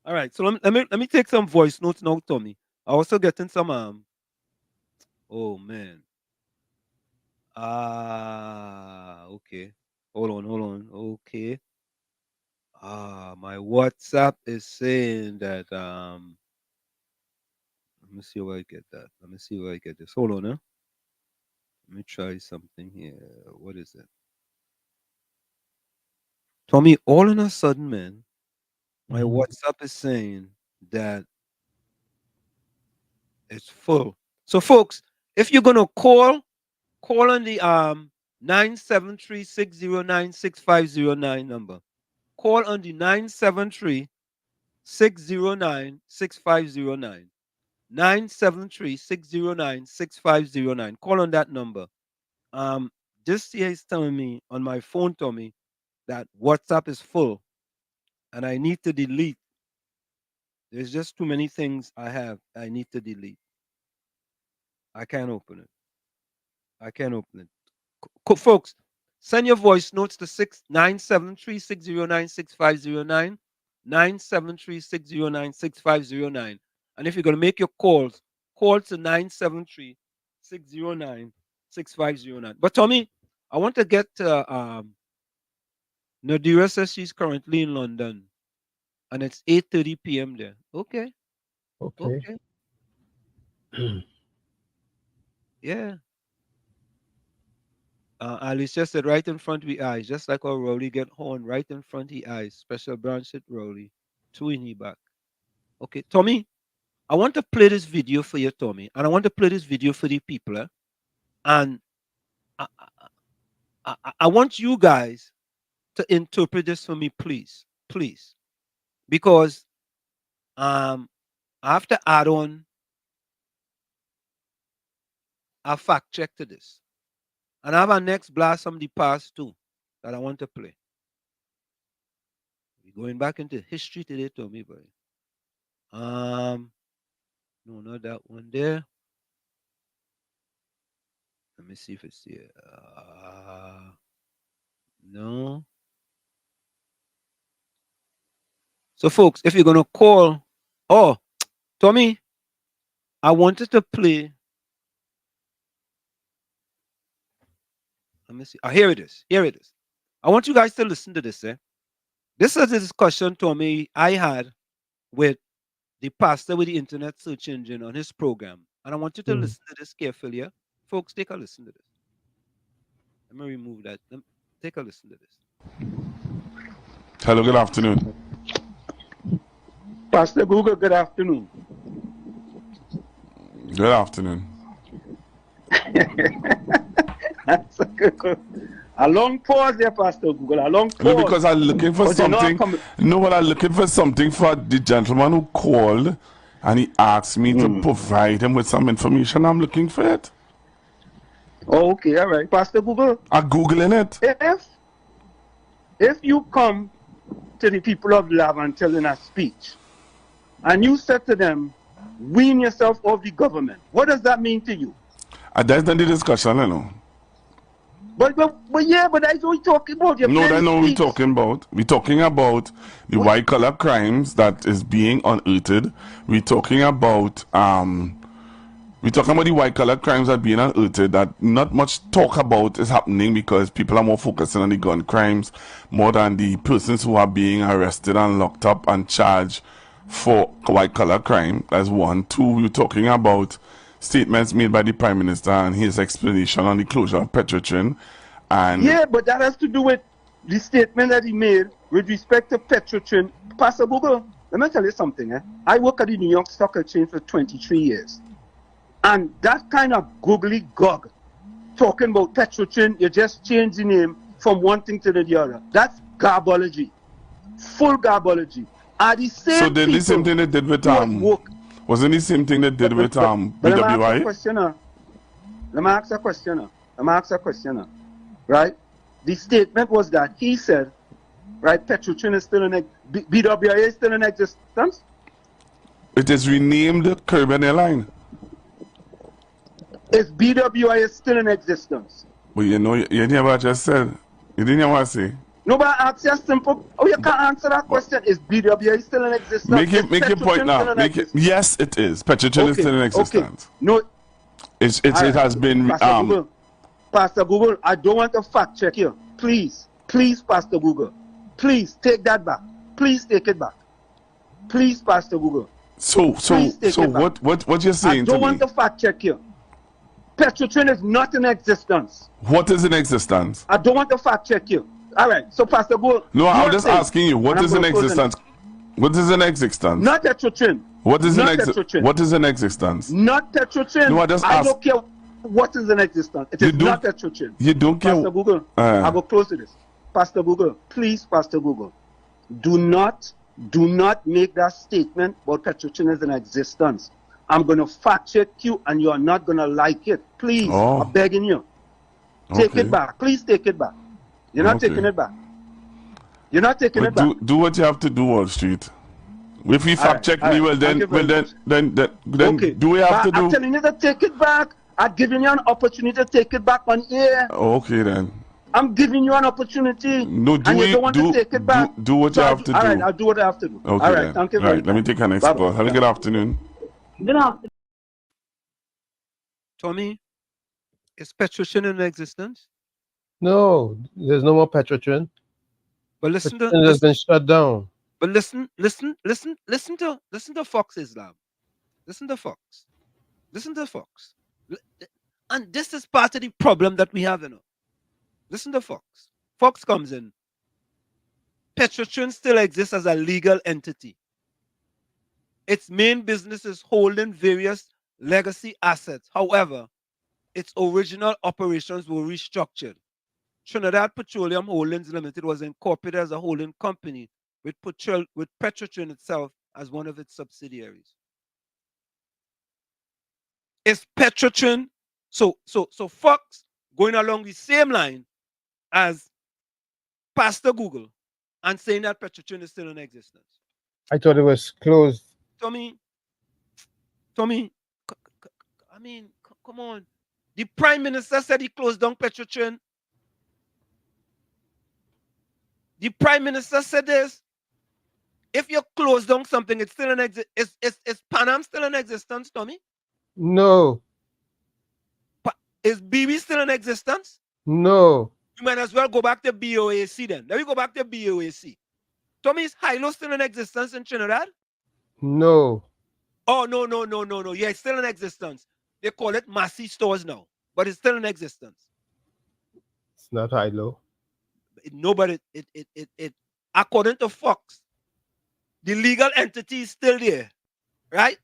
All right. So let me take some voice notes now, Tommy. I also getting some oh man. Okay. Hold on. Okay. My WhatsApp is saying that let me see where I get that. Let me see where I get this. Hold on, Let me try something here. What is it? Tommy, all in a sudden, man, my WhatsApp is saying that it's full. So folks, if you're gonna call on the 973-609-6509 number. Call on the 973-609-6509. 973-609-6509. Call on that number. Just here is telling me on my phone, Tommy, that WhatsApp is full and I need to delete. There's just too many things I need to delete. I can't open it. I can't open it. Folks, send your voice notes to 973-609-6509, 973-609-6509. And if you're going to make your calls, call to 973-609-6509. But Tommy, I want to get to Nadira says she's currently in London and it's 8:30 p.m. there. Okay. Okay. Yeah. Alice just said right in front of the eyes, just like our Rowley get horn right in front of the eyes. Special branch at Rowley. Two in the back. Okay, Tommy, I want to play this video for you, Tommy, and I want to play this video for the people. And I want you guys to interpret this for me, please. Please. Because I have to add on a fact check to this. And I have a next blast from the past too that I want to play. We're going back into history today, Tommy boy. No, not that one there. Let me see if it's here. No. So, folks, if you're gonna call, Tommy, I wanted to play. Let me see. Here it is. Here it is. I want you guys to listen to this. This is a discussion, Tommy, I had with the pastor with the internet search engine on his program. And I want you to listen to this carefully. Folks, take a listen to this. Let me remove that. Take a listen to this. Hello, good afternoon. Pastor Google, good afternoon. Good afternoon. That's a good. A long pause there, Pastor Google. A long pause. No, because I'm looking for something. No, but I'm looking for something for the gentleman who called and he asked me to provide him with some information. I'm looking for it. Oh, okay, all right. Pastor Google. I'm Googling it. If you come to the people of Lavan telling a speech and you said to them, wean yourself off the government, what does that mean to you? That's not the discussion, I know. But yeah, but that's what we're talking about. No, that's not what we're talking about. We're talking about the white collar crimes that is being unearthed. We're talking about the white collar crimes that are being unearthed that not much talk about is happening because people are more focusing on the gun crimes more than the persons who are being arrested and locked up and charged for white collar crime. That's one. Two, we're talking about statements made by the Prime Minister and his explanation on the closure of Petrotrin. And yeah, but that has to do with the statement that he made with respect to Petrotrin. Pastor Google, let me tell you something. I work at the New York Stock Exchange for 23 years. And that kind of googly gog talking about Petrotrin, you just change the name from one thing to the other. That's garbology. Full garbology. Are the same so then the same thing they did with wasn't the same thing they did with BWI? Let me ask a question. Right? The statement was that he said, right, Petrotrin is still in BWI is still in existence. It is renamed Caribbean Airline. Is BWI still in existence? But you know, you didn't hear what I just said. You didn't hear what I say. No, but I ask you a simple. Oh, you can't answer that question. Is BWI still in existence? Make your point now. Yes, it is. Petrotrin is still in existence. Okay. No, it has been. Pastor Google, I don't want to fact check you. Please, Pastor Google, please take that back. Please take it back. Please, Pastor Google. So what you're saying? I don't want to fact check you. Petrotrin is not in existence. What is in existence? I don't want to fact check you. All right, so Pastor Google. No, I'm just asking you. What is in existence? What is in existence? Not Petrotrin. What is in existence? Not Petrotrin. No, I don't care what is in existence. It is not Petrotrin. You don't care. Pastor Google, I will close to this. Pastor Google, please, Pastor Google, do not make that statement about Petrotrin is in existence. I'm going to fact check you and you're not going to like it. Please, Oh. I'm begging you. Take Okay. it back. Please take it back. You're not Okay. taking it back. You're not taking it back. Do what you have to do, Wall Street. If he fact check me, well Thank then, you very much. then Okay. do what you have to I'm do. telling you to take it back. I'm giving you an opportunity to take it back on air. Okay then. I'm giving you an opportunity. No, and you don't want to take it back. Do what you have to do. All right, I'll do what I have to do. Okay All right, then. thank you very much. Let me take our next Bye-bye. call. Have a good afternoon. Good afternoon. Tommy, is Petrotrin in existence? No, there's no more Petrotrin. But listen to Petrotrin has been shut down. But listen to Fox Islam. Listen to Fox. Listen to Fox. And this is part of the problem that we have, you know. Listen to Fox. Fox comes in. Petrotrin still exists as a legal entity. Its main business is holding various legacy assets. However, its original operations were restructured. Trinidad Petroleum Holdings Limited was incorporated as a holding company with Petrotrin itself as one of its subsidiaries. Is Petrotrin so Fox going along the same line as Pastor Google and saying that Petrotrin is still in existence? I thought it was closed. Tommy, I mean, come on. The Prime Minister said he closed down Petrotrin. The Prime Minister said this. If you close down something, it's still in existence. Is Panam still in existence, Tommy? No. Is BB still in existence? No. You might as well go back to BOAC then. Let me go back to BOAC. Tommy, is Hilo still in existence in Trinidad? No. Oh, no. Yeah, it's still in existence. They call it Massey Stores now, but it's still in existence. It's not Hilo. No, but it according to Fox, the legal entity is still there, right?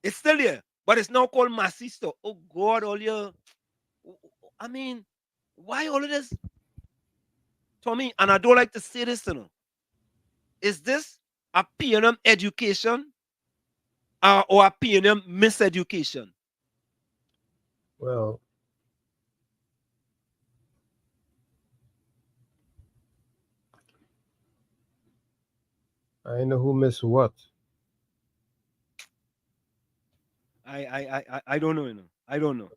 It's still there, but it's now called Massey Store. Oh God, I mean, why all of this? Tommy, and I don't like to say this, you know. Is this a P&M education or a P&M miseducation? Well, I know who missed what. I don't know, you know. I don't know.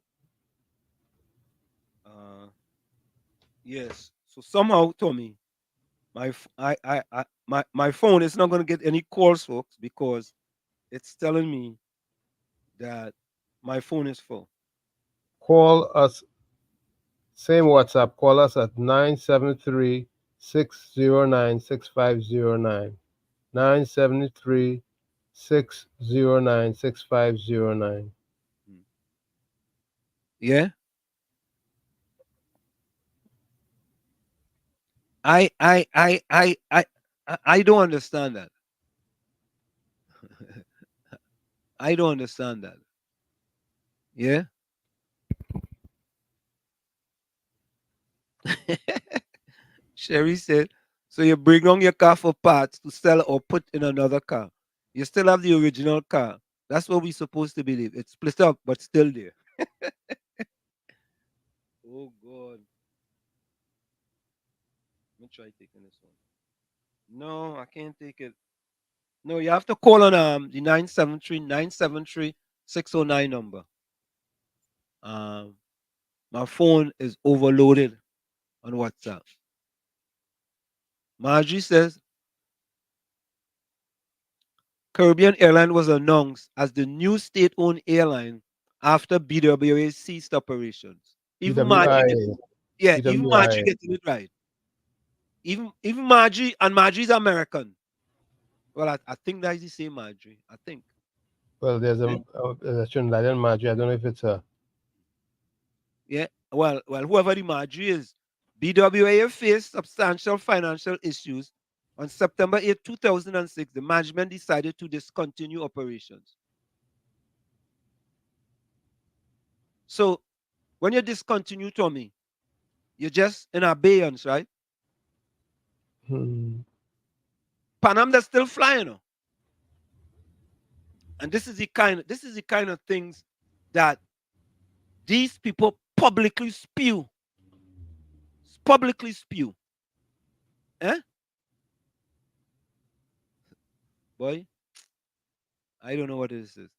Yes. So somehow, Tommy, my phone is not going to get any calls, folks, because it's telling me that my phone is full. Call us. Same WhatsApp. Call us at 973-609-6509. 973-609-6509. Yeah. I don't understand that. I don't understand that. Yeah. Sherry said, so you bring on your car for parts to sell or put in another car. You still have the original car. That's what we're supposed to believe. It's split up, but still there. Oh, God. Let me try taking this one. No, I can't take it. No, you have to call on the 973-609 number. My phone is overloaded on WhatsApp. Margie says, Caribbean Airline was announced as the new state-owned airline after BWA ceased operations. Even Margie, even Margie getting it right. Even Margie, and Margie's American. Well, I think that's the same Margie. I think. Well, there's a Trinidadian Margie. I don't know if it's a. Yeah. Well, whoever the Margie is, BWA faced substantial financial issues. On September 8, 2006, the management decided to discontinue operations. So, when you discontinue, Tommy, you're just in abeyance, right? Panam, they're still flying. And this is the kind of things that these people publicly spew. Publicly spew. Eh? Boy, I don't know what this is.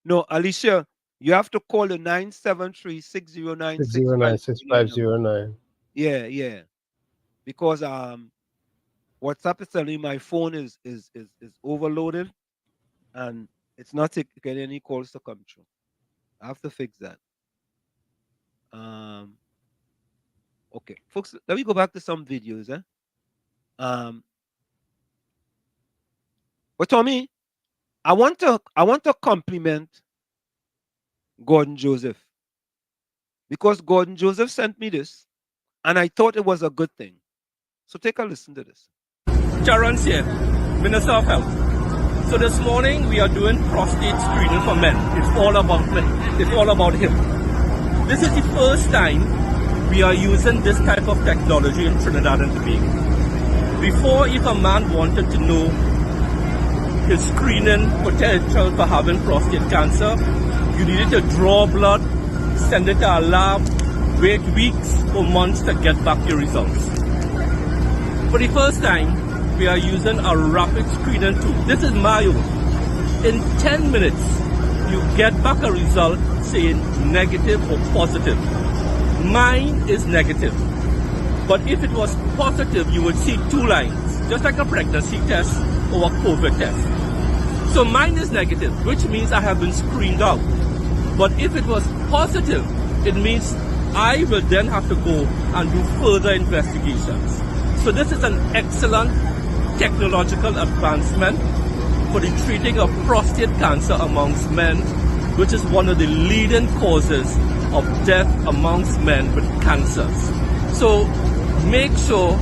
No, Alicia, you have to call the 973-609-6509 609-6509. Yeah. Because WhatsApp is telling me my phone is overloaded and it's not getting any calls to come through. I have to fix that. Okay, folks, let me go back to some videos. But Tommy, I want to compliment Gordon Joseph because Gordon Joseph sent me this, and I thought it was a good thing. So take a listen to this. Charles here, Minister of Health. So this morning we are doing prostate screening for men. It's all about men. It's all about him. This is the first time we are using this type of technology in Trinidad and Tobago. Before, if a man wanted to know his screening potential for having prostate cancer, you needed to draw blood, send it to a lab, wait weeks or months to get back your results. For the first time, we are using a rapid screening tool. This is my own. In 10 minutes, you get back a result saying negative or positive. Mine is negative. But if it was positive, you would see two lines, just like a pregnancy test or a COVID test. So mine is negative, which means I have been screened out. But if it was positive, it means I will then have to go and do further investigations. So this is an excellent technological advancement for the treating of prostate cancer amongst men, which is one of the leading causes of death amongst men with cancers. So make sure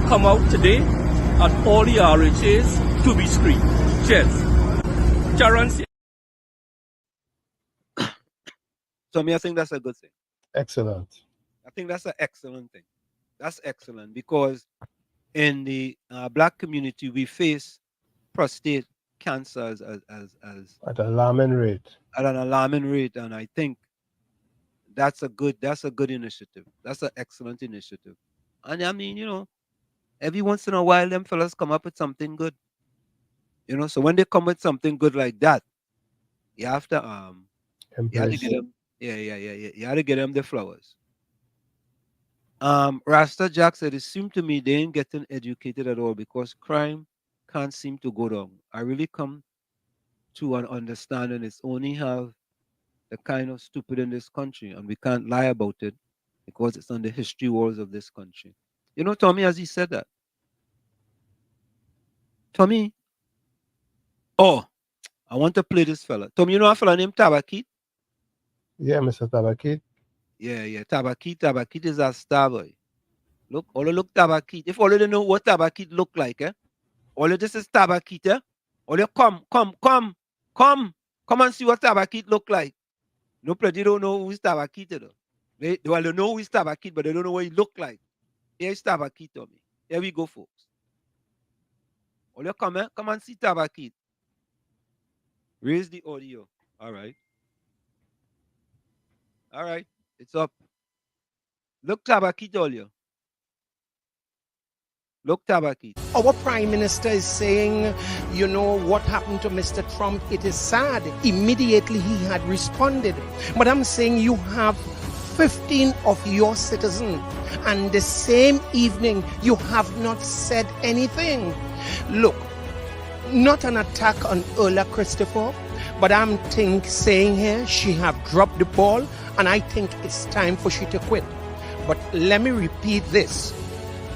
come out today at all the RHAs to be screened. Cheers. Charance. So I think that's a good thing. Excellent. I think that's an excellent thing. That's excellent because in the black community we face prostate cancer as at an alarming rate. At an alarming rate, and I think that's a good initiative. That's an excellent initiative. And I mean, every once in a while them fellas come up with something good. So when they come with something good like that, you have to you have to get them. Yeah. You have to get them the flowers. Rasta Jack said, it seemed to me they ain't getting educated at all because crime can't seem to go down. I really come to an understanding it's only have the kind of stupid in this country, and we can't lie about it because it's on the history walls of this country. Tommy, as he said that. Tommy, oh, I want to play this fella. Tommy, you know a fella named Tabakit? Yeah, Mr. Tabakit. Yeah. Tabakit is a star boy. Look Tabakit. If all of you know what Tabakit look like, all of this is Tabakit, all you come and see what Tabakit look like. No, plenty don't know who is Tabakit though. They know who is Tabakit, but they don't know what he look like. Here's Tabakit, Tommy. Here we go, folks. All you come and see Tabakit. Raise the audio. All right. It's up. Look Tabakit, all you. Look Tabakit. Our Prime Minister is saying, what happened to Mr. Trump, it is sad. Immediately he had responded. But I'm saying you have 15 of your citizens, and the same evening you have not said anything. Look, not an attack on Ola Christopher, but I'm saying here she have dropped the ball, and I think it's time for she to quit. But let me repeat this.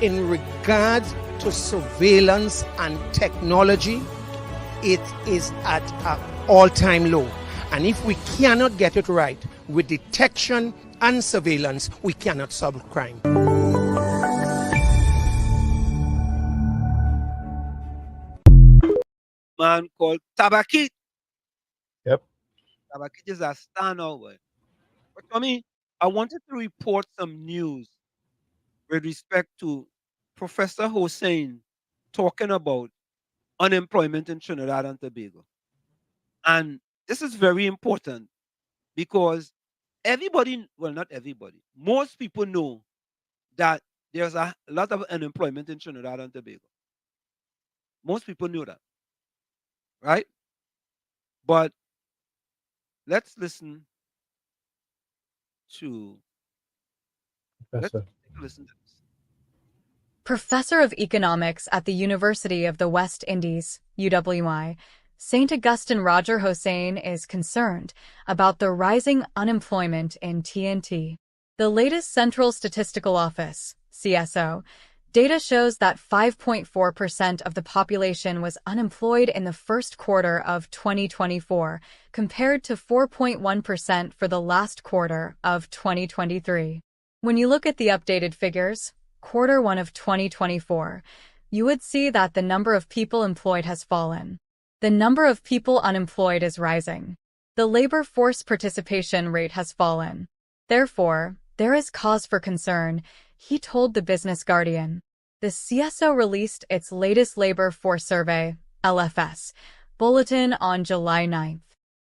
In regards to surveillance and technology, it is at an all-time low. And if we cannot get it right with detection and surveillance, we cannot solve crime. Man called Tabakit. Yep. Tabakit is a star now. But Tommy, I wanted to report some news with respect to Professor Hossein talking about unemployment in Trinidad and Tobago. And this is very important because everybody, well, not everybody, most people know that there's a lot of unemployment in Trinidad and Tobago. Most people know that, right? But let's listen to let's take a listen to this. Professor of Economics at the University of the West Indies, UWI, St. Augustine Roger Hossain is concerned about the rising unemployment in TNT. The latest Central Statistical Office, CSO, data shows that 5.4% of the population was unemployed in the first quarter of 2024, compared to 4.1% for the last quarter of 2023. When you look at the updated figures, quarter 1 of 2024, you would see that the number of people employed has fallen. The number of people unemployed is rising. The labor force participation rate has fallen. Therefore, there is cause for concern, he told the Business Guardian. The CSO released its latest labor force survey, LFS, bulletin on July 9th.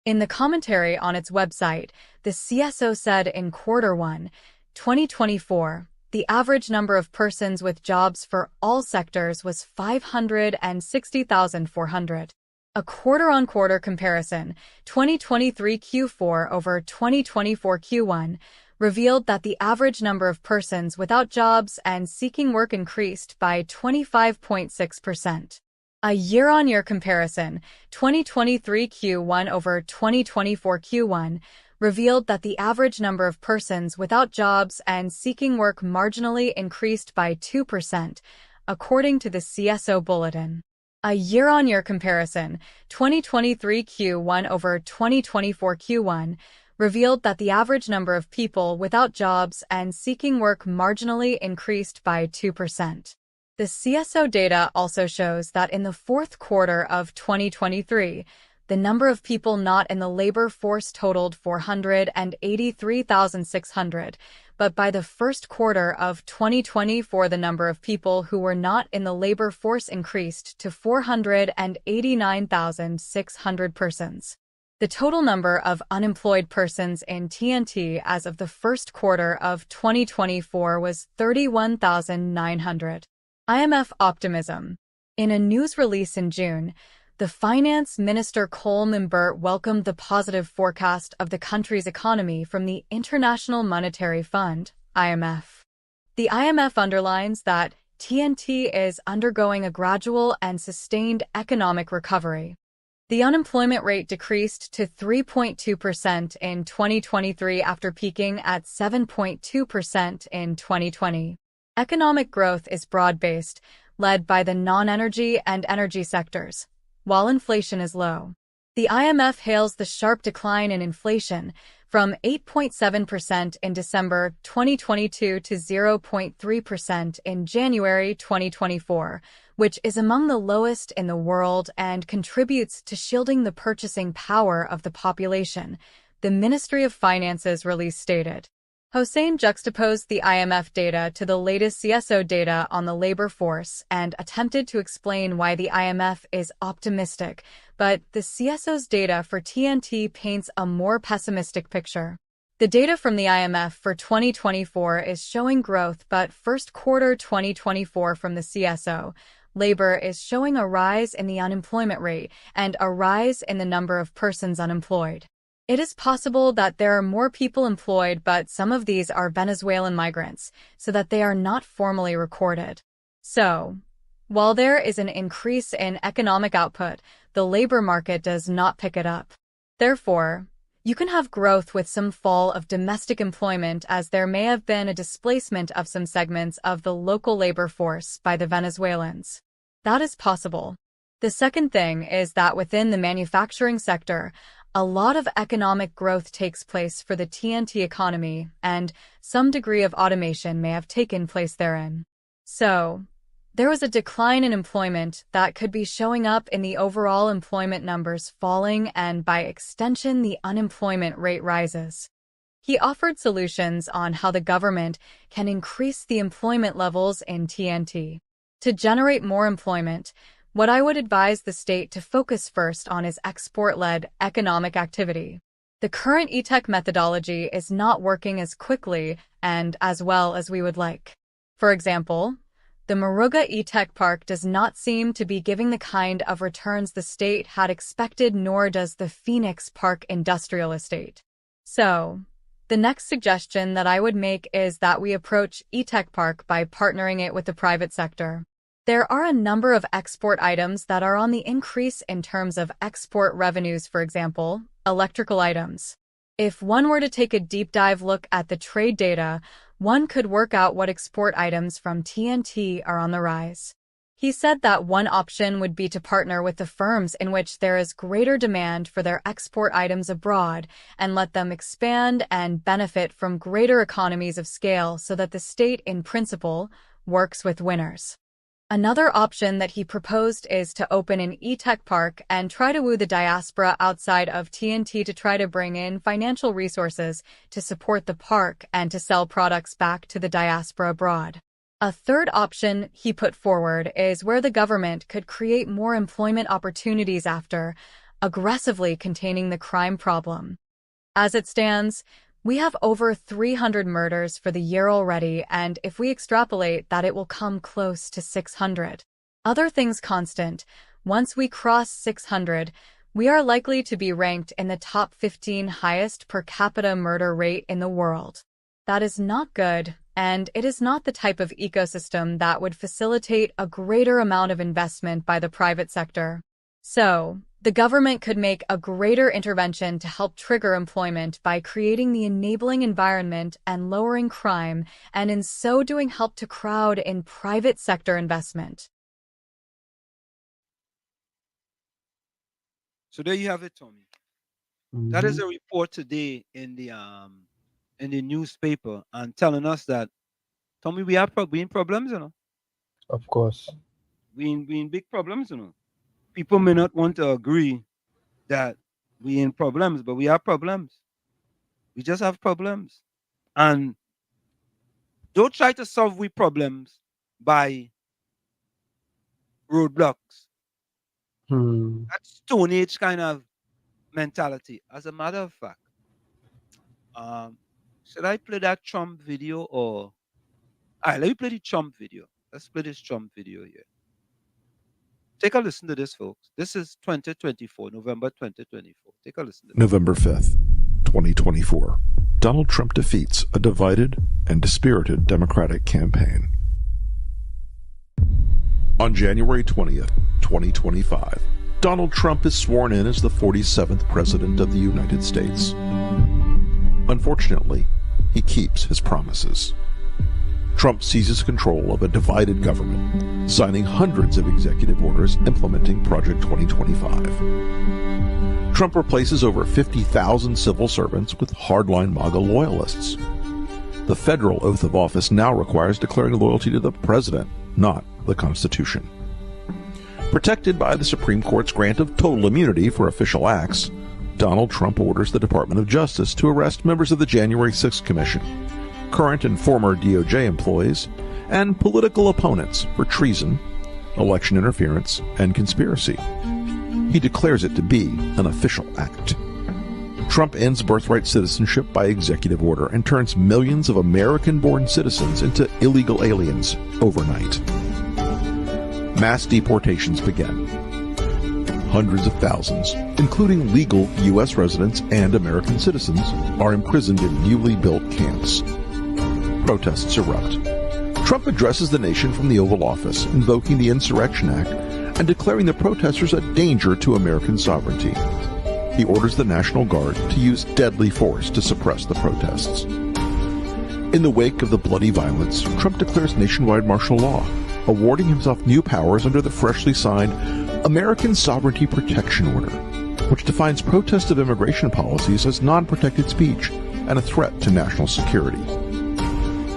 In the commentary on its website, the CSO said in quarter 1, 2024, the average number of persons with jobs for all sectors was 560,400. A quarter-on-quarter comparison, 2023 Q4 over 2024 Q1, revealed that the average number of persons without jobs and seeking work increased by 25.6%. A year-on-year comparison, 2023 Q1 over 2024 Q1, revealed that the average number of persons without jobs and seeking work marginally increased by 2%, according to the CSO bulletin. A year-on-year comparison, 2023 Q1 over 2024 Q1, revealed that the average number of people without jobs and seeking work marginally increased by 2%. The CSO data also shows that in the fourth quarter of 2023, the number of people not in the labor force totaled 483,600, but by the first quarter of 2024 the number of people who were not in the labor force increased to 489,600 persons. The total number of unemployed persons in TNT as of the first quarter of 2024 was 31,900. IMF optimism. In a news release in June, the Finance Minister Cole Mimbert welcomed the positive forecast of the country's economy from the International Monetary Fund, IMF. The IMF underlines that TNT is undergoing a gradual and sustained economic recovery. The unemployment rate decreased to 3.2% in 2023 after peaking at 7.2% in 2020. Economic growth is broad-based, led by the non-energy and energy sectors, while inflation is low. The IMF hails the sharp decline in inflation from 8.7% in December 2022 to 0.3% in January 2024, which is among the lowest in the world and contributes to shielding the purchasing power of the population, the Ministry of Finance's release stated. Hossain juxtaposed the IMF data to the latest CSO data on the labor force and attempted to explain why the IMF is optimistic, but the CSO's data for TNT paints a more pessimistic picture. The data from the IMF for 2024 is showing growth, but first quarter 2024 from the CSO, labor is showing a rise in the unemployment rate and a rise in the number of persons unemployed. It is possible that there are more people employed, but some of these are Venezuelan migrants, so that they are not formally recorded. So, while there is an increase in economic output, the labor market does not pick it up. Therefore, you can have growth with some fall of domestic employment, as there may have been a displacement of some segments of the local labor force by the Venezuelans. That is possible. The second thing is that within the manufacturing sector, a lot of economic growth takes place for the TNT economy, and some degree of automation may have taken place therein. So, there was a decline in employment that could be showing up in the overall employment numbers falling, and by extension the unemployment rate rises. He offered solutions on how the government can increase the employment levels in TNT. To generate more employment, what I would advise the state to focus first on is export-led economic activity. The current e-tech methodology is not working as quickly and as well as we would like. For example, the Moruga e-tech park does not seem to be giving the kind of returns the state had expected, nor does the Phoenix Park industrial estate. So, the next suggestion that I would make is that we approach e-tech park by partnering it with the private sector. There are a number of export items that are on the increase in terms of export revenues, for example, electrical items. If one were to take a deep dive look at the trade data, one could work out what export items from TNT are on the rise. He said that one option would be to partner with the firms in which there is greater demand for their export items abroad and let them expand and benefit from greater economies of scale so that the state, in principle, works with winners. Another option that he proposed is to open an e-tech park and try to woo the diaspora outside of TNT to try to bring in financial resources to support the park and to sell products back to the diaspora abroad. A third option he put forward is where the government could create more employment opportunities after aggressively containing the crime problem. As it stands, we have over 300 murders for the year already, and if we extrapolate that, it will come close to 600. Other things constant, once we cross 600, we are likely to be ranked in the top 15 highest per capita murder rate in the world. That is not good, and it is not the type of ecosystem that would facilitate a greater amount of investment by the private sector. So, the government could make a greater intervention to help trigger employment by creating the enabling environment and lowering crime, and in so doing help to crowd in private sector investment. So there you have it, Tommy. That is a report today in the newspaper and telling us that, Tommy, we in problems, you know. Of course. We in big problems, you know. People may not want to agree that we in problems, but we have problems. We just have problems. And don't try to solve we problems by roadblocks. That's Stone Age kind of mentality. As a matter of fact, should I play that Trump video or... All right, let me play the Trump video. Let's play this Trump video here. Take a listen to this, folks. This is 2024, November 2024. Take a listen to this. November 5th, 2024. Donald Trump defeats a divided and dispirited Democratic campaign. On January 20th, 2025, Donald Trump is sworn in as the 47th President of the United States. Unfortunately, he keeps his promises. Trump seizes control of a divided government, signing hundreds of executive orders implementing Project 2025. Trump replaces over 50,000 civil servants with hardline MAGA loyalists. The federal oath of office now requires declaring loyalty to the president, not the Constitution. Protected by the Supreme Court's grant of total immunity for official acts, Donald Trump orders the Department of Justice to arrest members of the January 6th Commission, current and former DOJ employees, and political opponents for treason, election interference, and conspiracy. He declares it to be an official act. Trump ends birthright citizenship by executive order and turns millions of American-born citizens into illegal aliens overnight. Mass deportations begin. Hundreds of thousands, including legal U.S. residents and American citizens, are imprisoned in newly built camps. Protests erupt. Trump addresses the nation from the Oval Office, invoking the Insurrection Act and declaring the protesters a danger to American sovereignty. He orders the National Guard to use deadly force to suppress the protests. In the wake of the bloody violence, Trump declares nationwide martial law, awarding himself new powers under the freshly signed American Sovereignty Protection Order, which defines protest of immigration policies as non-protected speech and a threat to national security.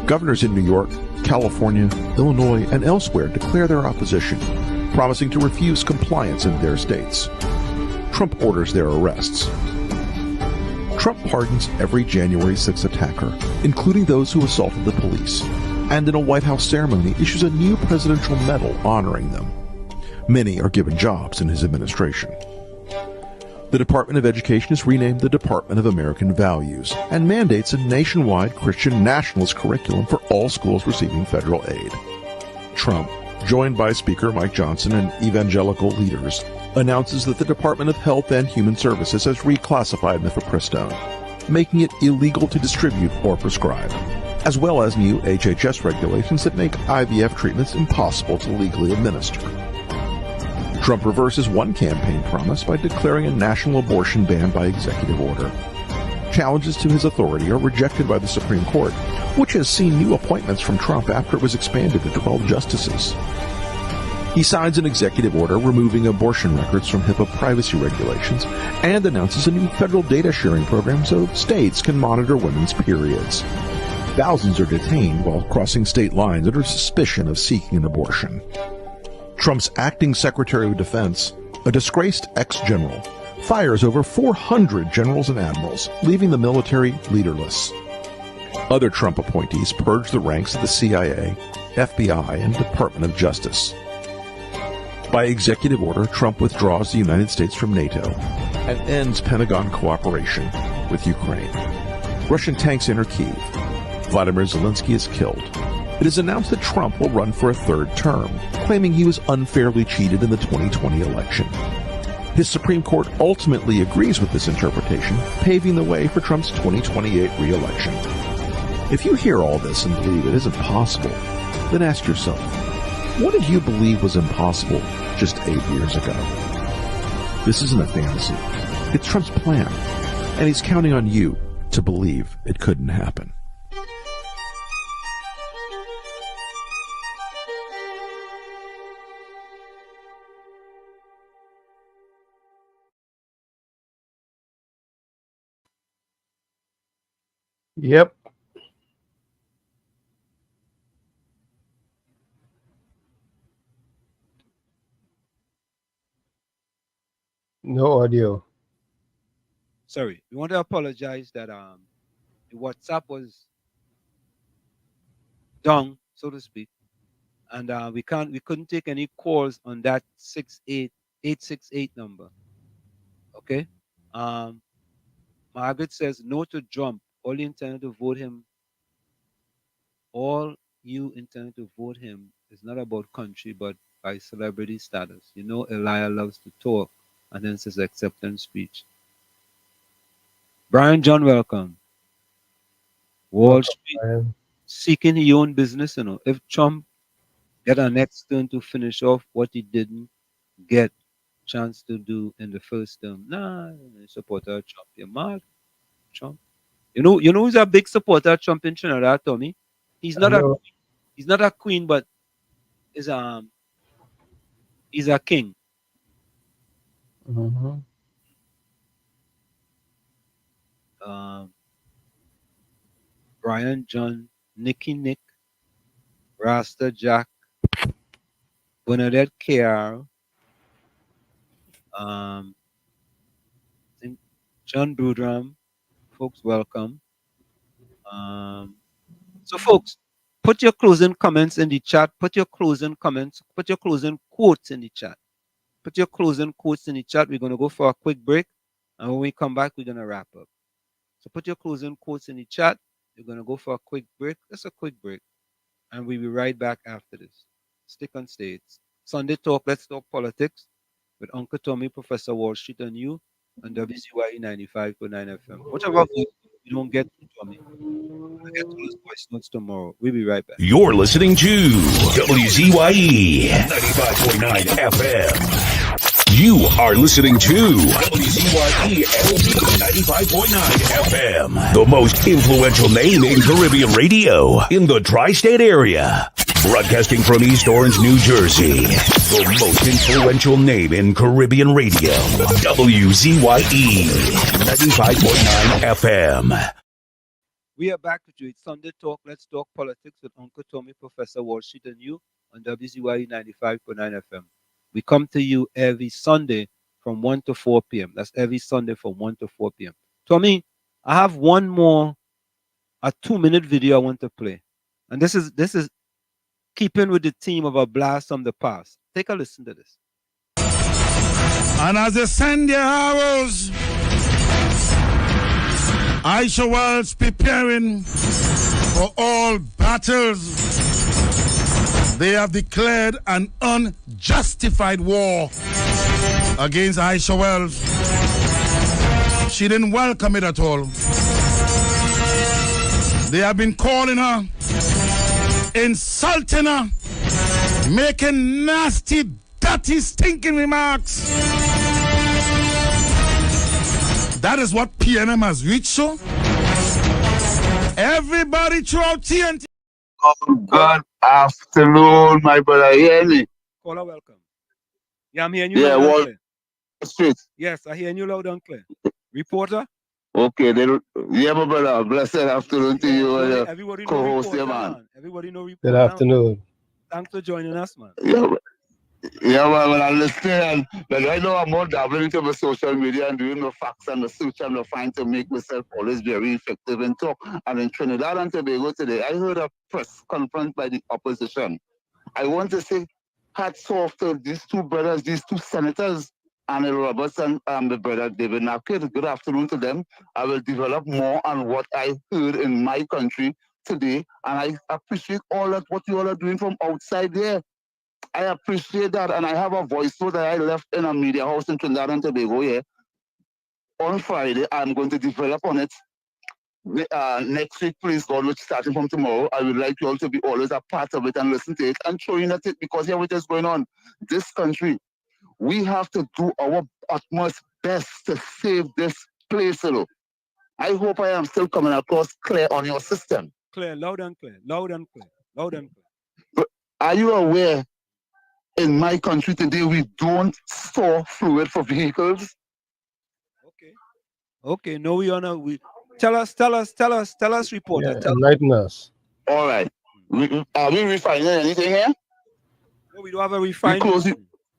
Governors in New York, California, Illinois, and elsewhere declare their opposition, promising to refuse compliance in their states. Trump orders their arrests. Trump pardons every January 6th attacker, including those who assaulted the police, and in a White House ceremony issues a new presidential medal honoring them. Many are given jobs in his administration. The Department of Education is renamed the Department of American Values and mandates a nationwide Christian nationalist curriculum for all schools receiving federal aid. Trump, joined by Speaker Mike Johnson and evangelical leaders, announces that the Department of Health and Human Services has reclassified mifepristone, making it illegal to distribute or prescribe, as well as new HHS regulations that make IVF treatments impossible to legally administer. Trump reverses one campaign promise by declaring a national abortion ban by executive order. Challenges to his authority are rejected by the Supreme Court, which has seen new appointments from Trump after it was expanded to 12 justices. He signs an executive order removing abortion records from HIPAA privacy regulations and announces a new federal data sharing program so states can monitor women's periods. Thousands are detained while crossing state lines under suspicion of seeking an abortion. Trump's acting Secretary of Defense, a disgraced ex-general, fires over 400 generals and admirals, leaving the military leaderless. Other Trump appointees purge the ranks of the CIA, FBI, and Department of Justice. By executive order, Trump withdraws the United States from NATO and ends Pentagon cooperation with Ukraine. Russian tanks enter Kyiv. Vladimir Zelensky is killed. It is announced that Trump will run for a third term, claiming he was unfairly cheated in the 2020 election. His Supreme Court ultimately agrees with this interpretation, paving the way for Trump's 2028 re-election. If you hear all this and believe it isn't possible, then ask yourself, what did you believe was impossible just 8 years ago? This isn't a fantasy. It's Trump's plan, and he's counting on you to believe it couldn't happen. Yep. No audio. Sorry, we want to apologize that the WhatsApp was down, so to speak, and we couldn't take any calls on that 868 number. Okay. Margaret says no to Trump. All you intended to vote him. All you intended to vote him is not about country, but by celebrity status. You know, Elijah loves to talk, and then says acceptance speech. Brian John, welcome. Wall Street Brian. seeking his own business. You know, if Trump get a next turn to finish off what he didn't get chance to do in the first term, nah, supporter of Trump. You're mad, Trump. You know who's a big supporter of Trump in Trinidad, Tommy? He's not a queen, but he's a king. Mm-hmm. Brian John, Nicky Nick, Rasta Jack, Bernadette KR, I think John Brudram, folks, welcome. So, folks, put your closing comments in the chat. Put your closing comments. Put your closing quotes in the chat. Put your closing quotes in the chat. We're going to go for a quick break. And when we come back, we're going to wrap up. So put your closing quotes in the chat. We're going to go for a quick break. Just a quick break. And we'll be right back after this. Stick on stage. Sunday Talk, Let's Talk Politics with Uncle Tommy, Professor Wall Street, and you on WZYE 95.9 FM. Whatever you don't get to Tommy, we'll get to those voice notes tomorrow. We'll be right back. You're listening to WZYE 95.9 FM. You are listening to WZYE 95.9 FM, the most influential name in Caribbean radio in the tri-state area. Broadcasting from East Orange, New Jersey, the most influential name in Caribbean radio, WZYE 95.9 FM. We are back with you. It's Sunday Talk. Let's Talk Politics with Uncle Tommy, Professor Wall Street, and you on WZYE 95.9 FM. We come to you every Sunday from 1 to 4 p.m. That's every Sunday from 1 to 4 p.m. Tommy, I have one more, a 2-minute video I want to play. And this is keeping with the theme of a blast from the past. Take a listen to this. And as they send their arrows, Aisha Wells preparing for all battles. They have declared an unjustified war against Aisha Wells. She didn't welcome it at all. They have been calling her, insulting her, making nasty, dirty, stinking remarks. That is what PNM has reached, so everybody throughout TNT. Oh, good afternoon, my brother. Hear me? Caller, welcome. Yeah, I'm hearing you Yeah, loud and Wall clear. Street. Yes, I hear you loud and clear. Reporter? Okay, yeah, my brother. Blessed afternoon to you and your Everybody know co-host, reporter, yeah, man. man. Everybody know Good reporter. afternoon. Thanks for joining us, man. Yeah, man, when I listen, but right now I'm more dabbling into the social media and doing the facts and the search and the find to make myself always very effective in talk. And in Trinidad and Tobago today, I heard a press conference by the opposition. I want to say hats off to these two brothers, these two senators, Anil Roberts and the brother David Naked. Good afternoon to them. I will develop more on what I heard in my country today, and I appreciate all that what you all are doing from outside there. I appreciate that, and I have a voice note that I left in a media house in Trinidad and Tobago here. On Friday, I'm going to develop on it. Next week, please God, which starting from tomorrow, I would like you all to be always a part of it and listen to it and showing at it, because here what is going on. This country, we have to do our utmost best to save this place. I hope I am still coming across clear on your system. Clear, loud and clear, loud and clear, loud and clear. But are you aware, in my country today, we don't store fluid for vehicles? Okay, no, we tell us, reporter. Yeah, enlighten us. All right. Are we refining anything here? No, we don't have a refinery.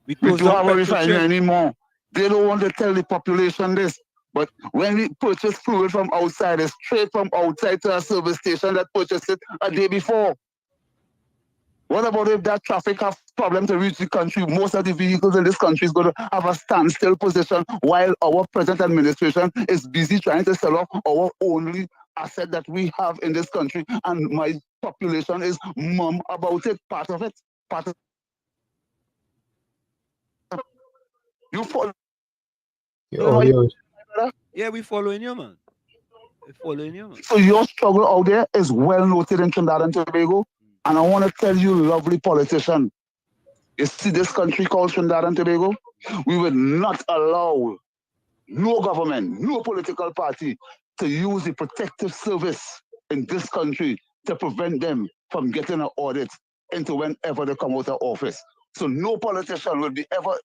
We don't have a refinery anymore. They don't want to tell the population this. But when we purchase fluid from outside, it's straight from outside to a service station that purchased it a day before. What about if that traffic have problem to reach the country? Most of the vehicles in this country is going to have a standstill position while our present administration is busy trying to sell off our only asset that we have in this country. And my population is mum about it, part of it. You follow? Yeah, we following you, man. We following you, man. So your struggle out there is well noted in Trinidad and Tobago. And I want to tell you, lovely politician, you see this country called Trinidad and Tobago? We would not allow no government, no political party to use the protective service in this country to prevent them from getting an audit into whenever they come out of office. So no politician will be ever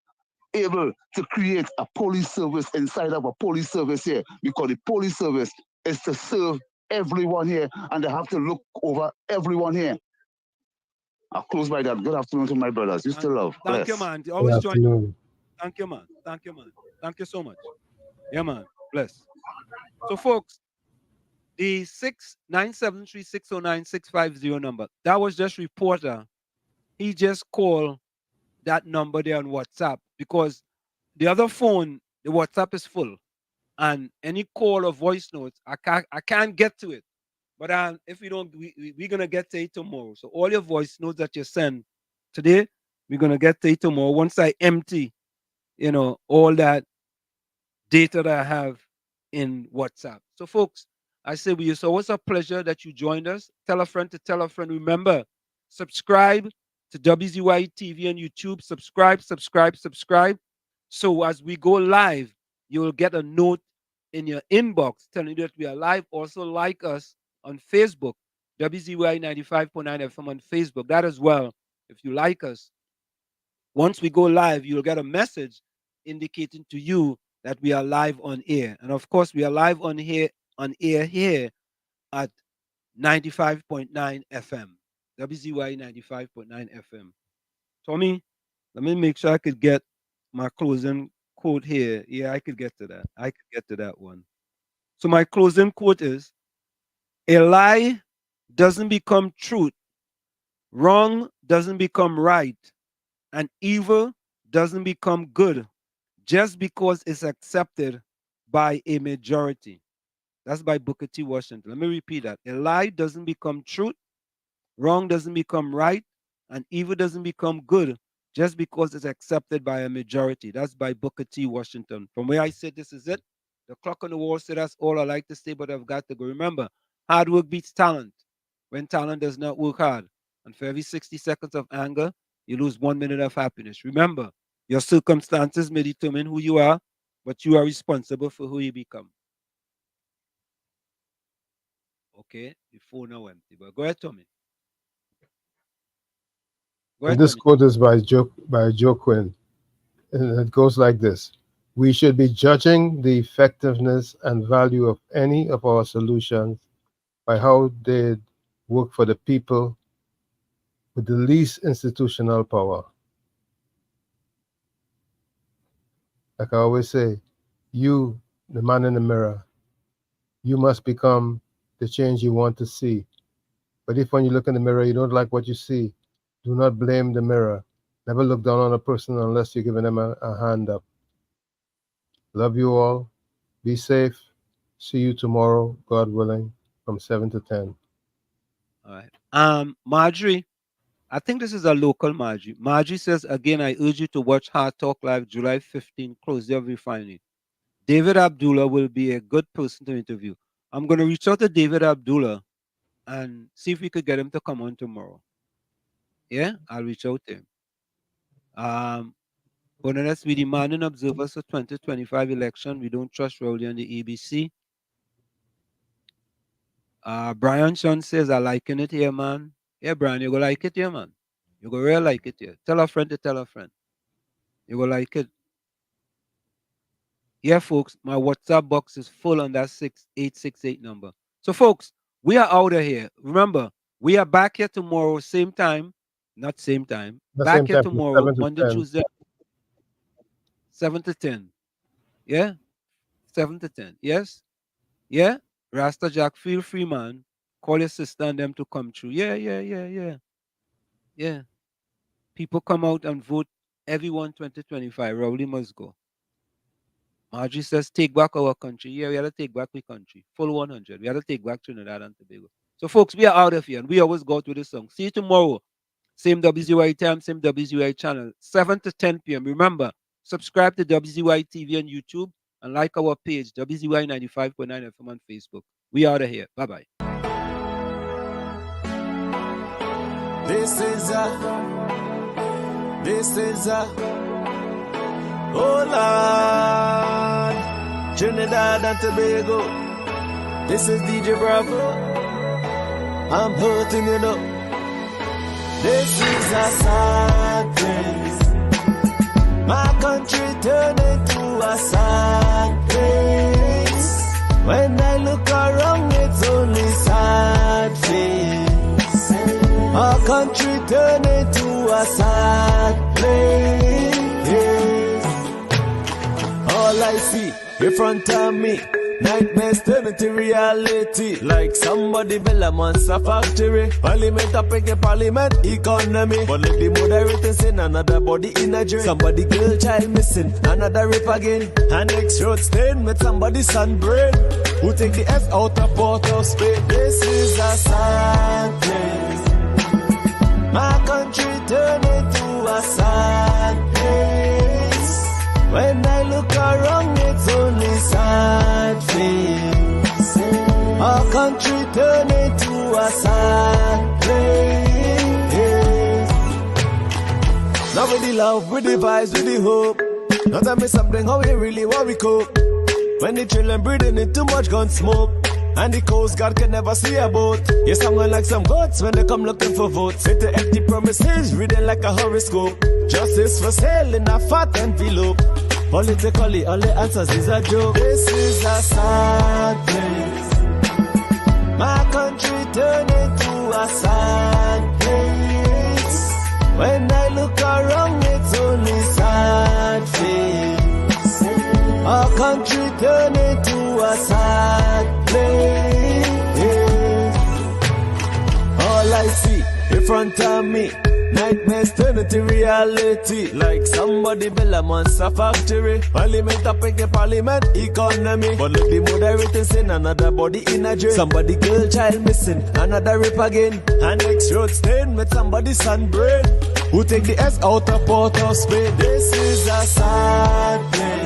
able to create a police service inside of a police service here, because the police service is to serve everyone here and they have to look over everyone here. I'll close by that. Good afternoon to my brothers. You still love. Thank you, man. Always join. Thank you, man. Thank you, man. Thank you so much. Yeah, man. Bless. So, folks, the 6973609-650 number, that was just reporter. He just called that number there on WhatsApp, because the other phone, the WhatsApp is full, and any call or voice notes, I can't get to it. But if we don't, we're gonna get to it tomorrow. So all your voice notes that you send today, we're gonna get to it tomorrow. Once I empty, all that data that I have in WhatsApp. So folks, I say with you, so it's a pleasure that you joined us. Tell a friend to tell a friend. Remember, subscribe to WZYE TV and YouTube. Subscribe. So as we go live, you will get a note in your inbox telling you that we are live. Also like us on Facebook, WZYE 95.9 FM on Facebook. That as well, if you like us. Once we go live, you'll get a message indicating to you that we are live on air. And of course, we are live on air here at 95.9 FM, WZYE 95.9 FM. Tommy, let me make sure I could get my closing quote here. Yeah, I could get to that. I could get to that one. So my closing quote is, a lie doesn't become truth, wrong doesn't become right, and evil doesn't become good just because it's accepted by a majority. That's by Booker T. Washington. Let me repeat that. A lie doesn't become truth, wrong doesn't become right, and evil doesn't become good just because it's accepted by a majority. That's by Booker T. Washington. From where I said this is it, the clock on the wall said that's all I like to say, but I've got to go. Remember, hard work beats talent when talent does not work hard. And for every 60 seconds of anger, you lose 1 minute of happiness. Remember, your circumstances may determine who you are, but you are responsible for who you become. Okay, the phone now empty. But go ahead, Tommy. And this quote is by Joe Quinn. And it goes like this. We should be judging the effectiveness and value of any of our solutions by how they work for the people with the least institutional power. Like I always say, you, the man in the mirror, you must become the change you want to see. But if when you look in the mirror, you don't like what you see, do not blame the mirror. Never look down on a person unless you're giving them a hand up. Love you all. Be safe. See you tomorrow, God willing, from 7 to 10. All right. Marjorie, I think this is a local Marjorie. Marjorie says, again, I urge you to watch Hard Talk Live July 15, close your refinery. David Abdullah will be a good person to interview. I'm going to reach out to David Abdullah and see if we could get him to come on tomorrow. Yeah, I'll reach out to him. But unless we demanding observers for 2025 election, we don't trust Rowley and the ABC. Brian Sean says, I liking it here, man. Yeah, Brian, you go like it here, man. You go real like it here. Tell a friend to tell a friend. You go like it. Yeah, folks, my WhatsApp box is full on that 6868 number. So, folks, we are out of here. Remember, we are back here tomorrow, same time. Not same time. Back here tomorrow, Monday, Tuesday, 7 to 10. Yeah? 7 to 10. Yes? Yeah? Rasta Jack, feel free, man. Call your sister and them to come through. Yeah. People come out and vote. Everyone 2025. Rowley must go. Marjorie says, take back our country. Yeah, we have to take back the country. Full 100. We have to take back Trinidad and Tobago. So, folks, we are out of here. And we always go out with this song. See you tomorrow. Same WZYE time, same WZYE channel. 7 to 10 p.m. Remember, subscribe to WZYE TV on YouTube and like our page, WZYE 95.9 FM on Facebook. We out of here. Bye-bye. This is oh Lord, Trinidad and Tobago. This is DJ Bravo. I'm hurting you up. This is a sad place. My country turned into a sad place. When I look around, it's only sad face. Our country turned into a sad place. All I see in front of me, nightmares turn into reality. Like somebody build a monster factory. Parliament up in parliament economy. But let the moderator say another body in a drain. Somebody girl child missing, another rape again. And next road stain with somebody's sunburn. Who take the F out of Port of Spain? This is a sad place. My country turned into a sad place. When I look around, it's only sad face. Our country turned into a sad place. Now with the love, with the vibes, with the hope. Now tell me something, how we really want we cope. When the children breathing in too much gun smoke. And the Coast Guard can never see a boat. You're sounding like some goats when they come looking for votes. With the empty promises, reading like a horoscope. Justice for sale in a fat envelope. Politically, all the answers is a joke. This is a sad place. My country turned into a sad place. When I look around, it's only sad face. Our country turned into a sad place. All I see in front of me, Nightmares turn into reality. Like somebody build a monster factory. Parliament up in the parliament economy. But look, the moderator saying another body in a jail. Somebody girl child missing, another rape again. And next road stain with somebody's sunburn. Who take the S out of Port of Spain? This is a sad place.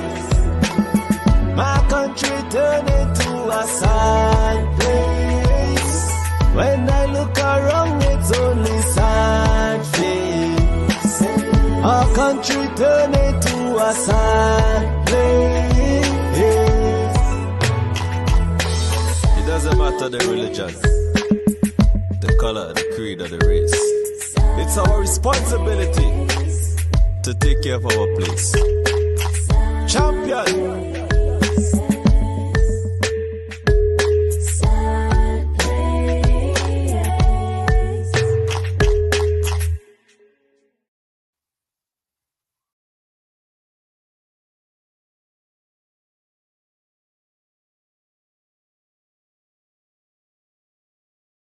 My country turned into a sad place. When I look around, it's only sad face. Our country turned into a sad place. It doesn't matter the religion, the color, the creed, or the race. It's our responsibility to take care of our place. Champion.